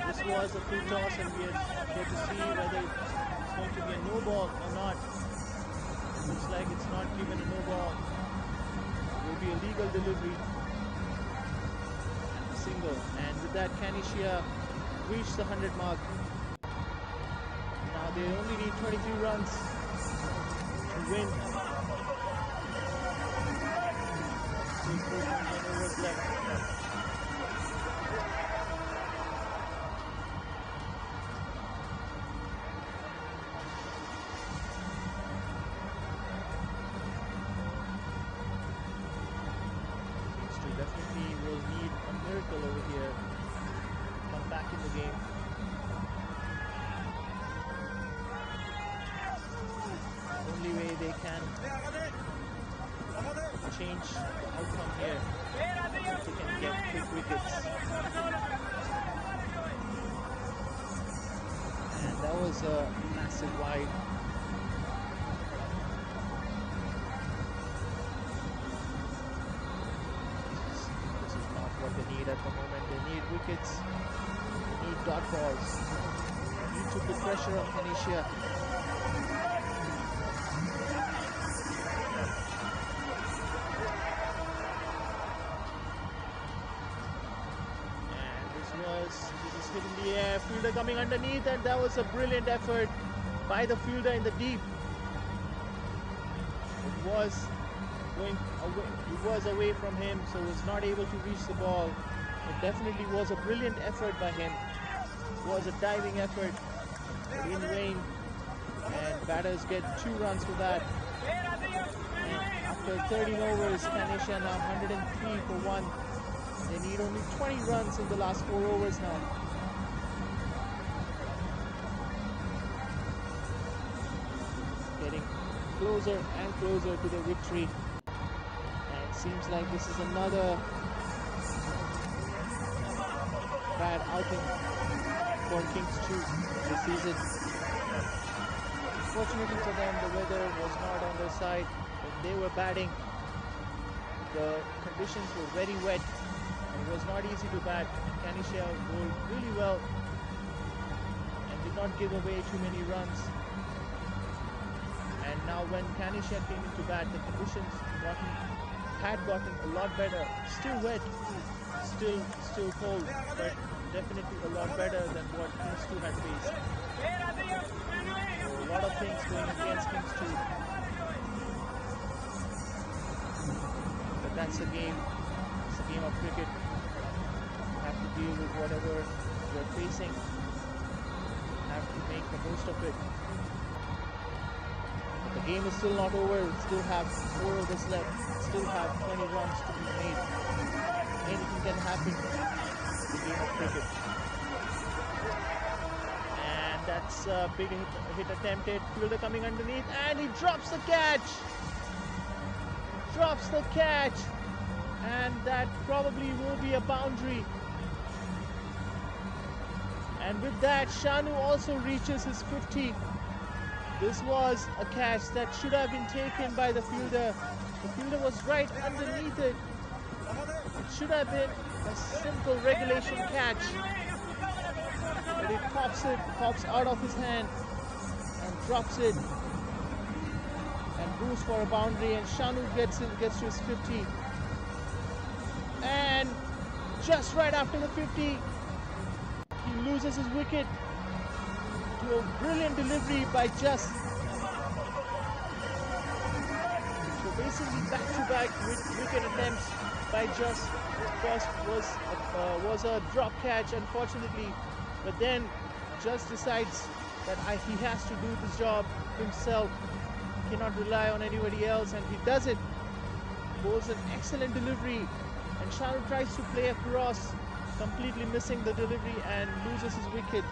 This was a full toss and we are here to see whether it's going to be a no ball or not. It looks like it's not given a no ball. So it will be a legal delivery and a single. And with that, CANASIA reached the 100 mark. Now they only need 23 runs to win. Still 4.1 overs left. Kings 2 definitely will need a miracle over here to come back in the game. change the outcome here if they can get quick wickets. And that was a massive wide. This is not what they need at the moment. They need wickets. They need dot balls. They need to put pressure on CANASIA. This is hit in the air, fielder coming underneath, and that was a brilliant effort by the fielder in the deep. It was away from him, so was not able to reach the ball. It definitely was a brilliant effort by him. It was a diving effort, but in vain, and batters get 2 runs for that. And after 13 overs, CANASIA now 103 for 1. They need only 20 runs in the last 4 overs now. Getting closer and closer to the victory. And seems like this is another bad outing for Kings 2 this season. Unfortunately for them, the weather was not on their side. When they were batting, the conditions were very wet. It was not easy to bat. CANASIA bowled really well and did not give away too many runs. And now when CANASIA came into bat, the conditions had gotten a lot better. Still wet, still cold, but definitely a lot better than what Kings 2 had faced. So a lot of things going against Kings 2. But that's the game. It's a game of cricket. You have to deal with whatever you're facing and have to make the most of it. But the game is still not over. We still have 4 overs left. Still have 20 runs to be made. Anything can happen in the game of cricket. And that's a big hit attempted. Fielder coming underneath, and he drops the catch. Drops the catch. And that probably will be a boundary. And with that, Shanu also reaches his 50. This was a catch that should have been taken by the fielder. The fielder was right underneath it. It should have been a simple regulation catch. But it pops out of his hand and drops it and goes for a boundary, and Shanu gets to his 50. And just right after the 50, he loses his wicket to a brilliant delivery by Just. So basically back-to-back wicket attempts by Just. First was a drop catch, unfortunately, but then Just decides that he has to do this job himself. He cannot rely on anybody else, and he does it. Bowls an excellent delivery, and Shanu tries to play across, completely missing the delivery and loses his wicket.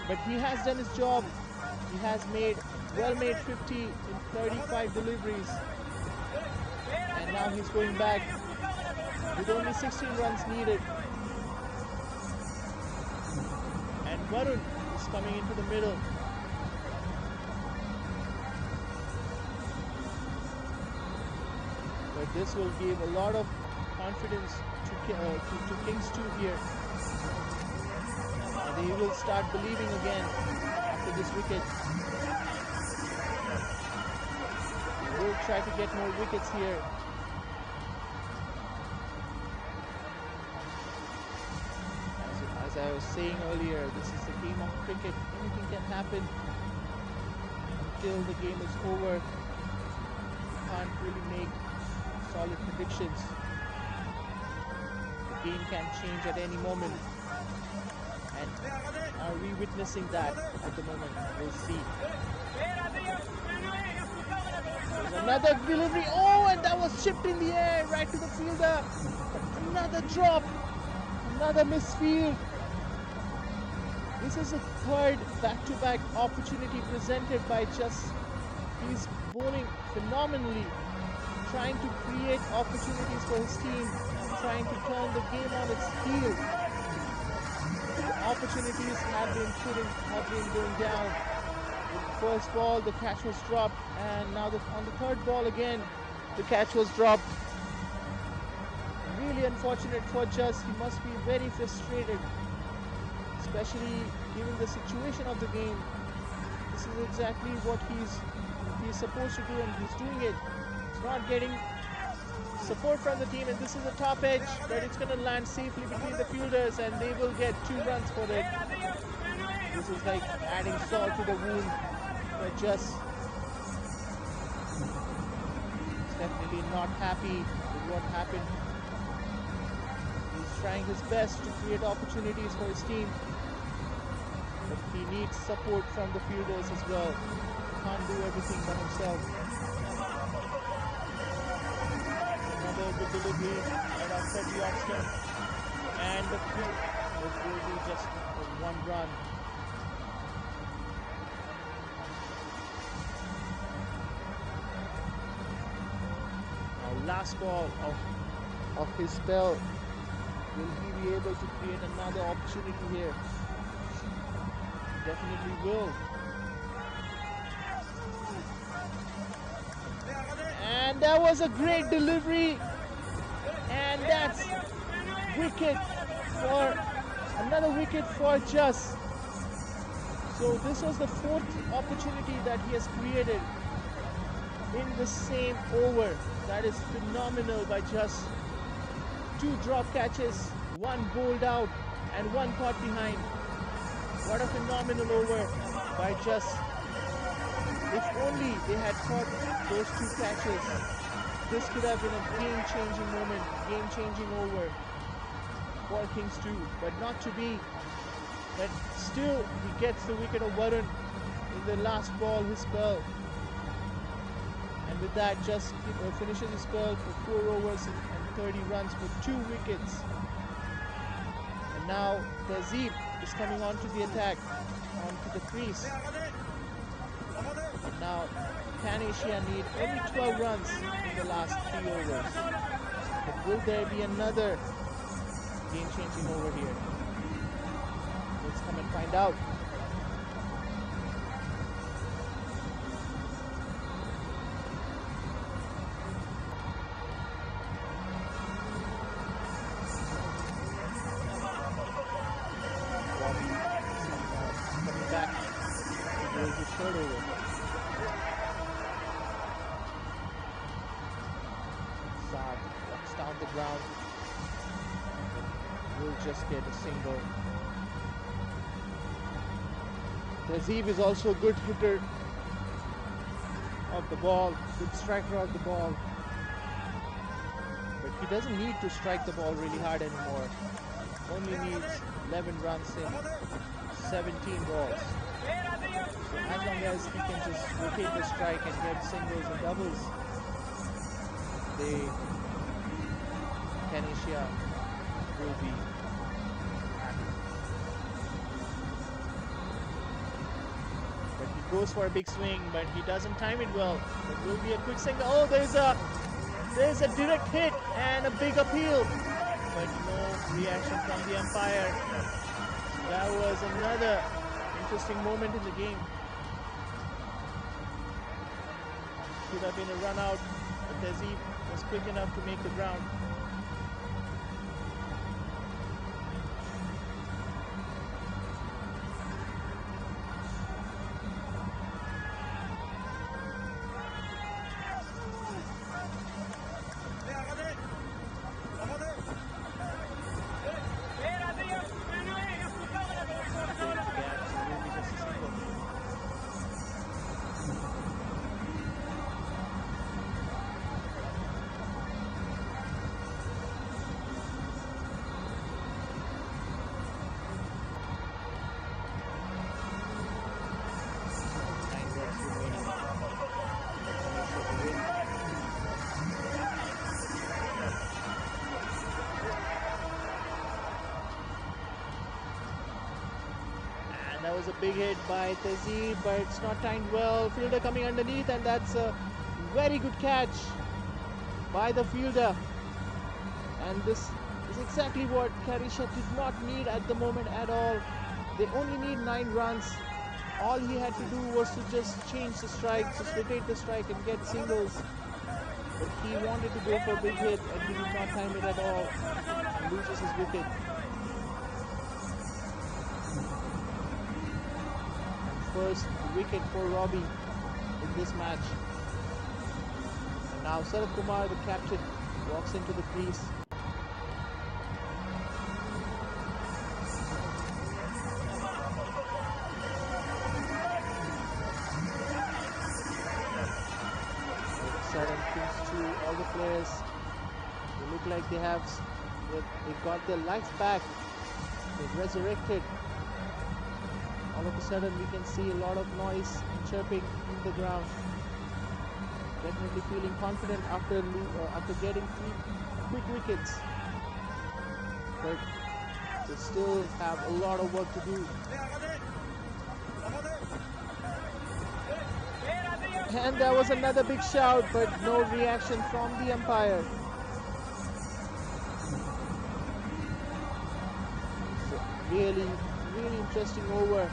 But he has done his job. He has made well-made 50 in 35 deliveries. And now he's going back with only 16 runs needed. And Varun is coming into the middle. But this will give a lot of confidence to Kings 2 here. They will start believing again after this wicket. They will try to get more wickets here. As I was saying earlier, this is the game of cricket. Anything can happen until the game is over. You can't really make solid predictions. The game can change at any moment. And are we witnessing that at the moment? We'll see. There's another delivery. Oh, and that was chipped in the air right to the fielder. But another drop. Another misfield. This is a third back-to-back opportunity presented by Just. He's bowling phenomenally. trying to create opportunities for his team, trying to turn the game on its heel. The opportunities have been going down. The first ball, the catch was dropped, and now on the third ball again, the catch was dropped. Really unfortunate for Just. He must be very frustrated, especially given the situation of the game. This is exactly what he's supposed to do, and he's doing it. He's not getting support from the team, and this is a top edge, but it's going to land safely between the fielders, and they will get 2 runs for it. This is like adding salt to the wound for Just. He's definitely not happy with what happened. He's trying his best to create opportunities for his team, but he needs support from the fielders as well. He can't do everything by himself. Another good delivery right outside the off stump, and it will be just a 1 run. Now last ball of his spell. Will he be able to create another opportunity here? He definitely will. And that was a great delivery, and that's wicket for another wicket for Just. So this was the 4th opportunity that he has created in the same over. That is phenomenal by Just. 2 drop catches, 1 bowled out, and 1 caught behind. What a phenomenal over by Just. If only they had caught those 2 catches, this could have been a game-changing moment, game-changing over for Kings 2, but not to be. But still, he gets the wicket of Varun in the last ball, his spell. And with that, Just finishes his spell for 4 overs and 30 runs for 2 wickets. And now Tehzeeb is coming onto the attack, onto the crease. And now CANASIA need only 12 runs in the last 3 overs. But will there be another game-changing over here? Let's come and find out. Coming back to bowl his 3rd over. Saad walks down the ground, but will just get a single. Tehzeeb is also a good hitter of the ball, good striker of the ball. But he doesn't need to strike the ball really hard anymore. He only needs 11 runs in 17 balls. So as long as he can just rotate the strike and get singles and doubles, CANASIA will be happy. But he goes for a big swing, but he doesn't time it well. But will be a quick single. Oh, there's a direct hit and a big appeal, but no reaction from the umpire. So that was another interesting moment in the game. Could have been a run out, but Tehzeeb was quick enough to make the ground. That was a big hit by Tehzeeb, but it's not timed well. Fielder coming underneath, and that's a very good catch. by the fielder. And this is exactly what CANASIA did not need at the moment at all. They only need 9 runs. All he had to do was to just change the strike, just rotate the strike and get singles. But he wanted to go for a big hit and he did not time it at all and loses his wicket. And first wicket for Robbie in this match. And now Sarath Kumar, the captain, walks into the crease. All of a sudden, Kings 2, all the players, they look like they got their life back. They've resurrected. All of a sudden, we can see a lot of noise and chirping in the ground. Definitely feeling confident after getting 3 quick wickets. But they still have a lot of work to do. And there was another big shout, but no reaction from the umpire. It's a really interesting over.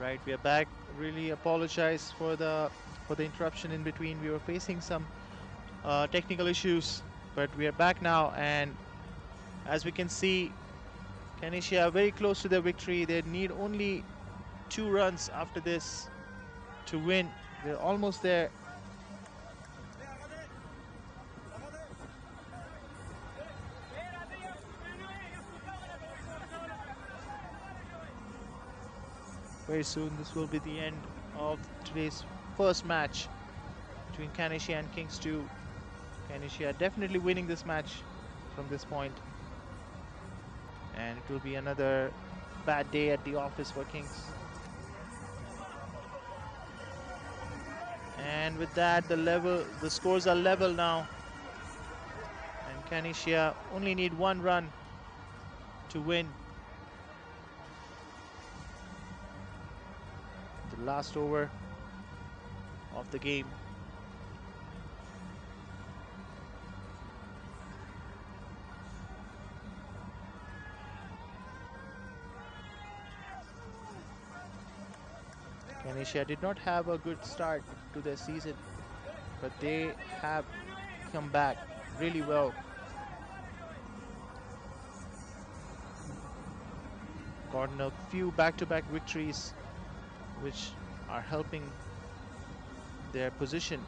Right, we are back. Really apologize for the interruption in between. We were facing some technical issues, but we are back now. And as we can see, CANASIA are very close to their victory. They need only 2 runs after this to win. They're almost there. Very soon, this will be the end of today's first match between CANASIA and Kings 2. CANASIA definitely winning this match from this point. And it will be another bad day at the office for Kings. And with that, the scores are level now. And CANASIA only need 1 run to win. The last over of the game. CANASIA did not have a good start to their season, but they have come back really well. Gotten a few back-to-back victories, which are helping their position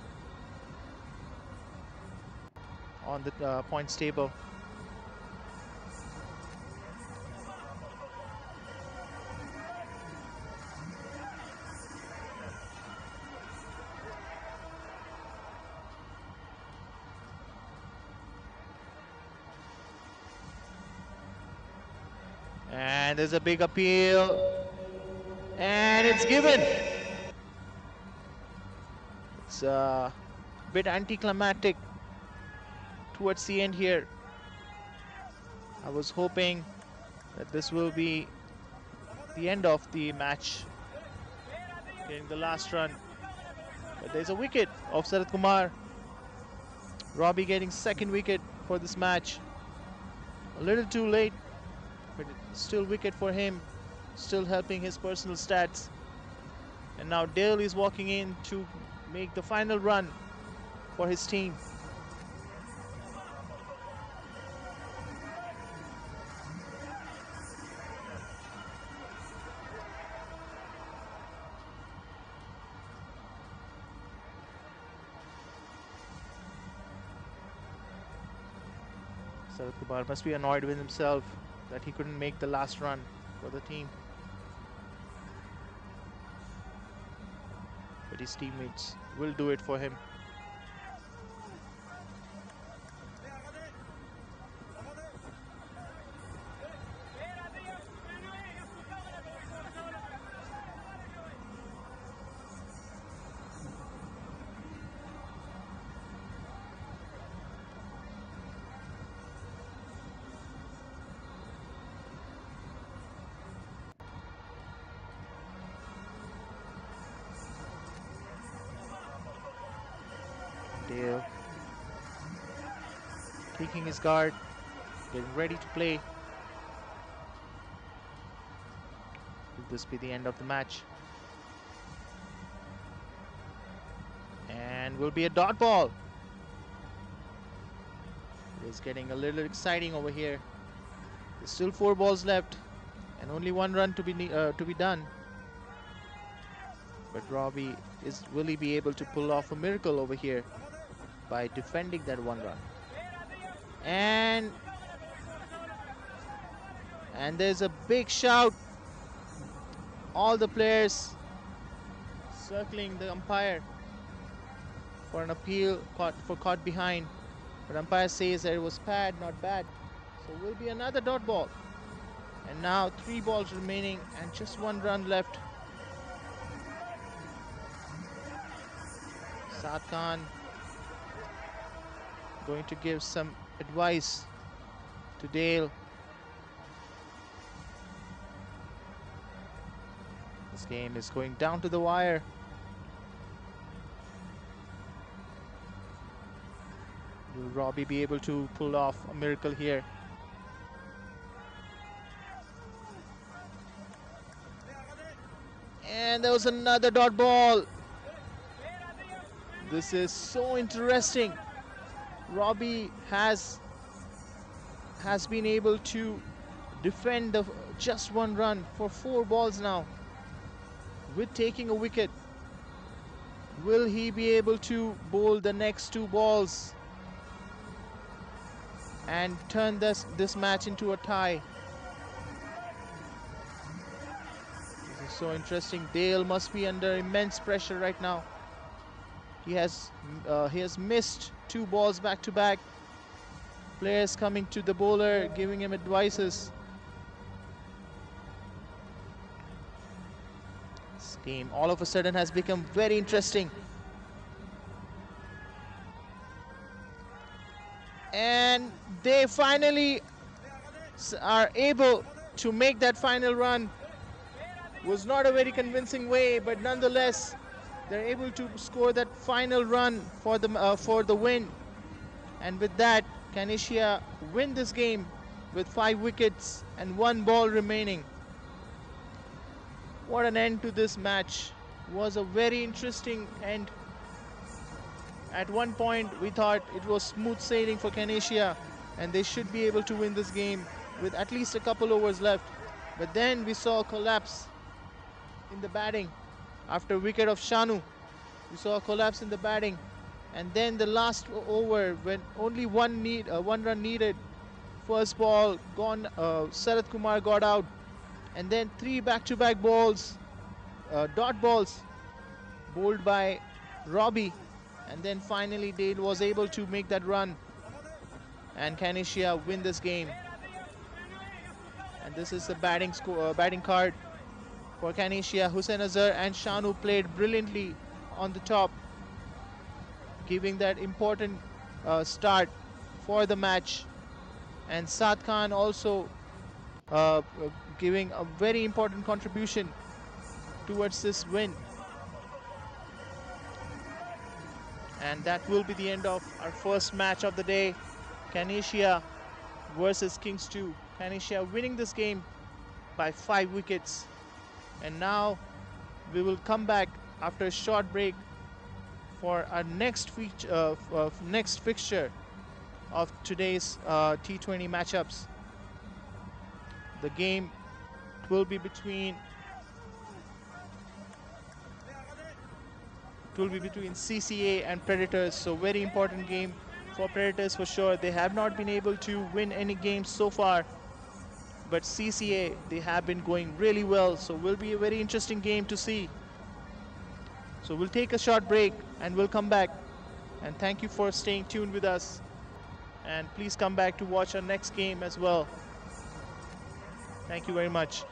on the points table. And there's a big appeal, and it's given. It's a bit anticlimactic towards the end here. I was hoping that this will be the end of the match, getting the last run. But there's a wicket of Sarath Kumar. Robbie getting second wicket for this match. A little too late, but still wicket for him, still helping his personal stats. And now Dale is walking in to make the final run for his team. Sarath Kumar must be annoyed with himself that he couldn't make the last run for the team. But his teammates will do it for him. Dale taking his guard, getting ready to play. Will this be the end of the match? And will be a dot ball. It is getting a little exciting over here. There's still 4 balls left and only 1 run to be done. But Robbie will he be able to pull off a miracle over here by defending that 1 run? And there's a big shout. All the players circling the umpire for an appeal for caught behind. But umpire says that it was pad, not bad. So will be another dot ball. And now 3 balls remaining and just 1 run left. Saad Khan going to give some advice to Dale. This game is going down to the wire. Will Robbie be able to pull off a miracle here? there was another dot ball. This is so interesting. Robbie has been able to defend the just one run for 4 balls now with taking a wicket. Will he be able to bowl the next 2 balls and turn this match into a tie? This is so interesting. Dale must be under immense pressure right now. He has missed 2 balls back to back. Players coming to the bowler, giving him advices. This game all of a sudden has become very interesting. And they finally are able to make that final run. Was not a very convincing way, but nonetheless, they're able to score that final run for the win. And with that, CANASIA win this game with 5 wickets and 1 ball remaining. What an end to this match. Was a very interesting end. At one point, we thought it was smooth sailing for CANASIA and they should be able to win this game with at least a couple overs left. But then we saw a collapse in the batting. After wicket of Shanu, we saw a collapse in the batting. And then the last over, when only one run needed, first ball gone, Sarath Kumar got out. And then 3 back-to-back balls, dot balls, bowled by Robbie. And then finally Dale was able to make that run. And CANASIA win this game. And this is the batting card for CANASIA. Hussain Azhar and Shanu played brilliantly on the top, giving that important start for the match. And Saad Khan also giving a very important contribution towards this win. And that will be the end of our first match of the day. CANASIA versus Kings 2. CANASIA winning this game by 5 wickets. And now we will come back after a short break for our next fixture of today's T20 matchups. The game will be between CCA and Predators, so very important game for Predators for sure. They have not been able to win any games so far, but CCA, they have been going really well, so will be a very interesting game to see. So we'll take a short break and we'll come back, and thank you for staying tuned with us, and please come back to watch our next game as well. Thank you very much.